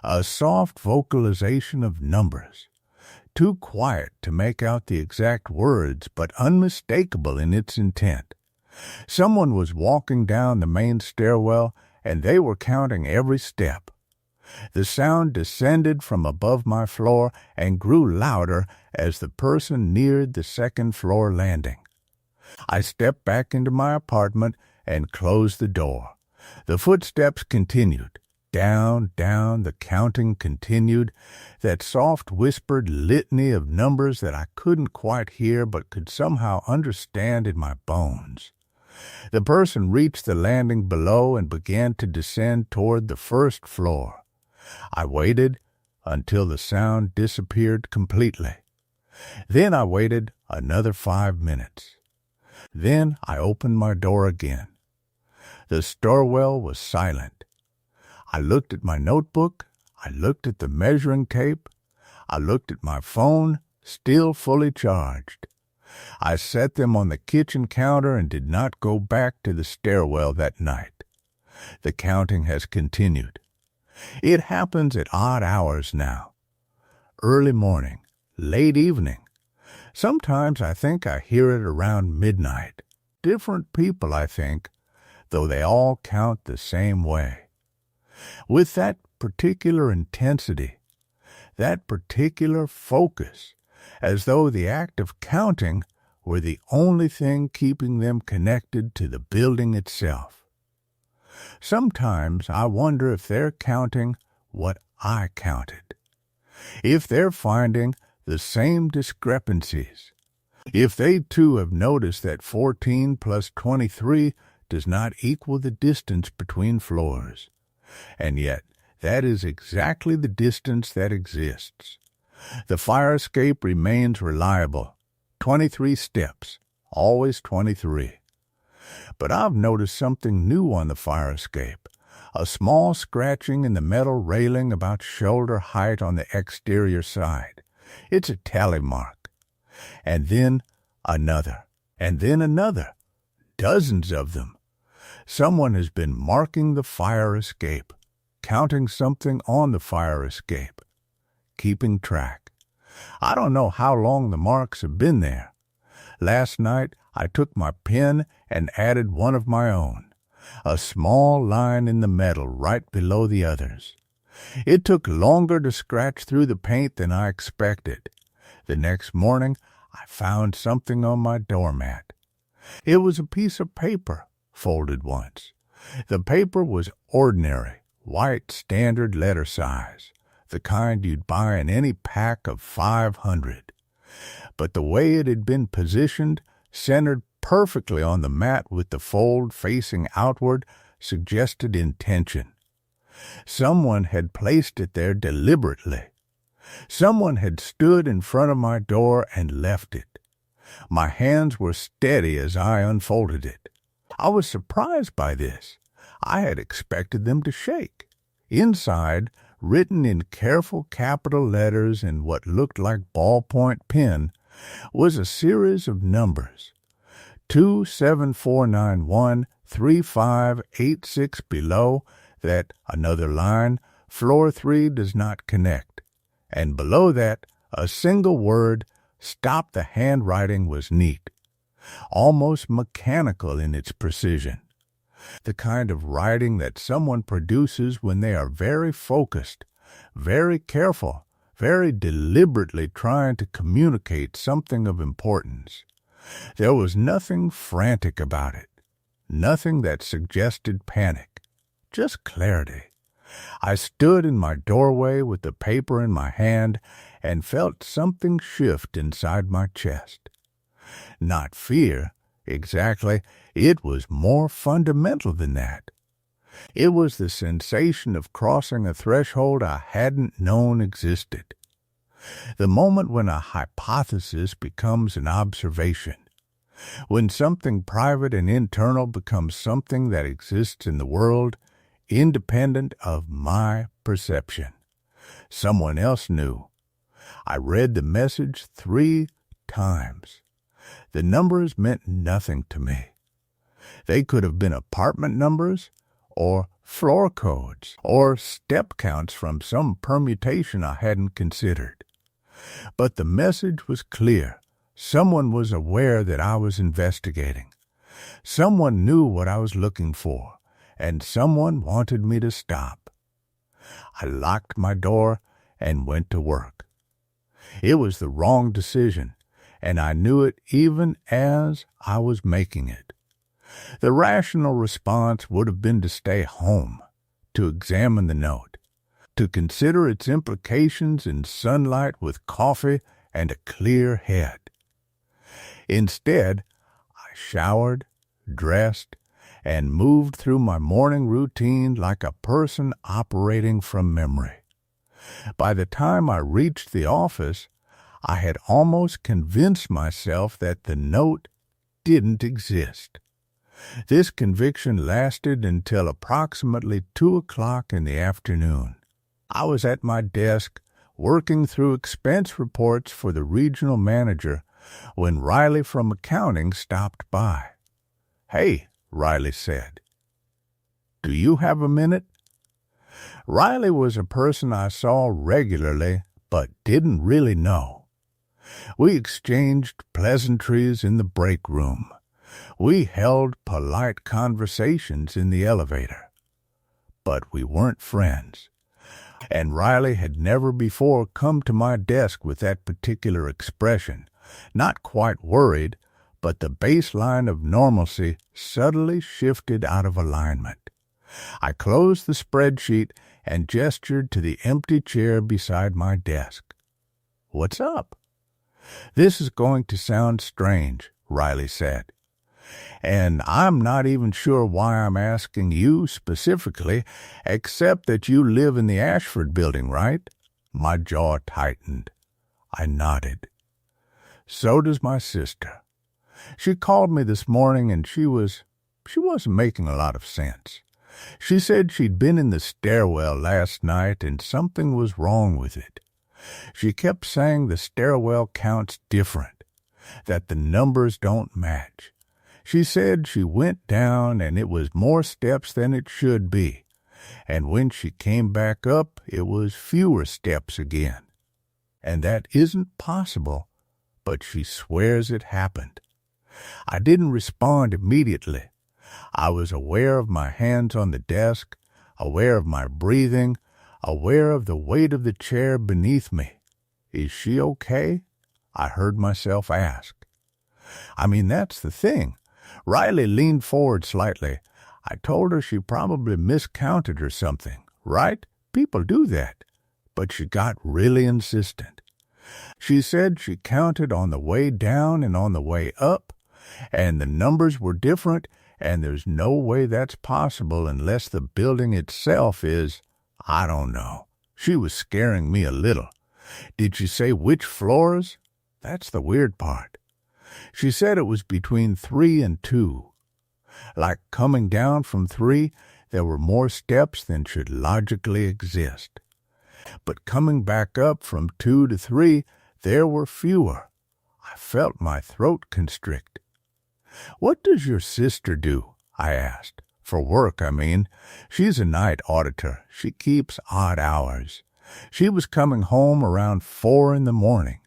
A soft vocalization of numbers. Too quiet to make out the exact words, but unmistakable in its intent. Someone was walking down the main stairwell, and they were counting every step. The sound descended from above my floor and grew louder as the person neared the second-floor landing. I stepped back into my apartment and closed the door. The footsteps continued. Down, down, the counting continued, that soft whispered litany of numbers that I couldn't quite hear but could somehow understand in my bones. The person reached the landing below and began to descend toward the first floor. I waited until the sound disappeared completely. Then I waited another 5 minutes. Then I opened my door again. The stairwell was silent. I looked at my notebook. I looked at the measuring tape. I looked at my phone, still fully charged. I set them on the kitchen counter and did not go back to the stairwell that night. The counting has continued. It happens at odd hours now. Early morning, late evening. Sometimes I think I hear it around midnight. Different people, I think, though they all count the same way. With that particular intensity, that particular focus, as though the act of counting were the only thing keeping them connected to the building itself. Sometimes I wonder if they're counting what I counted, if they're finding the same discrepancies, if they too have noticed that 14 plus 23 does not equal the distance between floors, and yet that is exactly the distance that exists. The fire escape remains reliable, 23 steps, always 23. But I've noticed something new on the fire escape, a small scratching in the metal railing about shoulder height on the exterior side. It's a tally mark. And then another, and then another. Dozens of them. Someone has been marking the fire escape, counting something on the fire escape, keeping track. I don't know how long the marks have been there. Last night I took my pen and added one of my own, a small line in the metal right below the others. It took longer to scratch through the paint than I expected. The next morning I found something on my doormat. It was a piece of paper, folded once. The paper was ordinary, white standard letter size, the kind you'd buy in any pack of 500. But the way it had been positioned, centered perfectly on the mat with the fold facing outward, suggested intention. Someone had placed it there deliberately. Someone had stood in front of my door and left it. My hands were steady as I unfolded it. I was surprised by this. I had expected them to shake. Inside, written in careful capital letters in what looked like ballpoint pen, was a series of numbers. 274913586 below that, another line, floor 3 does not connect. And below that, a single word, stop the handwriting, was neat, almost mechanical in its precision. The kind of writing that someone produces when they are very focused, very careful, very deliberately trying to communicate something of importance. There was nothing frantic about it, nothing that suggested panic, just clarity. I stood in my doorway with the paper in my hand and felt something shift inside my chest. Not fear, exactly. It was more fundamental than that. It was the sensation of crossing a threshold I hadn't known existed. The moment when a hypothesis becomes an observation, when something private and internal becomes something that exists in the world, independent of my perception. Someone else knew. I read the message 3 times. The numbers meant nothing to me. They could have been apartment numbers, or floor codes, or step counts from some permutation I hadn't considered. But the message was clear. Someone was aware that I was investigating. Someone knew what I was looking for, and someone wanted me to stop. I locked my door and went to work. It was the wrong decision, and I knew it even as I was making it. The rational response would have been to stay home, to examine the note, to consider its implications in sunlight with coffee and a clear head. Instead, I showered, dressed, and moved through my morning routine like a person operating from memory. By the time I reached the office, I had almost convinced myself that the note didn't exist. This conviction lasted until approximately 2 o'clock in the afternoon. I was at my desk, working through expense reports for the regional manager, when Riley from accounting stopped by. "Hey," Riley said. "Do you have a minute?" Riley was a person I saw regularly, but didn't really know. We exchanged pleasantries in the break room. We held polite conversations in the elevator. But we weren't friends. And Riley had never before come to my desk with that particular expression, not quite worried, but the baseline of normalcy subtly shifted out of alignment. I closed the spreadsheet and gestured to the empty chair beside my desk. "What's up?" "This is going to sound strange," Riley said. "And I'm not even sure why I'm asking you specifically, except that you live in the Ashford building, right?" My jaw tightened. I nodded. "So does my sister. She called me this morning and she wasn't making a lot of sense. She said she'd been in the stairwell last night and something was wrong with it. She kept saying the stairwell counts different, that the numbers don't match. She said she went down and it was more steps than it should be, and when she came back up, it was fewer steps again. And that isn't possible, but she swears it happened." I didn't respond immediately. I was aware of my hands on the desk, aware of my breathing, aware of the weight of the chair beneath me. "Is she okay?" I heard myself ask. I mean, that's the thing. Riley leaned forward slightly. I told her she probably miscounted or something, right? People do that. But she got really insistent. She said she counted on the way down and on the way up, And the numbers were different, and there's no way that's possible unless the building itself is, I don't know. She was scaring me a little. Did she say which floors? That's the weird part. She said it was between 3 and 2. Like coming down from 3, there were more steps than should logically exist. But coming back up from 2 to 3, there were fewer. I felt my throat constrict. "What does your sister do?" I asked. "For work, I mean. She's a night auditor. She keeps odd hours. She was coming home around 4 in the morning.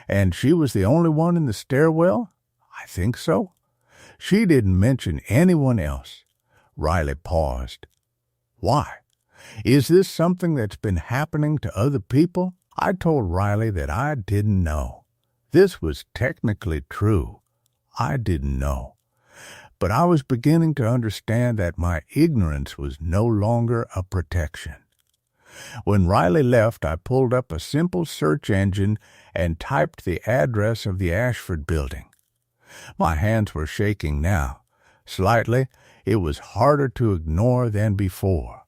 And she was the only one in the stairwell?" "I think so." "She didn't mention anyone else." Riley paused. "Why? Is this something that's been happening to other people?" I told Riley that I didn't know. This was technically true. I didn't know. But I was beginning to understand that my ignorance was no longer a protection. When Riley left, I pulled up a simple search engine and typed the address of the Ashford building. My hands were shaking now. Slightly, it was harder to ignore than before.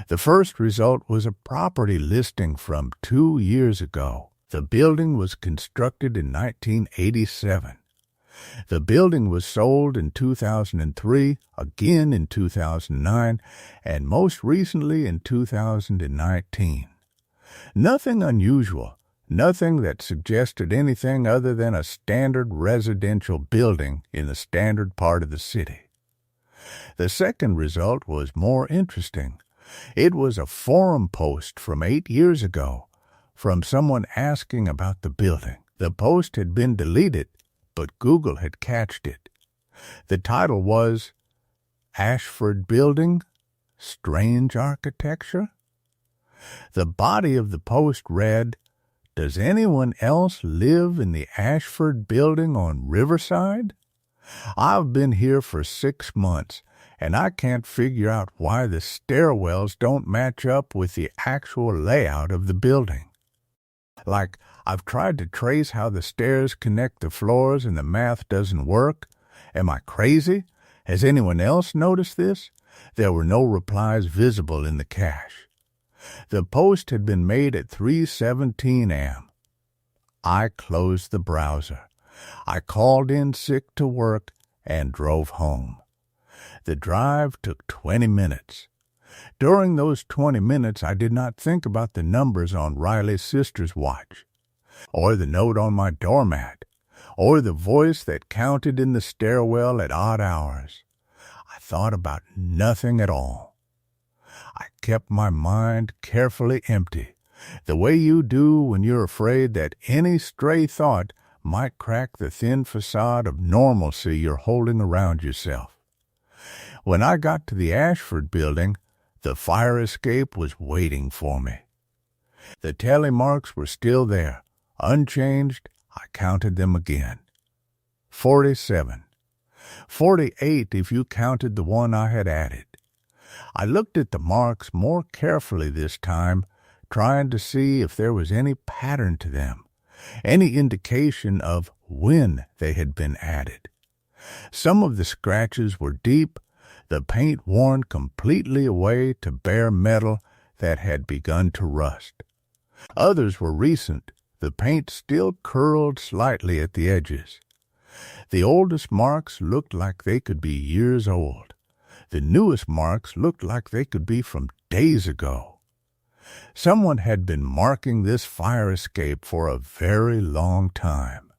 The first result was a property listing from 2 years ago. The building was constructed in 1987. The building was sold in 2003, again in 2009, and most recently in 2019. Nothing unusual, nothing that suggested anything other than a standard residential building in a standard part of the city. The second result was more interesting. It was a forum post from 8 years ago, from someone asking about the building. The post had been deleted, but Google had catched it. The title was, "Ashford Building? Strange Architecture?" The body of the post read, "Does anyone else live in the Ashford Building on Riverside? I've been here for 6 months, and I can't figure out why the stairwells don't match up with the actual layout of the building. Like, I've tried to trace how the stairs connect the floors and the math doesn't work. Am I crazy? Has anyone else noticed this?" There were no replies visible in the cache. The post had been made at 3:17 a.m. I closed the browser. I called in sick to work and drove home. The drive took 20 minutes. During those 20 minutes, I did not think about the numbers on Riley's sister's watch, or the note on my doormat, or the voice that counted in the stairwell at odd hours. I thought about nothing at all. I kept my mind carefully empty, the way you do when you're afraid that any stray thought might crack the thin facade of normalcy you're holding around yourself. When I got to the Ashford building, the fire escape was waiting for me. The tally marks were still there, unchanged. I counted them again. 47. 48 if you counted the one I had added. I looked at the marks more carefully this time, trying to see if there was any pattern to them, any indication of when they had been added. Some of the scratches were deep, the paint worn completely away to bare metal that had begun to rust. Others were recent, the paint still curled slightly at the edges. The oldest marks looked like they could be years old. The newest marks looked like they could be from days ago. Someone had been marking this fire escape for a very long time.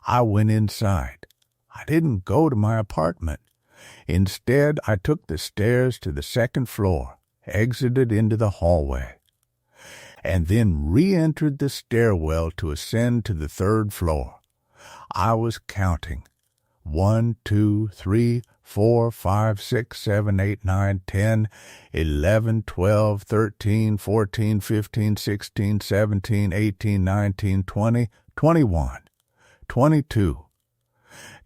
I went inside. I didn't go to my apartment. Instead, I took the stairs to the second floor, exited into the hallway, and then re-entered the stairwell to ascend to the third floor. I was counting. 1, 2, 3, 4, 5, 6, 7, 8, 9, 10, 11, 12, 13, 14, 15, 16, 17, 18, 19, 20, 21, 22.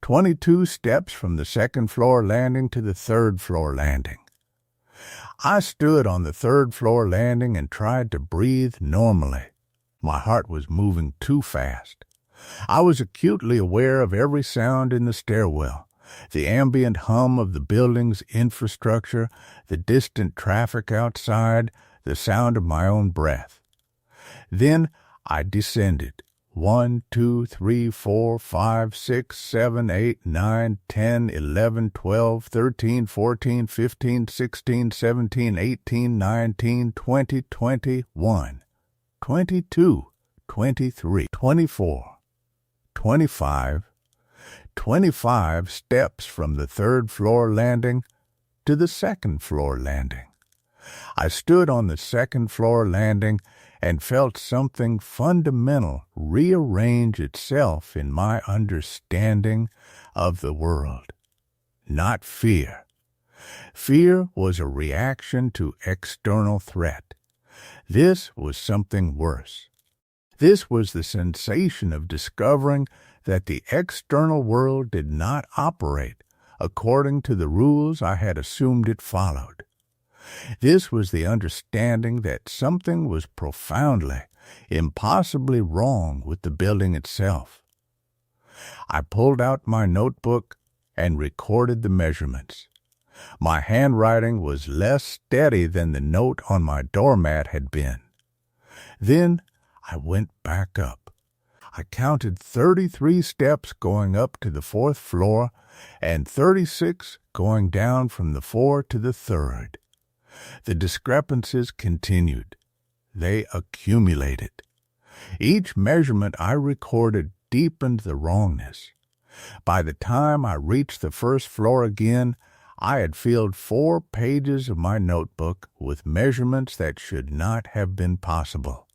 22 steps from the second floor landing to the third floor landing. I stood on the third floor landing and tried to breathe normally. My heart was moving too fast. I was acutely aware of every sound in the stairwell, the ambient hum of the building's infrastructure, the distant traffic outside, the sound of my own breath. Then I descended. 1, 2, 3, 4, 5, 6, 7, 8, 9, 10, 11, 12, 13, 14, 15, 16, 17, 18, 19, 20, 21, 22, 23, 24, 25, 25 steps from the third-floor landing to the second-floor landing. I stood on the second-floor landing and felt something fundamental rearrange itself in my understanding of the world. Not fear. Fear was a reaction to external threat. This was something worse. This was the sensation of discovering that the external world did not operate according to the rules I had assumed it followed. This was the understanding that something was profoundly, impossibly wrong with the building itself. I pulled out my notebook and recorded the measurements. My handwriting was less steady than the note on my doormat had been. Then I went back up. I counted 33 steps going up to the fourth floor and 36 going down from the 4th to the 3rd. The discrepancies continued. They accumulated. Each measurement I recorded deepened the wrongness. By the time I reached the first floor again, I had filled 4 pages of my notebook with measurements that should not have been possible.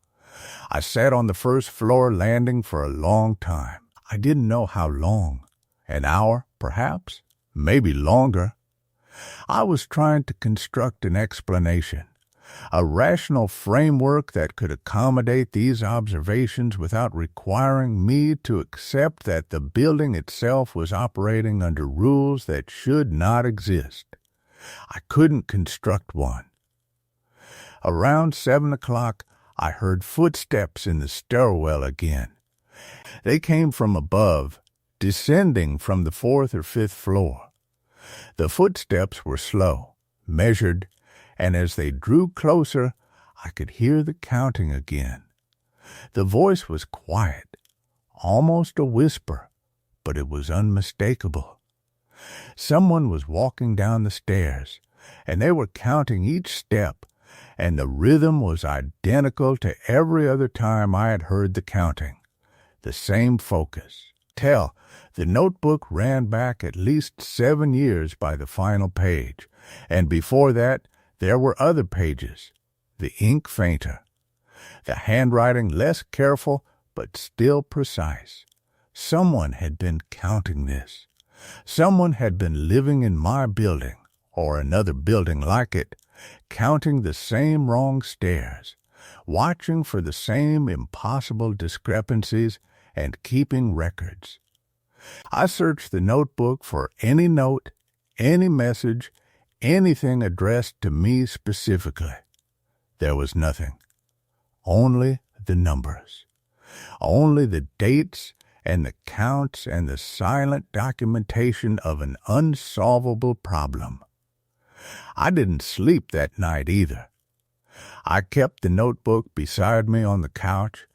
I sat on the first floor landing for a long time. I didn't know how long. An hour, perhaps, maybe longer. I was trying to construct an explanation, a rational framework that could accommodate these observations without requiring me to accept that the building itself was operating under rules that should not exist. I couldn't construct one. Around 7 o'clock, I heard footsteps in the stairwell again. They came from above, descending from the 4th or 5th floor. The footsteps were slow, measured, and as they drew closer, I could hear the counting again. The voice was quiet, almost a whisper, but it was unmistakable. Someone was walking down the stairs, and they were counting each step, and the rhythm was identical to every other time I had heard the counting. The same focus. The notebook ran back at least 7 years by the final page, and before that there were other pages, the ink fainter, the handwriting less careful but still precise. Someone had been counting this. Someone had been living in my building, or another building like it, counting the same wrong stairs, watching for the same impossible discrepancies, and keeping records. I searched the notebook for any note, any message, anything addressed to me specifically. There was nothing. Only the numbers. Only the dates and the counts and the silent documentation of an unsolvable problem. I didn't sleep that night either. I kept the notebook beside me on the couch,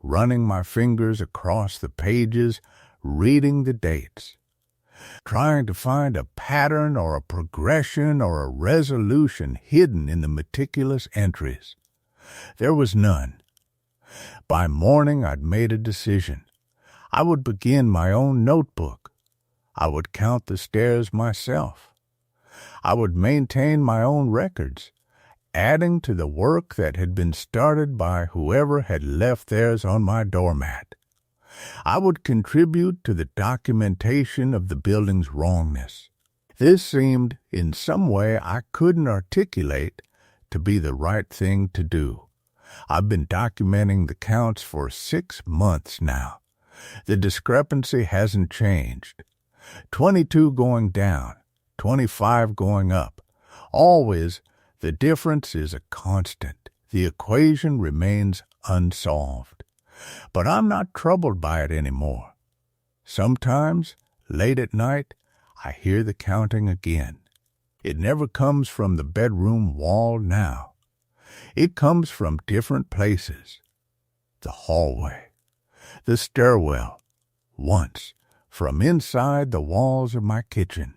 running my fingers across the pages, reading the dates, trying to find a pattern or a progression or a resolution hidden in the meticulous entries. There was none. By morning I'd made a decision. I would begin my own notebook. I would count the stairs myself. I would maintain my own records, adding to the work that had been started by whoever had left theirs on my doormat. I would contribute to the documentation of the building's wrongness. This seemed, in some way I couldn't articulate, to be the right thing to do. I've been documenting the counts for 6 months now. The discrepancy hasn't changed. 22 going down, 25 going up. Always, the difference is a constant. The equation remains unsolved. But I'm not troubled by it anymore. Sometimes, late at night, I hear the counting again. It never comes from the bedroom wall now. It comes from different places. The hallway, the stairwell, once from inside the walls of my kitchen.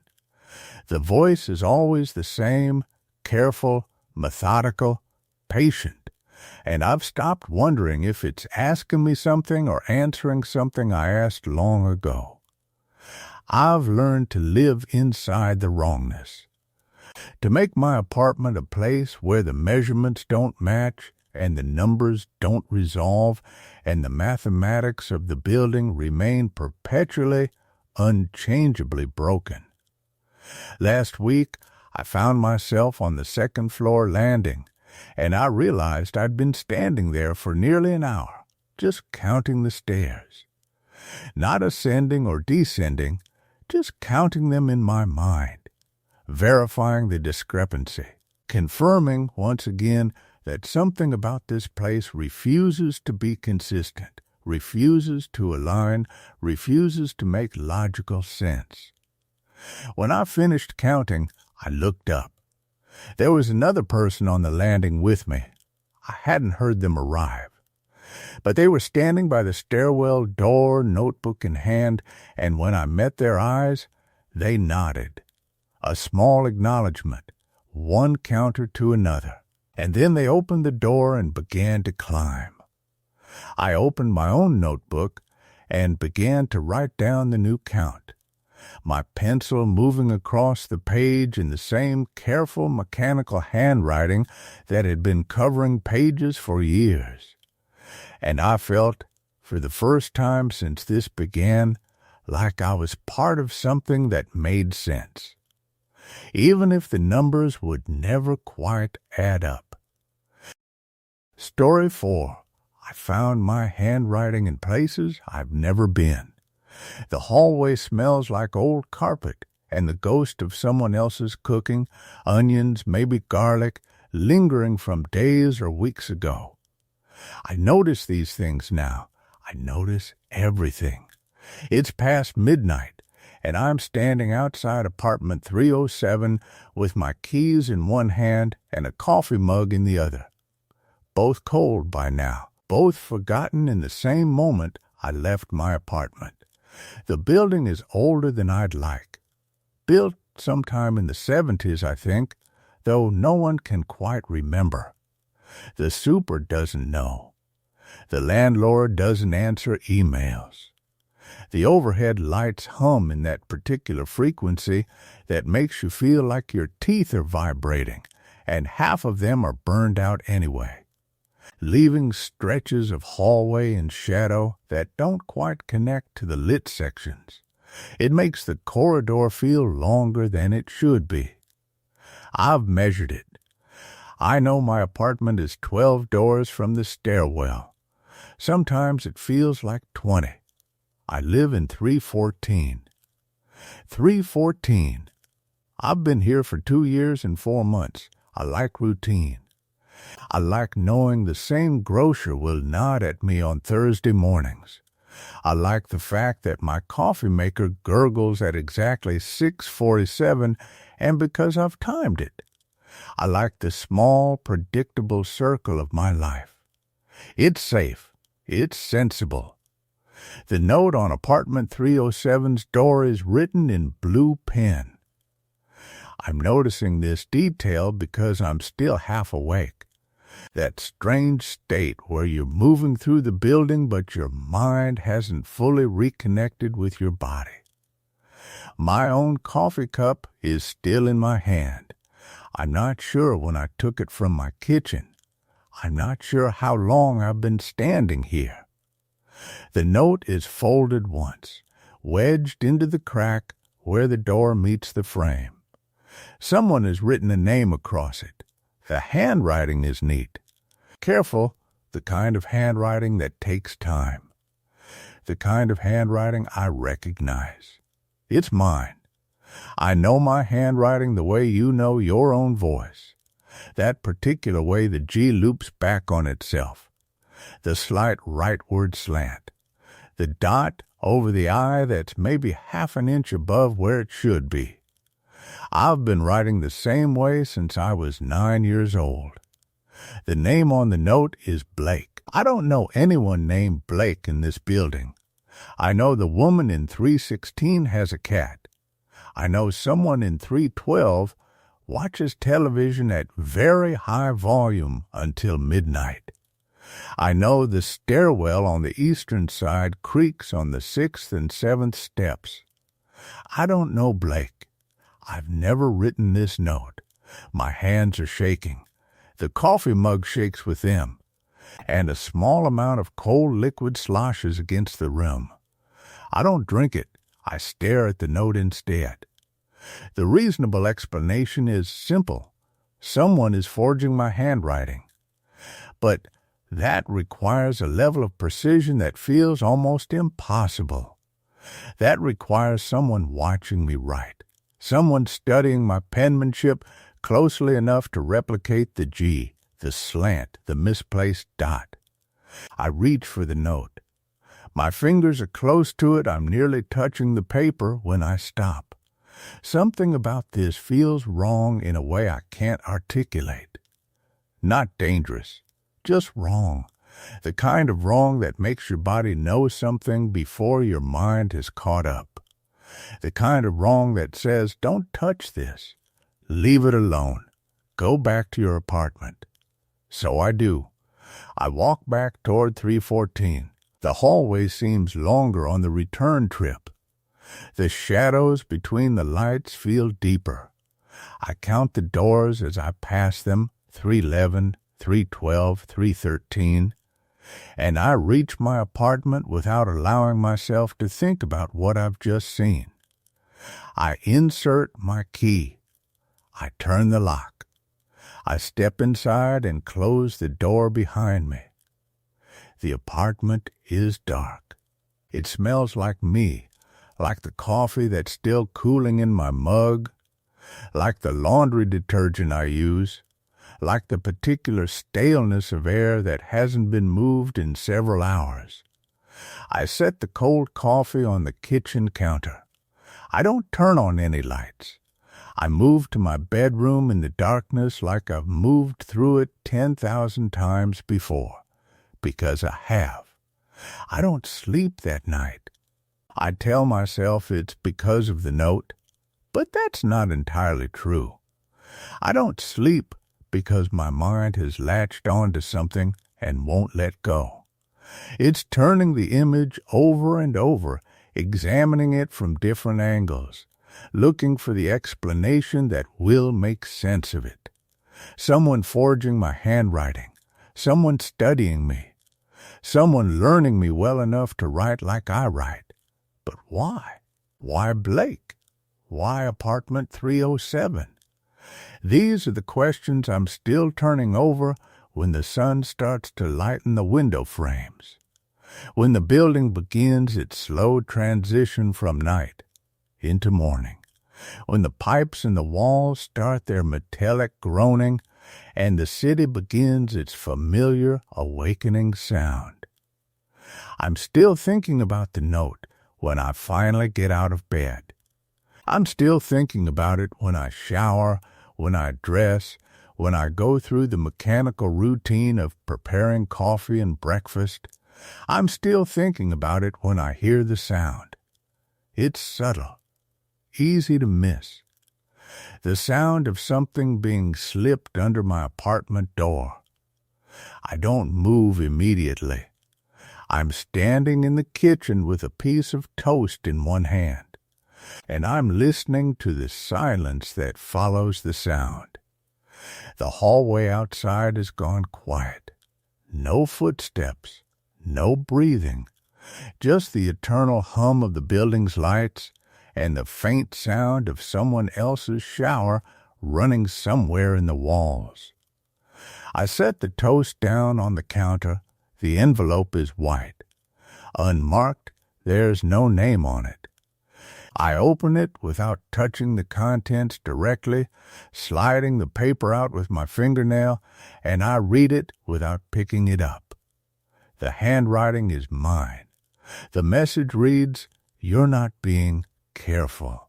The voice is always the same, careful, methodical, patient, and I've stopped wondering if it's asking me something or answering something I asked long ago. I've learned to live inside the wrongness, to make my apartment a place where the measurements don't match and the numbers don't resolve and the mathematics of the building remain perpetually, unchangeably broken. Last week, I found myself on the second-floor landing, and I realized I'd been standing there for nearly an hour, just counting the stairs. Not ascending or descending, just counting them in my mind, verifying the discrepancy, confirming once again that something about this place refuses to be consistent, refuses to align, refuses to make logical sense. When I finished counting, I looked up. There was another person on the landing with me. I hadn't heard them arrive. But they were standing by the stairwell door, notebook in hand, and when I met their eyes, they nodded. A small acknowledgement, one counter to another. And then they opened the door and began to climb. I opened my own notebook and began to write down the new count, my pencil moving across the page in the same careful mechanical handwriting that had been covering pages for years. And I felt, for the first time since this began, like I was part of something that made sense, even if the numbers would never quite add up. Story 4. I found my handwriting in places I've never been. The hallway smells like old carpet and the ghost of someone else's cooking, onions, maybe garlic, lingering from days or weeks ago. I notice these things now. I notice everything. It's past midnight, and I'm standing outside apartment 307 with my keys in one hand and a coffee mug in the other. Both cold by now, both forgotten in the same moment I left my apartment. The building is older than I'd like. Built sometime in the 70s, I think, though no one can quite remember. The super doesn't know. The landlord doesn't answer emails. The overhead lights hum in that particular frequency that makes you feel like your teeth are vibrating, and half of them are burned out anyway, leaving stretches of hallway and shadow that don't quite connect to the lit sections. It makes the corridor feel longer than it should be. I've measured it. I know my apartment is 12 doors from the stairwell. Sometimes it feels like 20. I live in 314. 314. I've been here for 2 years and 4 months. I like routine. I like knowing the same grocer will nod at me on Thursday mornings. I like the fact that my coffee maker gurgles at exactly 6:47, and because I've timed it. I like the small, predictable circle of my life. It's safe. It's sensible. The note on apartment 307's door is written in blue pen. I'm noticing this detail because I'm still half awake. That strange state where you're moving through the building but your mind hasn't fully reconnected with your body. My own coffee cup is still in my hand. I'm not sure when I took it from my kitchen. I'm not sure how long I've been standing here. The note is folded once, wedged into the crack where the door meets the frame. Someone has written a name across it. The handwriting is neat. Careful, the kind of handwriting that takes time. The kind of handwriting I recognize. It's mine. I know my handwriting the way you know your own voice. That particular way the G loops back on itself. The slight rightward slant. The dot over the I that's maybe half an inch above where it should be. I've been writing the same way since I was 9 years old. The name on the note is Blake. I don't know anyone named Blake in this building. I know the woman in 316 has a cat. I know someone in 312 watches television at very high volume until midnight. I know the stairwell on the eastern side creaks on the 6th and 7th steps. I don't know Blake. I've never written this note. My hands are shaking. The coffee mug shakes with them, and a small amount of cold liquid sloshes against the rim. I don't drink it. I stare at the note instead. The reasonable explanation is simple. Someone is forging my handwriting. But that requires a level of precision that feels almost impossible. That requires someone watching me write, someone studying my penmanship closely enough to replicate the G, the slant, the misplaced dot. I reach for the note. My fingers are close to it. I'm nearly touching the paper when I stop. Something about this feels wrong in a way I can't articulate. Not dangerous, just wrong. The kind of wrong that makes your body know something before your mind has caught up. The kind of wrong that says, don't touch this. Leave it alone. Go back to your apartment. So I do. I walk back toward 314. The hallway seems longer on the return trip. The shadows between the lights feel deeper. I count the doors as I pass them, 311, 312, 313, and I reach my apartment without allowing myself to think about what I've just seen. I insert my key. I turn the lock. I step inside and close the door behind me. The apartment is dark. It smells like me, like the coffee that's still cooling in my mug, like the laundry detergent I use, like the particular staleness of air that hasn't been moved in several hours. I set the cold coffee on the kitchen counter. I don't turn on any lights. I move to my bedroom in the darkness like I've moved through it 10,000 times before, because I have. I don't sleep that night. I tell myself it's because of the note, but that's not entirely true. I don't sleep because my mind has latched onto something and won't let go. It's turning the image over and over, examining it from different angles, looking for the explanation that will make sense of it. Someone forging my handwriting, someone studying me, someone learning me well enough to write like I write. But why? Why Blake? Why apartment 307? These are the questions I'm still turning over when the sun starts to lighten the window frames, when the building begins its slow transition from night into morning, when the pipes in the walls start their metallic groaning, and the city begins its familiar awakening sound. I'm still thinking about the note when I finally get out of bed. I'm still thinking about it when I shower, when I dress, when I go through the mechanical routine of preparing coffee and breakfast. I'm still thinking about it when I hear the sound. It's subtle, easy to miss. The sound of something being slipped under my apartment door. I don't move immediately. I'm standing in the kitchen with a piece of toast in one hand, and I'm listening to the silence that follows the sound. The hallway outside has gone quiet. No footsteps, no breathing, just the eternal hum of the building's lights and the faint sound of someone else's shower running somewhere in the walls. I set the toast down on the counter. The envelope is white. Unmarked, there's no name on it. I open it without touching the contents directly, sliding the paper out with my fingernail, and I read it without picking it up. The handwriting is mine. The message reads, "You're not being careful."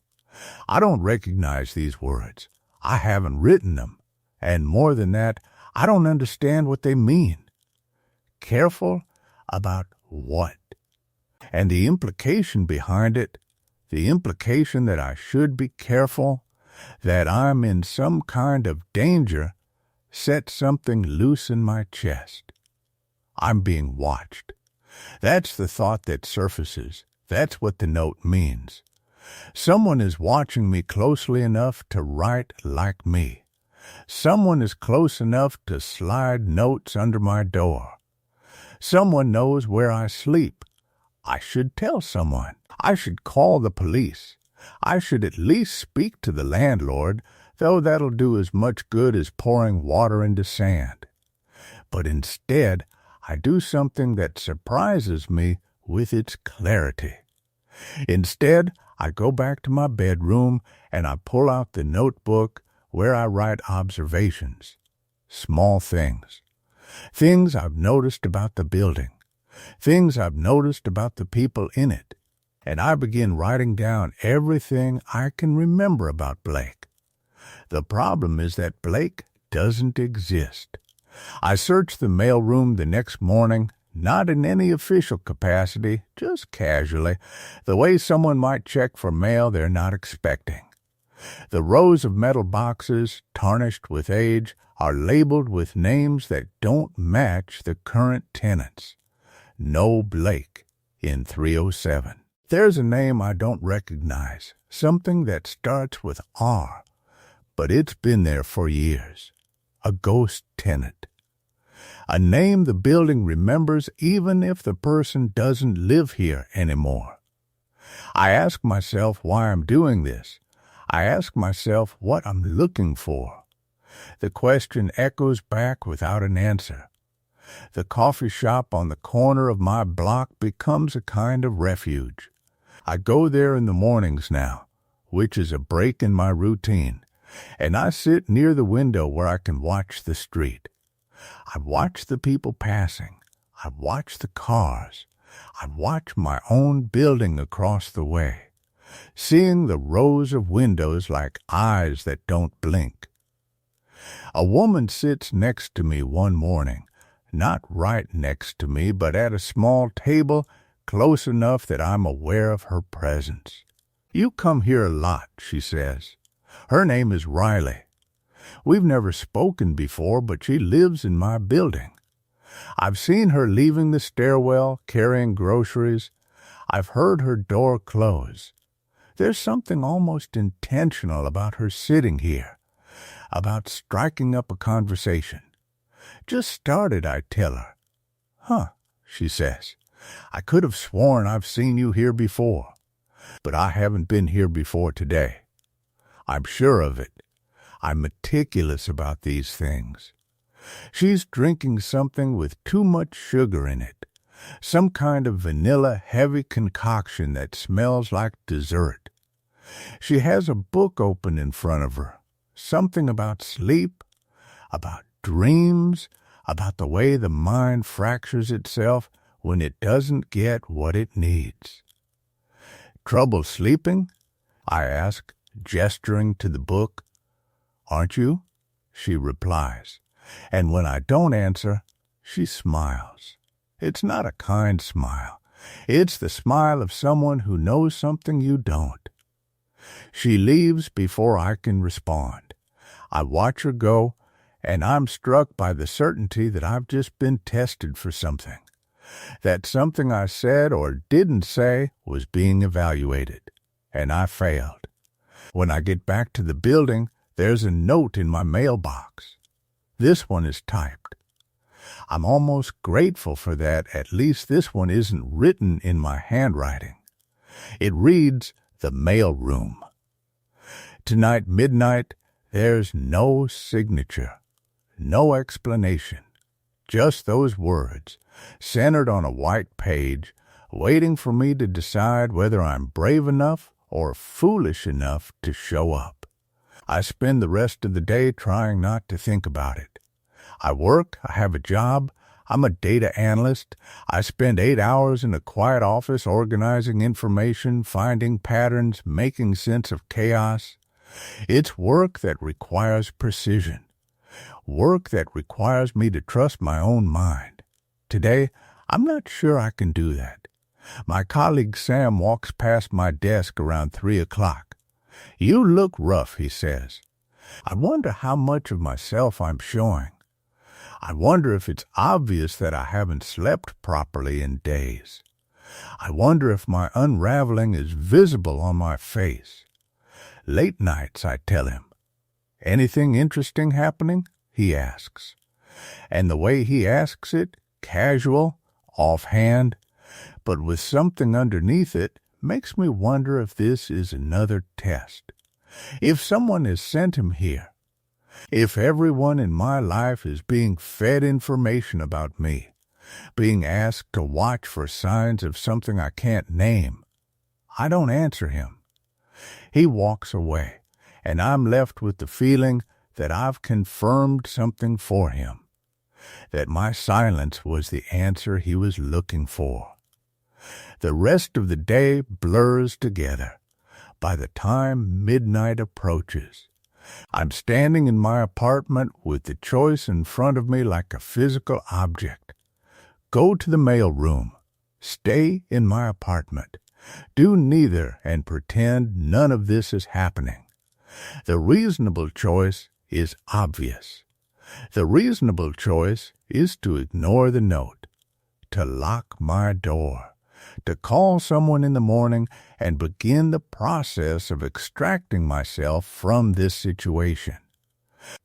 I don't recognize these words. I haven't written them. And more than that, I don't understand what they mean. Careful about what? And the implication behind it, the implication that I should be careful, that I'm in some kind of danger, set something loose in my chest. I'm being watched. That's the thought that surfaces. That's what the note means. Someone is watching me closely enough to write like me. Someone is close enough to slide notes under my door. Someone knows where I sleep. I should tell someone. I should call the police. I should at least speak to the landlord, though that'll do as much good as pouring water into sand. But instead, I do something that surprises me with its clarity. Instead, I go back to my bedroom and I pull out the notebook where I write observations, small things. Things I've noticed about the building, things I've noticed about the people in it, and I begin writing down everything I can remember about Blake. The problem is that Blake doesn't exist. I search the mailroom the next morning, not in any official capacity, just casually, the way someone might check for mail they're not expecting. The rows of metal boxes, tarnished with age, are labeled with names that don't match the current tenants. No Blake in 307. There's a name I don't recognize, something that starts with R, but it's been there for years. A ghost tenant. A name the building remembers even if the person doesn't live here anymore. I ask myself why I'm doing this. I ask myself what I'm looking for. The question echoes back without an answer. The coffee shop on the corner of my block becomes a kind of refuge. I go there in the mornings now, which is a break in my routine, and I sit near the window where I can watch the street. I watch the people passing. I watch the cars. I watch my own building across the way, seeing the rows of windows like eyes that don't blink. A woman sits next to me one morning, not right next to me, but at a small table close enough that I'm aware of her presence. "You come here a lot," she says. Her name is Riley. We've never spoken before, but she lives in my building. I've seen her leaving the stairwell, carrying groceries. I've heard her door close. There's something almost intentional about her sitting here, about striking up a conversation. "Just started," I tell her. "Huh," she says. "I could have sworn I've seen you here before, but I haven't been here before today. I'm sure of it. I'm meticulous about these things." She's drinking something with too much sugar in it, some kind of vanilla-heavy concoction that smells like dessert. She has a book open in front of her, something about sleep, about dreams, about the way the mind fractures itself when it doesn't get what it needs. "Trouble sleeping?" I ask, gesturing to the book. "Aren't you?" she replies. And when I don't answer, she smiles. It's not a kind smile. It's the smile of someone who knows something you don't. She leaves before I can respond. I watch her go, and I'm struck by the certainty that I've just been tested for something. That something I said or didn't say was being evaluated, and I failed. When I get back to the building, there's a note in my mailbox. This one is typed. I'm almost grateful for that. At least this one isn't written in my handwriting. It reads, "The mail room." Tonight, midnight, there's no signature, no explanation. Just those words, centered on a white page, waiting for me to decide whether I'm brave enough or foolish enough to show up. I spend the rest of the day trying not to think about it. I work, I have a job, I'm a data analyst. I spend 8 hours in a quiet office organizing information, finding patterns, making sense of chaos. It's work that requires precision, work that requires me to trust my own mind. Today, I'm not sure I can do that. My colleague Sam walks past my desk around 3 o'clock. "You look rough," he says. I wonder how much of myself I'm showing. I wonder if it's obvious that I haven't slept properly in days. I wonder if my unraveling is visible on my face. Late nights, I tell him. "Anything interesting happening?" he asks. And the way he asks it, casual, offhand, but with something underneath it, makes me wonder if this is another test. If someone has sent him here, if everyone in my life is being fed information about me, being asked to watch for signs of something I can't name. I don't answer him. He walks away, and I'm left with the feeling that I've confirmed something for him, that my silence was the answer he was looking for. The rest of the day blurs together. By the time midnight approaches, I'm standing in my apartment with the choice in front of me like a physical object. Go to the mail room, stay in my apartment, do neither and pretend none of this is happening. The reasonable choice is obvious. The reasonable choice is to ignore the note, to lock my door, to call someone in the morning and begin the process of extracting myself from this situation.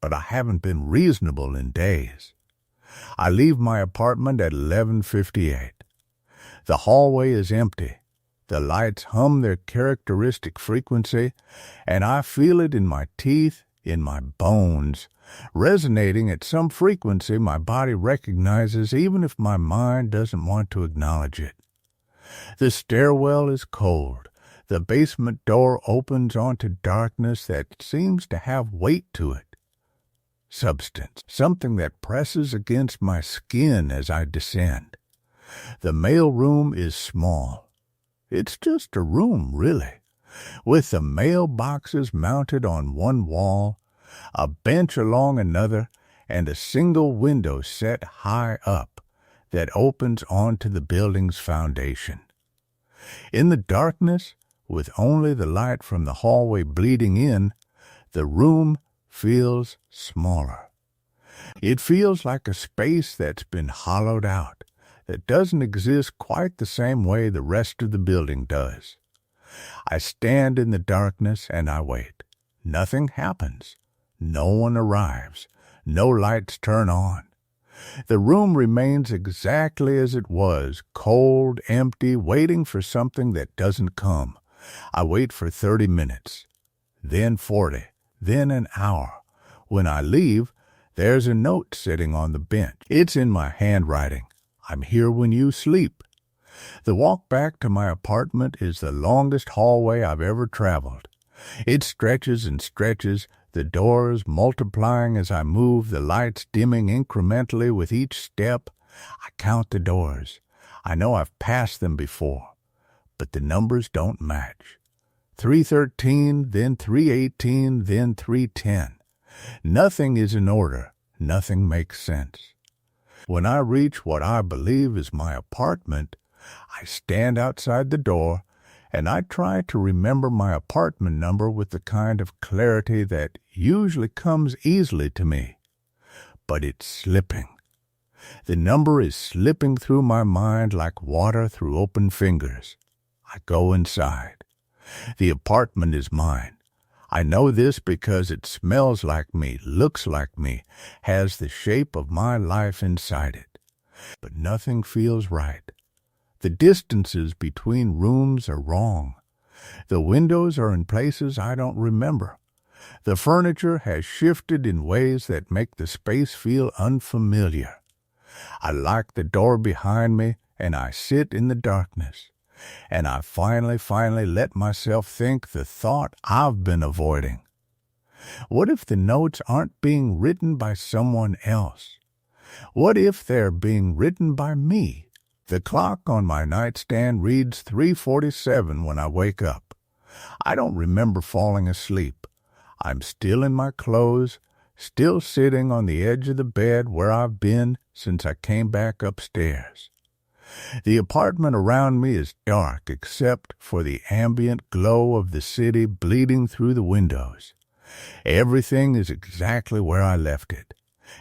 But I haven't been reasonable in days. I leave my apartment at 11:58. The hallway is empty. The lights hum their characteristic frequency, and I feel it in my teeth, in my bones, resonating at some frequency my body recognizes even if my mind doesn't want to acknowledge it. The stairwell is cold. The basement door opens onto darkness that seems to have weight to it. Substance, something that presses against my skin as I descend. The mail room is small. It's just a room, really, with the mail boxes mounted on one wall, a bench along another, and a single window set high up that opens onto the building's foundation. In the darkness, with only the light from the hallway bleeding in, the room feels smaller. It feels like a space that's been hollowed out, that doesn't exist quite the same way the rest of the building does. I stand in the darkness and I wait. Nothing happens. No one arrives. No lights turn on. The room remains exactly as it was, cold, empty, waiting for something that doesn't come. I wait for 30 minutes, then 40, then an hour. When I leave, there's a note sitting on the bench. It's in my handwriting. "I'm here when you sleep." The walk back to my apartment is the longest hallway I've ever traveled. It stretches and stretches, the doors multiplying as I move, the lights dimming incrementally with each step. I count the doors. I know I've passed them before, but the numbers don't match. 313, then 318, then 310. Nothing is in order. Nothing makes sense. When I reach what I believe is my apartment, I stand outside the door, and I try to remember my apartment number with the kind of clarity that usually comes easily to me. But it's slipping. The number is slipping through my mind like water through open fingers. I go inside. The apartment is mine. I know this because it smells like me, looks like me, has the shape of my life inside it. But nothing feels right. The distances between rooms are wrong. The windows are in places I don't remember. The furniture has shifted in ways that make the space feel unfamiliar. I lock the door behind me, and I sit in the darkness. And I finally let myself think the thought I've been avoiding. What if the notes aren't being written by someone else? What if they're being written by me? The clock on my nightstand reads 3:47 when I wake up. I don't remember falling asleep. I'm still in my clothes, still sitting on the edge of the bed where I've been since I came back upstairs. The apartment around me is dark except for the ambient glow of the city bleeding through the windows. Everything is exactly where I left it.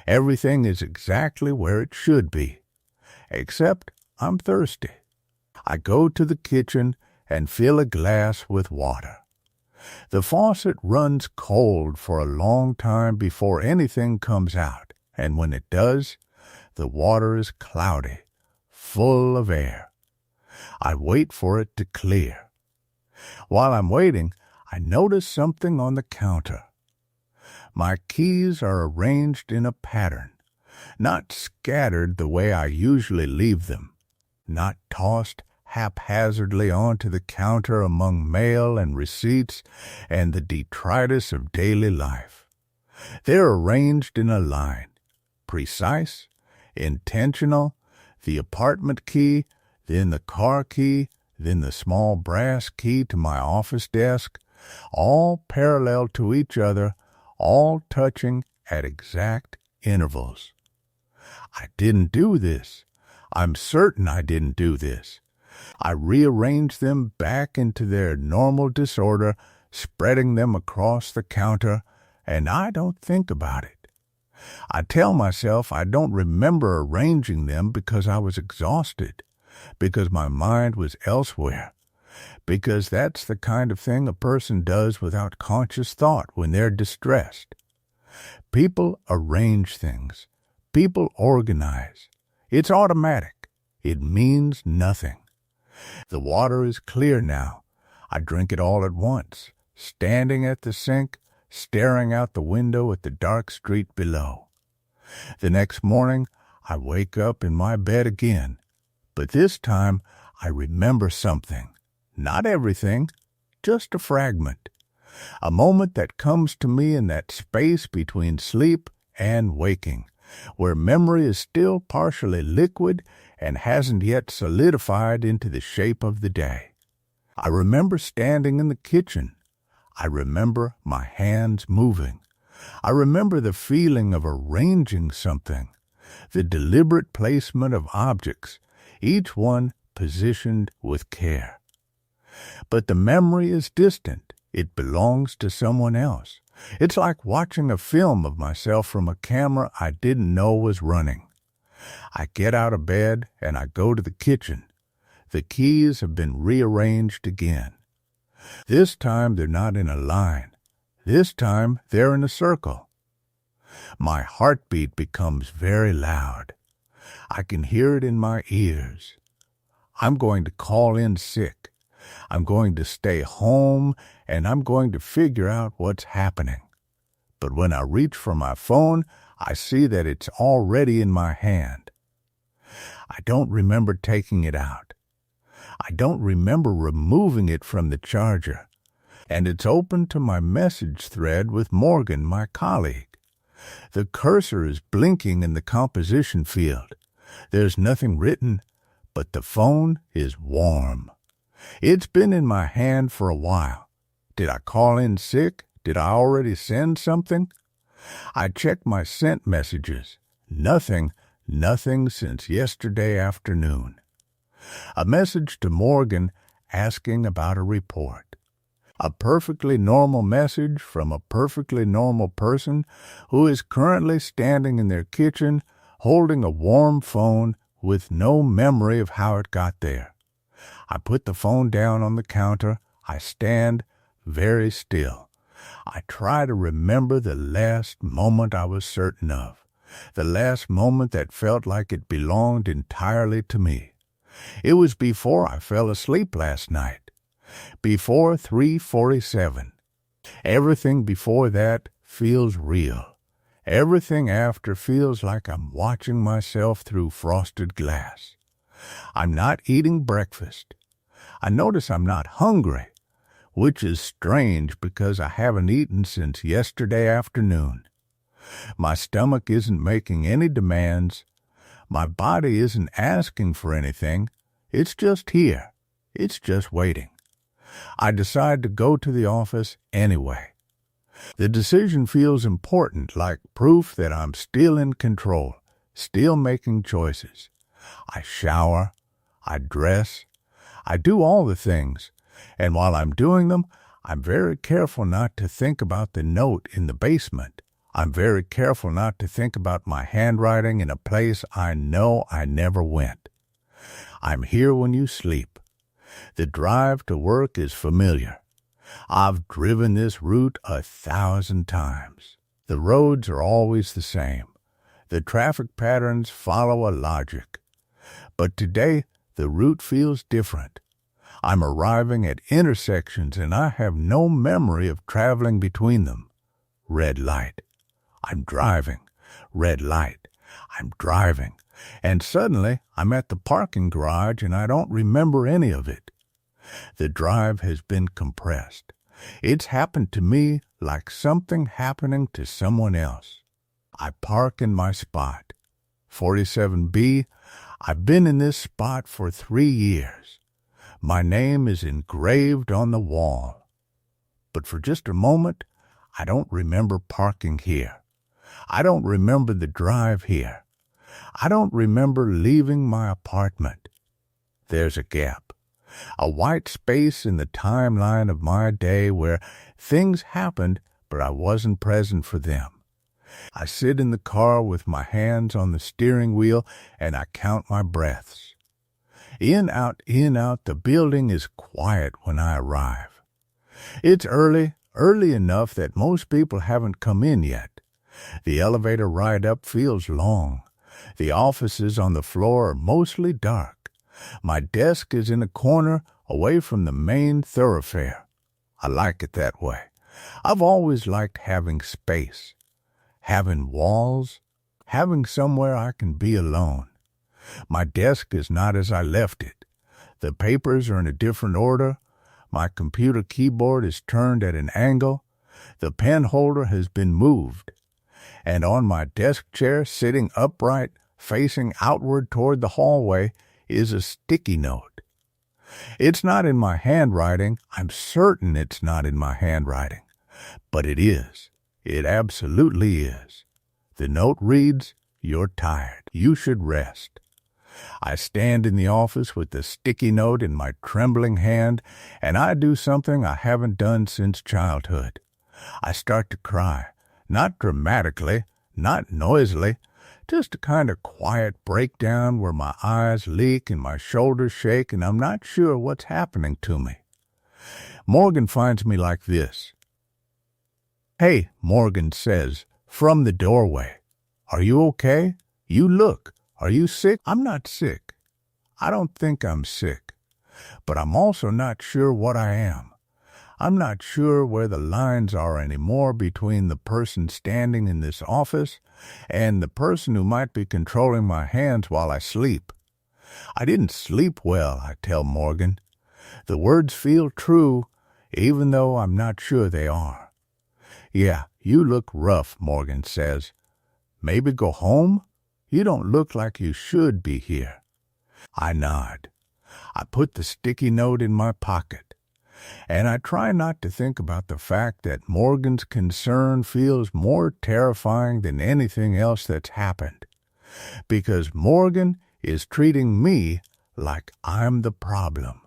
Everything is exactly where it should be. Except I'm thirsty. I go to the kitchen and fill a glass with water. The faucet runs cold for a long time before anything comes out, and when it does, the water is cloudy, full of air. I wait for it to clear. While I'm waiting, I notice something on the counter. My keys are arranged in a pattern, not scattered the way I usually leave them, not tossed haphazardly onto the counter among mail and receipts and the detritus of daily life. They're arranged in a line, precise, intentional, the apartment key, then the car key, then the small brass key to my office desk, all parallel to each other, all touching at exact intervals. I didn't do this. I'm certain I didn't do this. I rearranged them back into their normal disorder, spreading them across the counter, and I don't think about it. I tell myself I don't remember arranging them because I was exhausted, because my mind was elsewhere, because that's the kind of thing a person does without conscious thought when they're distressed. People arrange things. People organize. It's automatic. It means nothing. The water is clear now. I drink it all at once, standing at the sink, staring out the window at the dark street below. The next morning, I wake up in my bed again, but this time I remember something. Not everything, just a fragment. A moment that comes to me in that space between sleep and waking, where memory is still partially liquid and hasn't yet solidified into the shape of the day. I remember standing in the kitchen. I remember my hands moving. I remember the feeling of arranging something, the deliberate placement of objects, each one positioned with care. But the memory is distant. It belongs to someone else. It's like watching a film of myself from a camera I didn't know was running. I get out of bed and I go to the kitchen. The keys have been rearranged again. This time they're not in a line. This time they're in a circle. My heartbeat becomes very loud. I can hear it in my ears. I'm going to call in sick. I'm going to stay home, and I'm going to figure out what's happening. But when I reach for my phone, I see that it's already in my hand. I don't remember taking it out. I don't remember removing it from the charger. And it's open to my message thread with Morgan, my colleague. The cursor is blinking in the composition field. There's nothing written, but the phone is warm. It's been in my hand for a while. Did I call in sick? Did I already send something? I checked my sent messages. Nothing since yesterday afternoon. A message to Morgan asking about a report. A perfectly normal message from a perfectly normal person who is currently standing in their kitchen holding a warm phone with no memory of how it got there. I put the phone down on the counter. I stand very still. I try to remember the last moment I was certain of, the last moment that felt like it belonged entirely to me. It was before I fell asleep last night, before 3:47. Everything before that feels real. Everything after feels like I'm watching myself through frosted glass. I'm not eating breakfast. I notice I'm not hungry, which is strange because I haven't eaten since yesterday afternoon. My stomach isn't making any demands. My body isn't asking for anything. It's just here. It's just waiting. I decide to go to the office anyway. The decision feels important, like proof that I'm still in control, still making choices. I shower, I dress, I do all the things, and while I'm doing them, I'm very careful not to think about the note in the basement. I'm very careful not to think about my handwriting in a place I know I never went. I'm here when you sleep. The drive to work is familiar. I've driven this route 1,000 times. The roads are always the same. The traffic patterns follow a logic. But today, the route feels different. I'm arriving at intersections and I have no memory of traveling between them. Red light. I'm driving. Red light. I'm driving. And suddenly, I'm at the parking garage and I don't remember any of it. The drive has been compressed. It's happened to me like something happening to someone else. I park in my spot. 47B, I've been in this spot for 3 years. My name is engraved on the wall. But for just a moment, I don't remember parking here. I don't remember the drive here. I don't remember leaving my apartment. There's a gap, a white space in the timeline of my day where things happened, but I wasn't present for them. I sit in the car with my hands on the steering wheel and I count my breaths. In, out, the building is quiet when I arrive. It's early enough that most people haven't come in yet. The elevator ride up feels long. The offices on the floor are mostly dark. My desk is in a corner away from the main thoroughfare. I like it that way. I've always liked having space, having walls, having somewhere I can be alone. My desk is not as I left it. The papers are in a different order. My computer keyboard is turned at an angle. The pen holder has been moved. And on my desk chair, sitting upright, facing outward toward the hallway, is a sticky note. It's not in my handwriting. I'm certain it's not in my handwriting. But it is. It absolutely is. The note reads, "You're tired. You should rest." I stand in the office with the sticky note in my trembling hand, and I do something I haven't done since childhood. I start to cry, not dramatically, not noisily, just a kind of quiet breakdown where my eyes leak and my shoulders shake and I'm not sure what's happening to me. Morgan finds me like this. "Hey," Morgan says, from the doorway. "Are you okay? You look. Are you sick?" I'm not sick. I don't think I'm sick. But I'm also not sure what I am. I'm not sure where the lines are anymore between the person standing in this office and the person who might be controlling my hands while I sleep. I didn't sleep well, I tell Morgan. The words feel true, even though I'm not sure they are. "Yeah, you look rough," Morgan says. "Maybe go home? You don't look like you should be here." I nod. I put the sticky note in my pocket. And I try not to think about the fact that Morgan's concern feels more terrifying than anything else that's happened. Because Morgan is treating me like I'm the problem.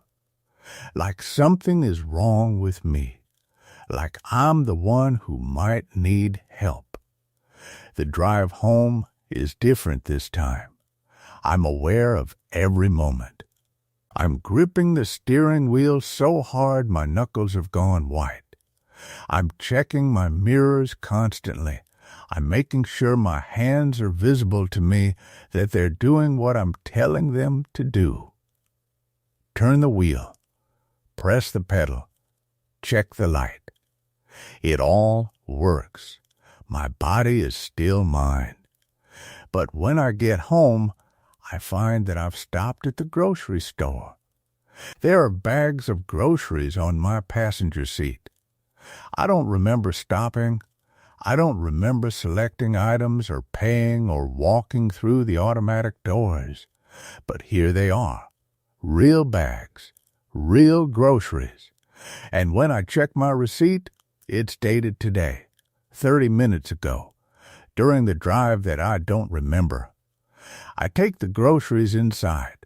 Like something is wrong with me. Like I'm the one who might need help. The drive home is different this time. I'm aware of every moment. I'm gripping the steering wheel so hard my knuckles have gone white. I'm checking my mirrors constantly. I'm making sure my hands are visible to me, that they're doing what I'm telling them to do. Turn the wheel. Press the pedal. Check the light. It all works. My body is still mine. But when I get home, I find that I've stopped at the grocery store. There are bags of groceries on my passenger seat. I don't remember stopping. I don't remember selecting items or paying or walking through the automatic doors. But here they are. Real bags. Real groceries. And when I check my receipt, it's dated today, 30 minutes ago, during the drive that I don't remember. I take the groceries inside.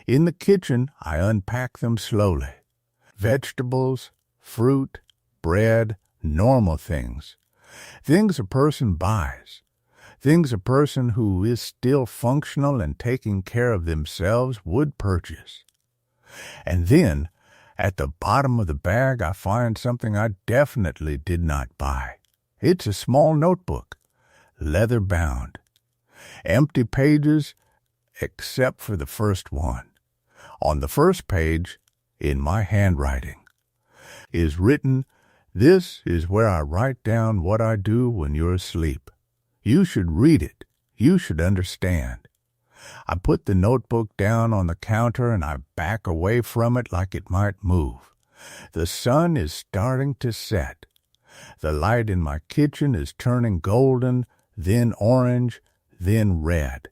In the kitchen, I unpack them slowly. Vegetables, fruit, bread, normal things. Things a person buys. Things a person who is still functional and taking care of themselves would purchase. And then, at the bottom of the bag, I find something I definitely did not buy. It's a small notebook, leather-bound. Empty pages, except for the first one. On the first page, in my handwriting, is written, "This is where I write down what I do when you're asleep. You should read it. You should understand." I put the notebook down on the counter and I back away from it like it might move. The sun is starting to set. The light in my kitchen is turning golden, then orange, then red.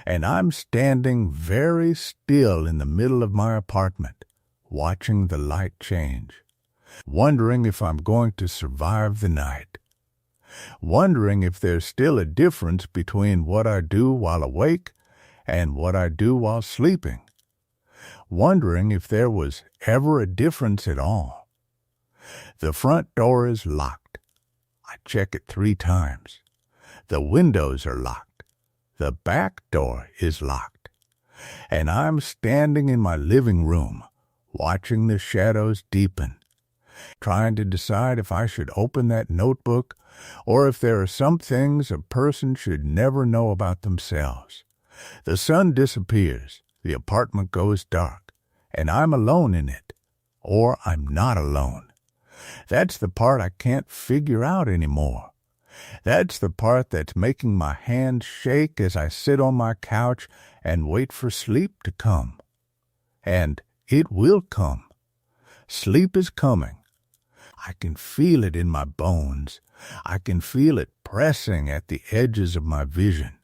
And I'm standing very still in the middle of my apartment, watching the light change, wondering if I'm going to survive the night, wondering if there's still a difference between what I do while awake and what I do while sleeping, wondering if there was ever a difference at all. The front door is locked. I check it 3 times. The windows are locked. The back door is locked. And I'm standing in my living room, watching the shadows deepen, trying to decide if I should open that notebook or if there are some things a person should never know about themselves. The sun disappears, the apartment goes dark, and I'm alone in it, or I'm not alone. That's the part I can't figure out anymore. That's the part that's making my hands shake as I sit on my couch and wait for sleep to come. And it will come. Sleep is coming. I can feel it in my bones. I can feel it pressing at the edges of my vision.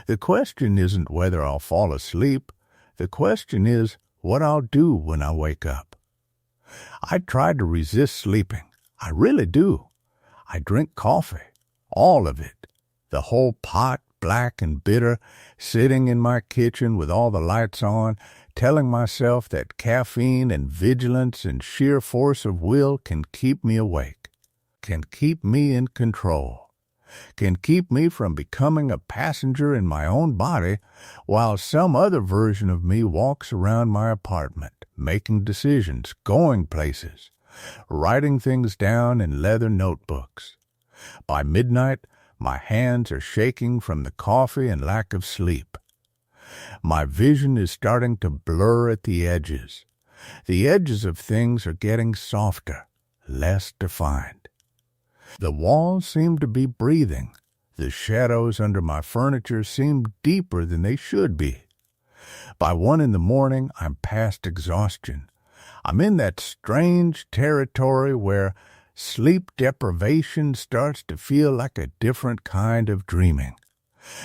The question isn't whether I'll fall asleep. The question is what I'll do when I wake up. I try to resist sleeping. I really do. I drink coffee. All of it. The whole pot, black and bitter, sitting in my kitchen with all the lights on, telling myself that caffeine and vigilance and sheer force of will can keep me awake, can keep me in control, can keep me from becoming a passenger in my own body while some other version of me walks around my apartment, making decisions, going places, writing things down in leather notebooks. By midnight, my hands are shaking from the coffee and lack of sleep. My vision is starting to blur at the edges. The edges of things are getting softer, less defined. The walls seem to be breathing. The shadows under my furniture seem deeper than they should be. By 1 a.m, I'm past exhaustion. I'm in that strange territory where sleep deprivation starts to feel like a different kind of dreaming.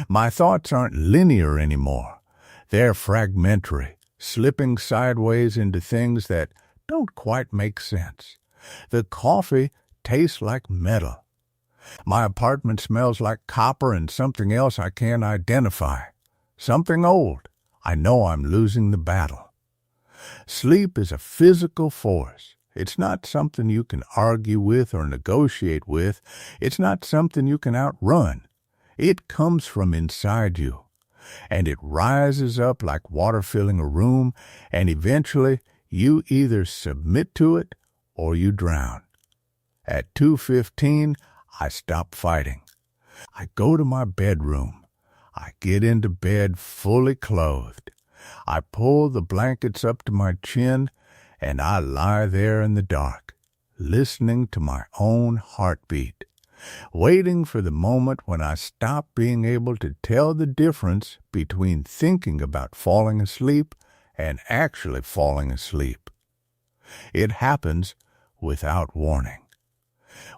My thoughts aren't linear anymore. They're fragmentary, slipping sideways into things that don't quite make sense. The coffee tastes like metal. My apartment smells like copper and something else I can't identify. Something old. I know I'm losing the battle. Sleep is a physical force. It's not something you can argue with or negotiate with. It's not something you can outrun. It comes from inside you, and it rises up like water filling a room, and eventually you either submit to it or you drown. At 2:15, I stop fighting. I go to my bedroom. I get into bed fully clothed. I pull the blankets up to my chin, and I lie there in the dark, listening to my own heartbeat, waiting for the moment when I stop being able to tell the difference between thinking about falling asleep and actually falling asleep. It happens without warning.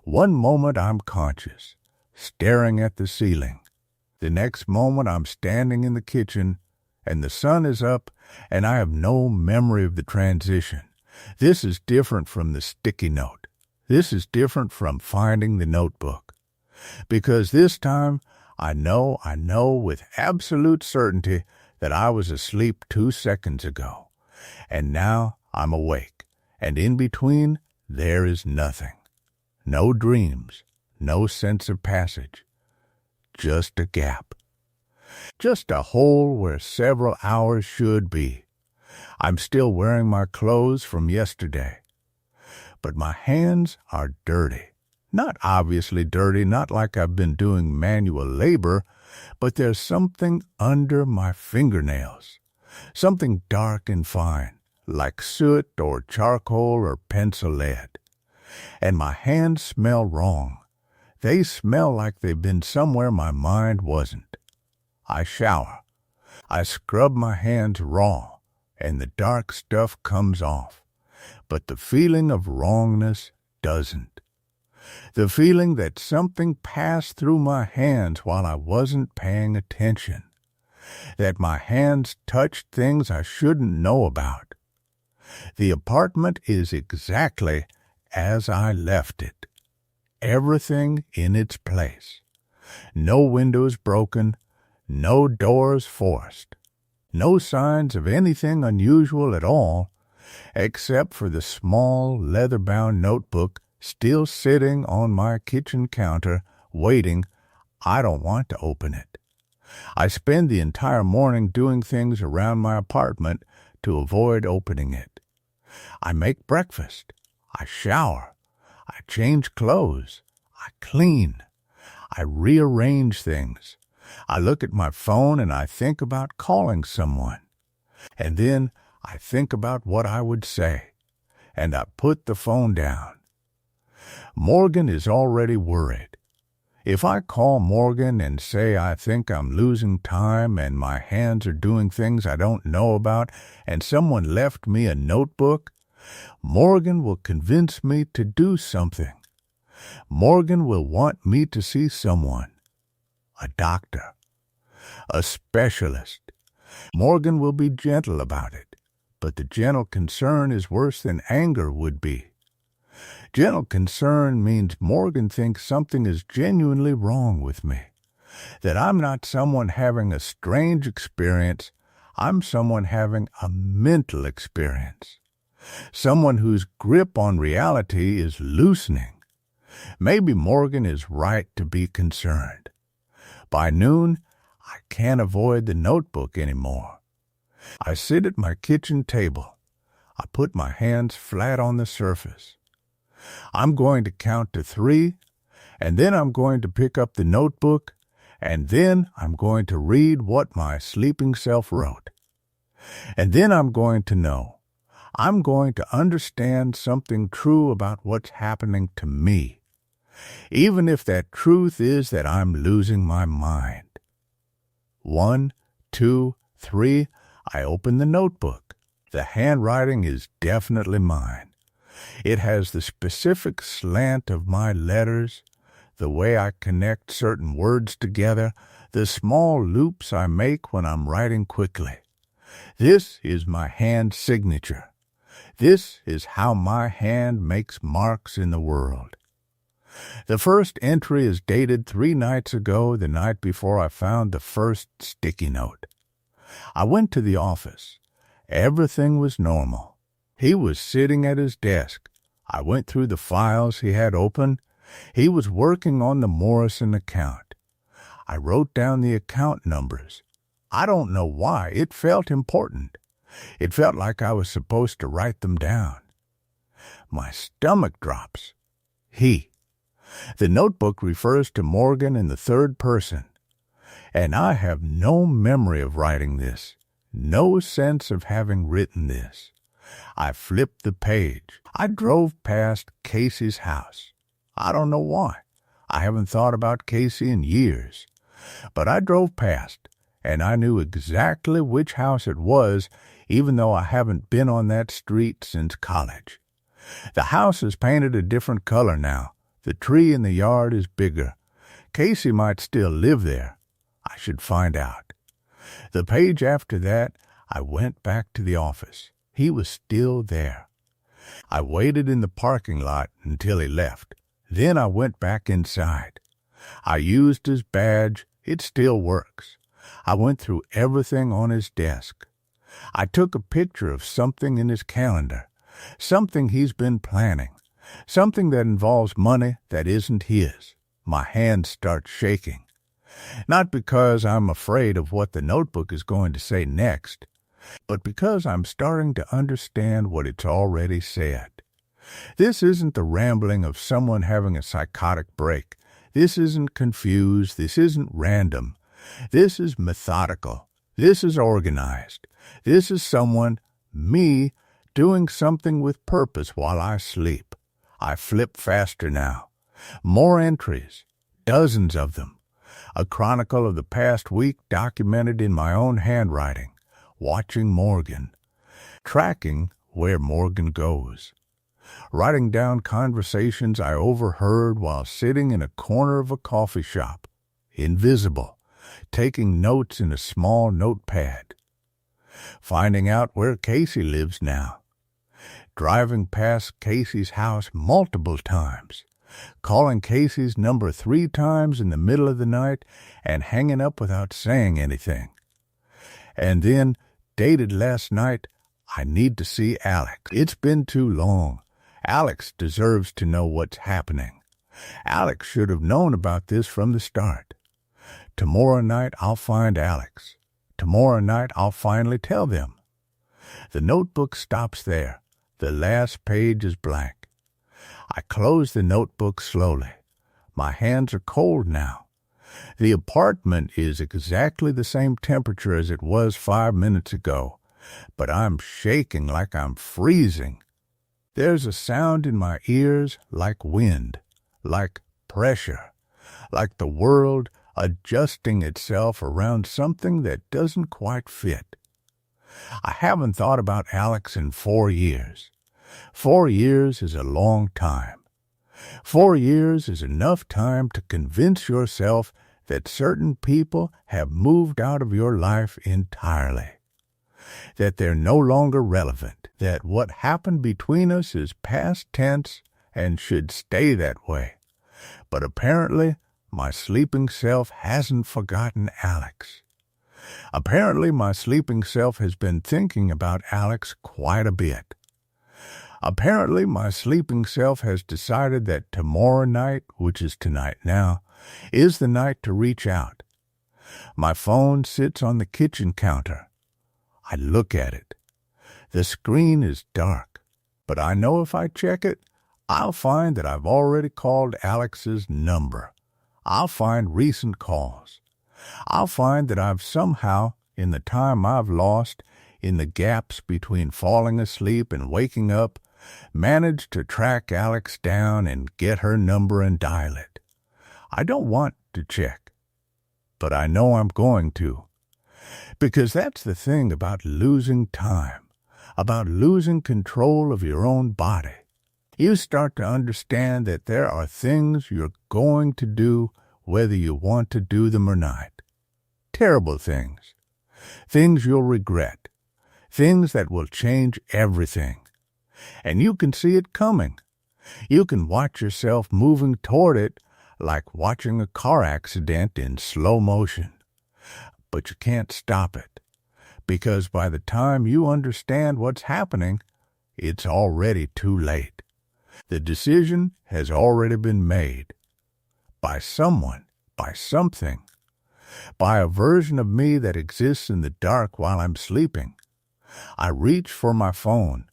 One moment I'm conscious. staring at the ceiling. The next moment I'm standing in the kitchen, and the sun is up, and I have no memory of the transition. This is different from the sticky note. This is different from finding the notebook. Because this time, I know with absolute certainty that I was asleep 2 seconds ago. And now I'm awake, and in between there is nothing. No dreams, no sense of passage. Just a gap. Just a hole where several hours should be. I'm still wearing my clothes from yesterday. But my hands are dirty. Not obviously dirty, not like I've been doing manual labor, but there's something under my fingernails. Something dark and fine, like soot or charcoal or pencil lead. And my hands smell wrong. They smell like they've been somewhere my mind wasn't. I shower. I scrub my hands raw, and the dark stuff comes off. But the feeling of wrongness doesn't. The feeling that something passed through my hands while I wasn't paying attention. That my hands touched things I shouldn't know about. The apartment is exactly as I left it. Everything in its place. No windows broken, no doors forced. No signs of anything unusual at all, except for the small leather-bound notebook still sitting on my kitchen counter, waiting. I don't want to open it. I spend the entire morning doing things around my apartment to avoid opening it. I make breakfast. I shower. I change clothes. I clean. I rearrange things. I look at my phone and I think about calling someone. And then I think about what I would say. And I put the phone down. Morgan is already worried. If I call Morgan and say I think I'm losing time and my hands are doing things I don't know about and someone left me a notebook, Morgan will convince me to do something. Morgan will want me to see someone. A doctor. A specialist. Morgan will be gentle about it, but the gentle concern is worse than anger would be. Gentle concern means Morgan thinks something is genuinely wrong with me, that I'm not someone having a strange experience, I'm someone having a mental experience, someone whose grip on reality is loosening. Maybe Morgan is right to be concerned. By noon, I can't avoid the notebook anymore. I sit at my kitchen table. I put my hands flat on the surface. I'm going to count to 3, and then I'm going to pick up the notebook, and then I'm going to read what my sleeping self wrote. And then I'm going to know. I'm going to understand something true about what's happening to me, even if that truth is that I'm losing my mind. 1, 2, 3, I open the notebook. The handwriting is definitely mine. It has the specific slant of my letters, the way I connect certain words together, the small loops I make when I'm writing quickly. This is my hand signature. This is how my hand makes marks in the world. The first entry is dated 3 nights ago, the night before I found the first sticky note. I went to the office. Everything was normal. He was sitting at his desk. I went through the files he had open. He was working on the Morrison account. I wrote down the account numbers. I don't know why. It felt important. It felt like I was supposed to write them down. My stomach drops. He. The notebook refers to Morgan in the third person. And I have no memory of writing this, no sense of having written this. I flipped the page. I drove past Casey's house. I don't know why. I haven't thought about Casey in years. But I drove past, and I knew exactly which house it was, even though I haven't been on that street since college. The house is painted a different color now. The tree in the yard is bigger. Casey might still live there. I should find out. The page after that, I went back to the office. He was still there. I waited in the parking lot until he left. Then I went back inside. I used his badge. It still works. I went through everything on his desk. I took a picture of something in his calendar, something he's been planning, something that involves money that isn't his. My hands start shaking. Not because I'm afraid of what the notebook is going to say next, but because I'm starting to understand what it's already said. This isn't the rambling of someone having a psychotic break. This isn't confused. This isn't random. This is methodical. This is organized. This is someone, me, doing something with purpose while I sleep. I flip faster now. More entries, dozens of them. A chronicle of the past week documented in my own handwriting. Watching Morgan. Tracking where Morgan goes. Writing down conversations I overheard while sitting in a corner of a coffee shop. Invisible. Taking notes in a small notepad. Finding out where Casey lives now. Driving past Casey's house multiple times. Calling Casey's number 3 times in the middle of the night and hanging up without saying anything. And then, dated last night, I need to see Alex. It's been too long. Alex deserves to know what's happening. Alex should have known about this from the start. Tomorrow night I'll find Alex. Tomorrow night I'll finally tell them. The notebook stops there. The last page is blank. I close the notebook slowly. My hands are cold now. The apartment is exactly the same temperature as it was 5 minutes ago, but I'm shaking like I'm freezing. There's a sound in my ears like wind, like pressure, like the world adjusting itself around something that doesn't quite fit. I haven't thought about Alex in 4 years. 4 years is a long time. 4 years is enough time to convince yourself that certain people have moved out of your life entirely, that they're no longer relevant, that what happened between us is past tense and should stay that way. But apparently, my sleeping self hasn't forgotten Alex. Apparently, my sleeping self has been thinking about Alex quite a bit. Apparently, my sleeping self has decided that tomorrow night, which is tonight now, is the night to reach out. My phone sits on the kitchen counter. I look at it. The screen is dark, but I know if I check it, I'll find that I've already called Alex's number. I'll find recent calls. I'll find that I've somehow, in the time I've lost, in the gaps between falling asleep and waking up, managed to track Alex down and get her number and dial it. I don't want to check, but I know I'm going to. Because that's the thing about losing time, about losing control of your own body. You start to understand that there are things you're going to do whether you want to do them or not. Terrible things. Things you'll regret. Things that will change everything. And you can see it coming. You can watch yourself moving toward it like watching a car accident in slow motion. But you can't stop it, because by the time you understand what's happening, it's already too late. The decision has already been made. By someone, by something, by a version of me that exists in the dark while I'm sleeping. I reach for my phone.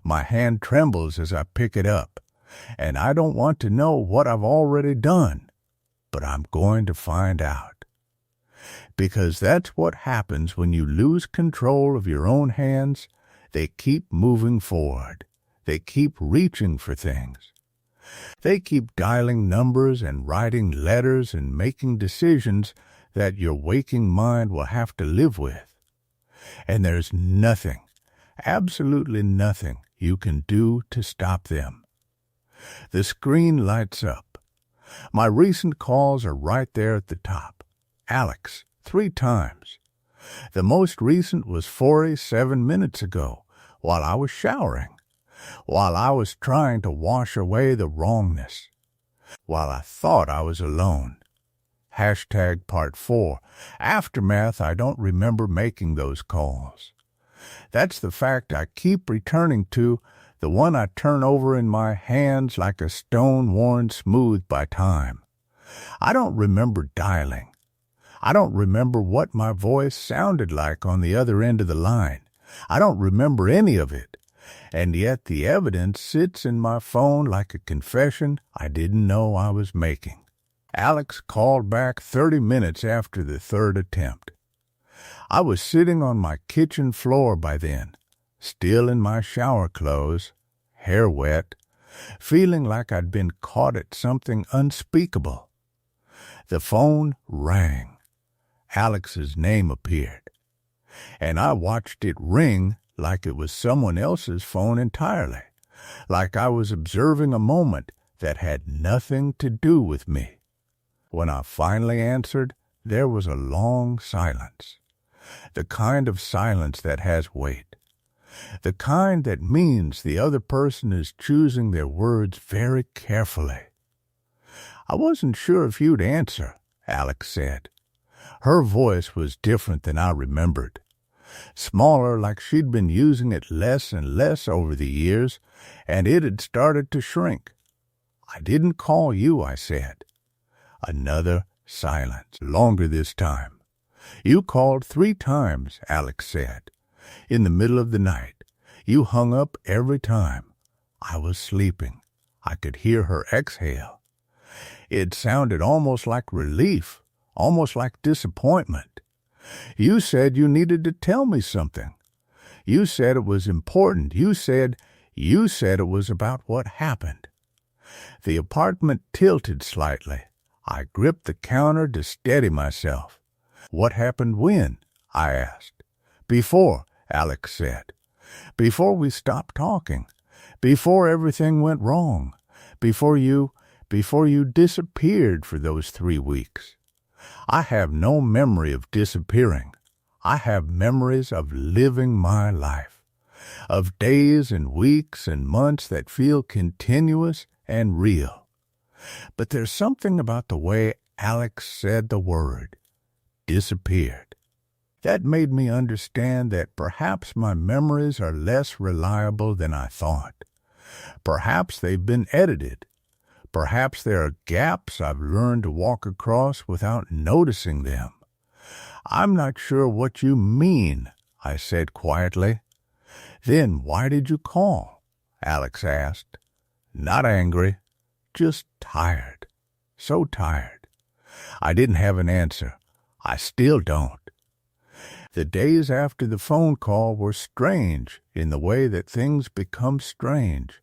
My hand trembles as I pick it up, and I don't want to know what I've already done, but I'm going to find out. Because that's what happens when you lose control of your own hands. They keep moving forward. They keep reaching for things. They keep dialing numbers and writing letters and making decisions that your waking mind will have to live with. And there's nothing, absolutely nothing, you can do to stop them. The screen lights up. My recent calls are right there at the top. Alex, 3 times. The most recent was 47 minutes ago, while I was showering, while I was trying to wash away the wrongness, while I thought I was alone. Hashtag part 4. Aftermath, I don't remember making those calls. That's the fact I keep returning to, the one I turn over in my hands like a stone worn smooth by time. I don't remember dialing. I don't remember what my voice sounded like on the other end of the line. I don't remember any of it. And yet the evidence sits in my phone like a confession I didn't know I was making. Alex called back 30 minutes after the 3rd attempt. I was sitting on my kitchen floor by then, still in my shower clothes, hair wet, feeling like I'd been caught at something unspeakable. The phone rang. Alex's name appeared, and I watched it ring like it was someone else's phone entirely, like I was observing a moment that had nothing to do with me. When I finally answered, there was a long silence, the kind of silence that has weight, the kind that means the other person is choosing their words very carefully. "I wasn't sure if you'd answer," Alex said. Her voice was different than I remembered, smaller, like she'd been using it less and less over the years, and it had started to shrink. "I didn't call you," I said. Another silence, longer this time. "You called 3 times," Alex said. "In the middle of the night. You hung up every time." I was sleeping. I could hear her exhale. It sounded almost like relief, almost like disappointment. "You said you needed to tell me something. You said it was important. You said it was about what happened." The apartment tilted slightly. I gripped the counter to steady myself. "What happened when?" I asked. "Before," Alex said. "Before we stopped talking. Before everything went wrong. Before you disappeared for those 3 weeks. I have no memory of disappearing. I have memories of living my life, of days and weeks and months that feel continuous and real. But there's something about the way Alex said the word, disappeared, that made me understand that perhaps my memories are less reliable than I thought. Perhaps they've been edited. Perhaps there are gaps I've learned to walk across without noticing them. "I'm not sure what you mean," I said quietly. "Then why did you call?" Alex asked. Not angry, just tired. So tired. I didn't have an answer. I still don't. The days after the phone call were strange in the way that things become strange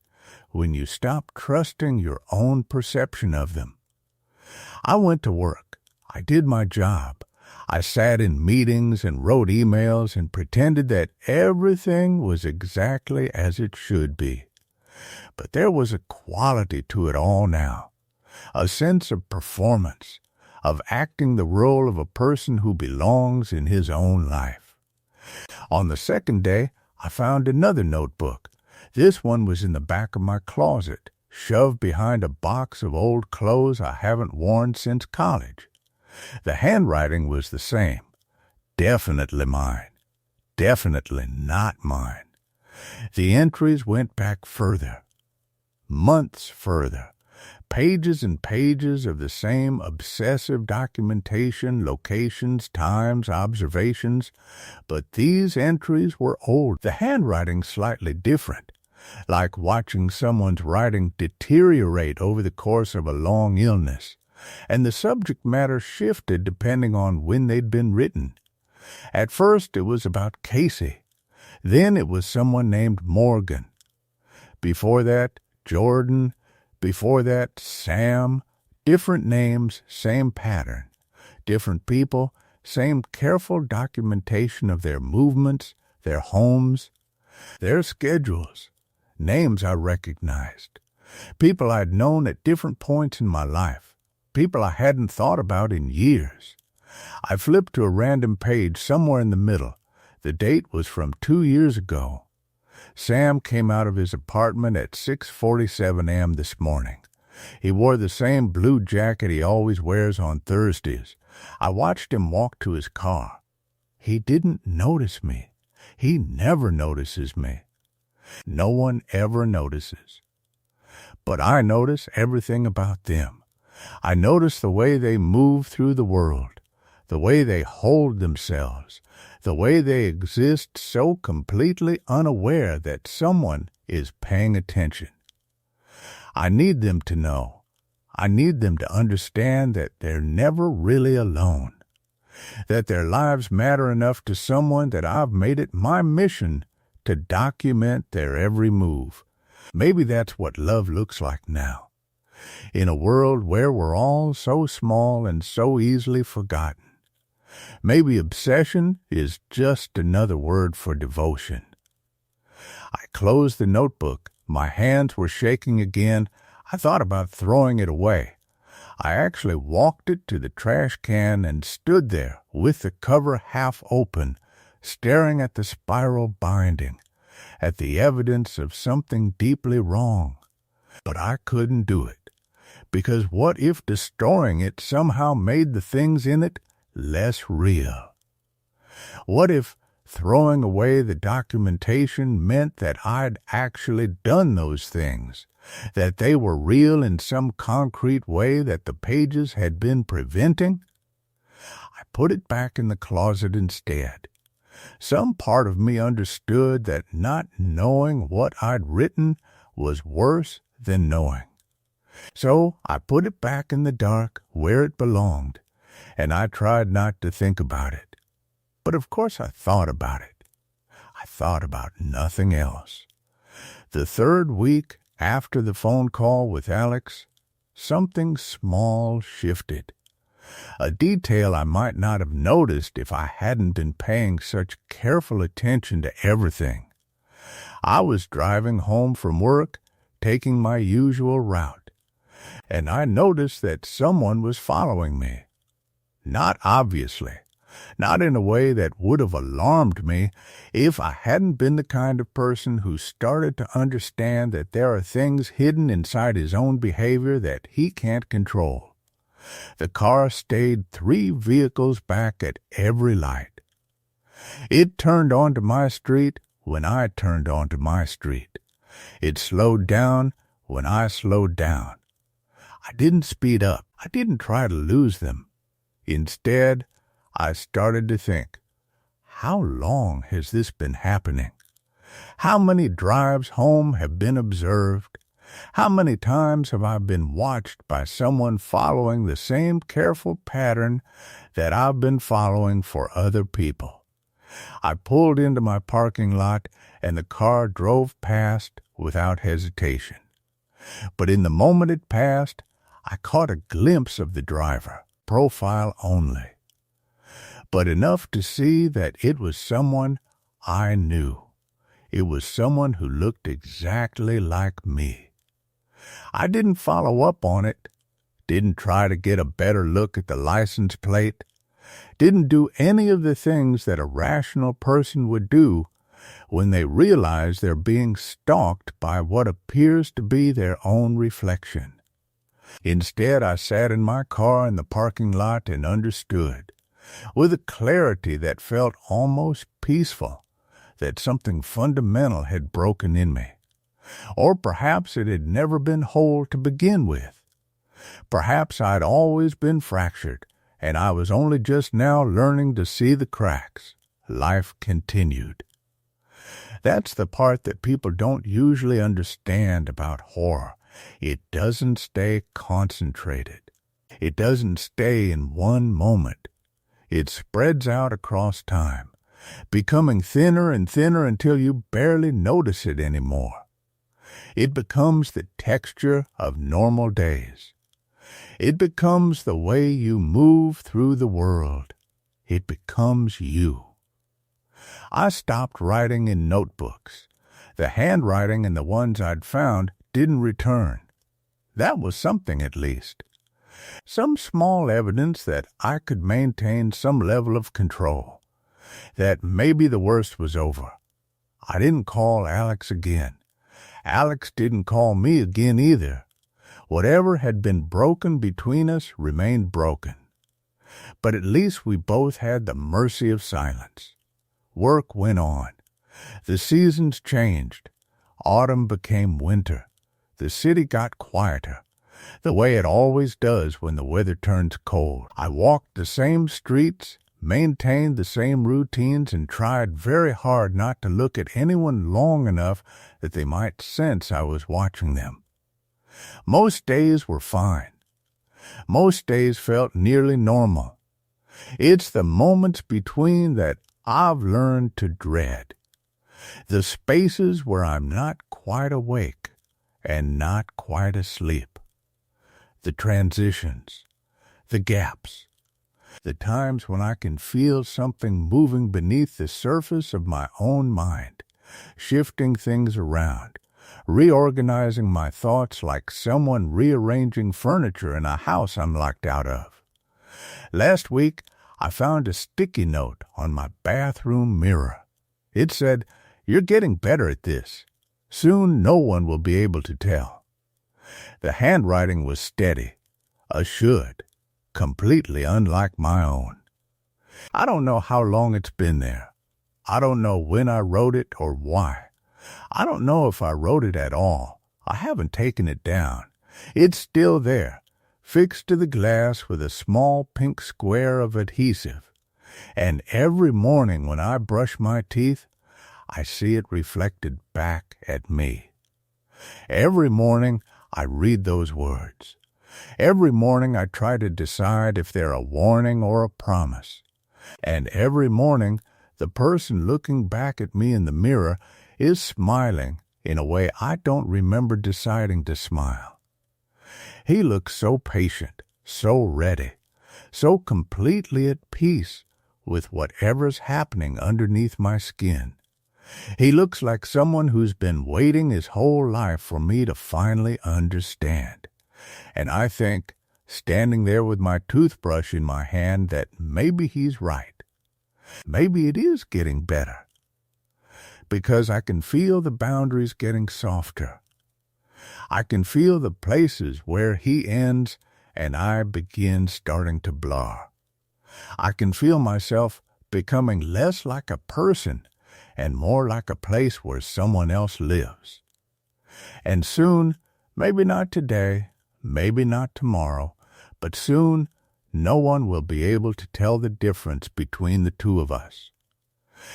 when you stop trusting your own perception of them. I went to work. I did my job. I sat in meetings and wrote emails and pretended that everything was exactly as it should be. But there was a quality to it all now, a sense of performance, of acting the role of a person who belongs in his own life. On the 2nd day, I found another notebook. This one was in the back of my closet, shoved behind a box of old clothes I haven't worn since college. The handwriting was the same. Definitely mine. Definitely not mine. The entries went back further. Months further. Pages and pages of the same obsessive documentation, locations, times, observations. But these entries were old. The handwriting slightly different, like watching someone's writing deteriorate over the course of a long illness. And the subject matter shifted depending on when they'd been written. At first it was about Casey. Then it was someone named Morgan. Before that, Jordan. Before that, Sam. Different names, same pattern. Different people, same careful documentation of their movements, their homes, their schedules. Names I recognized. People I'd known at different points in my life. people I hadn't thought about in years. I flipped to a random page somewhere in the middle. The date was from 2 years ago. Sam came out of his apartment at 6:47 a.m. this morning. He wore the same blue jacket he always wears on Thursdays. I watched him walk to his car. He didn't notice me. He never notices me. No one ever notices. But I notice everything about them. I notice the way they move through the world, the way they hold themselves, the way they exist so completely unaware that someone is paying attention. I need them to know. I need them to understand that they're never really alone, that their lives matter enough to someone that I've made it my mission to document their every move. Maybe that's what love looks like now, in a world where we're all so small and so easily forgotten. Maybe obsession is just another word for devotion. I closed the notebook. My hands were shaking again. I thought about throwing it away. I actually walked it to the trash can and stood there with the cover half open, staring at the spiral binding, at the evidence of something deeply wrong. But I couldn't do it, because what if destroying it somehow made the things in it less real? What if throwing away the documentation meant that I'd actually done those things, that they were real in some concrete way that the pages had been preventing? I put it back in the closet instead. Some part of me understood that not knowing what I'd written was worse than knowing. So I put it back in the dark where it belonged, and I tried not to think about it. But of course I thought about it. I thought about nothing else. The third week after the phone call with Alex, something small shifted. A detail I might not have noticed if I hadn't been paying such careful attention to everything. I was driving home from work, taking my usual route, and I noticed that someone was following me. Not obviously, not in a way that would have alarmed me if I hadn't been the kind of person who started to understand that there are things hidden inside his own behavior that he can't control. The car stayed 3 vehicles back at every light. It turned onto my street when I turned onto my street. It slowed down when I slowed down. I didn't speed up. I didn't try to lose them. Instead, I started to think, how long has this been happening? How many drives home have been observed? How many times have I been watched by someone following the same careful pattern that I've been following for other people? I pulled into my parking lot, and the car drove past without hesitation. But in the moment it passed, I caught a glimpse of the driver, profile only, but enough to see that it was someone I knew. It was someone who looked exactly like me. I didn't follow up on it, didn't try to get a better look at the license plate, didn't do any of the things that a rational person would do when they realize they're being stalked by what appears to be their own reflection. Instead, I sat in my car in the parking lot and understood, with a clarity that felt almost peaceful, that something fundamental had broken in me. Or perhaps it had never been whole to begin with. Perhaps I'd always been fractured, and I was only just now learning to see the cracks. Life continued. That's the part that people don't usually understand about horror. It doesn't stay concentrated. It doesn't stay in one moment. It spreads out across time, becoming thinner and thinner until you barely notice it anymore. It becomes the texture of normal days. It becomes the way you move through the world. It becomes you. I stopped writing in notebooks. The handwriting and the ones I'd found didn't return. That was something, at least. Some small evidence that I could maintain some level of control, that maybe the worst was over. I didn't call Alex again. Alex didn't call me again either. Whatever had been broken between us remained broken. But at least we both had the mercy of silence. Work went on. The seasons changed. Autumn became winter. The city got quieter, the way it always does when the weather turns cold. I walked the same streets, maintained the same routines, and tried very hard not to look at anyone long enough that they might sense I was watching them. Most days were fine. Most days felt nearly normal. It's the moments between that I've learned to dread. The spaces where I'm not quite awake and not quite asleep. The transitions, the gaps, the times when I can feel something moving beneath the surface of my own mind, shifting things around, reorganizing my thoughts like someone rearranging furniture in a house I'm locked out of. Last week, I found a sticky note on my bathroom mirror. It said, "You're getting better at this. Soon no one will be able to tell." The handwriting was steady, assured, completely unlike my own. I don't know how long it's been there. I don't know when I wrote it or why. I don't know if I wrote it at all. I haven't taken it down. It's still there, fixed to the glass with a small pink square of adhesive. And every morning when I brush my teeth, I see it reflected back at me. Every morning I read those words. Every morning I try to decide if they're a warning or a promise. And every morning the person looking back at me in the mirror is smiling in a way I don't remember deciding to smile. He looks so patient, so ready, so completely at peace with whatever's happening underneath my skin. He looks like someone who's been waiting his whole life for me to finally understand. And I think, standing there with my toothbrush in my hand, that maybe he's right. Maybe it is getting better. Because I can feel the boundaries getting softer. I can feel the places where he ends and I begin starting to blur. I can feel myself becoming less like a person and more like a place where someone else lives. And soon, maybe not today, maybe not tomorrow, but soon no one will be able to tell the difference between the two of us.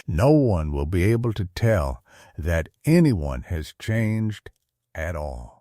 No one will be able to tell that anyone has changed at all.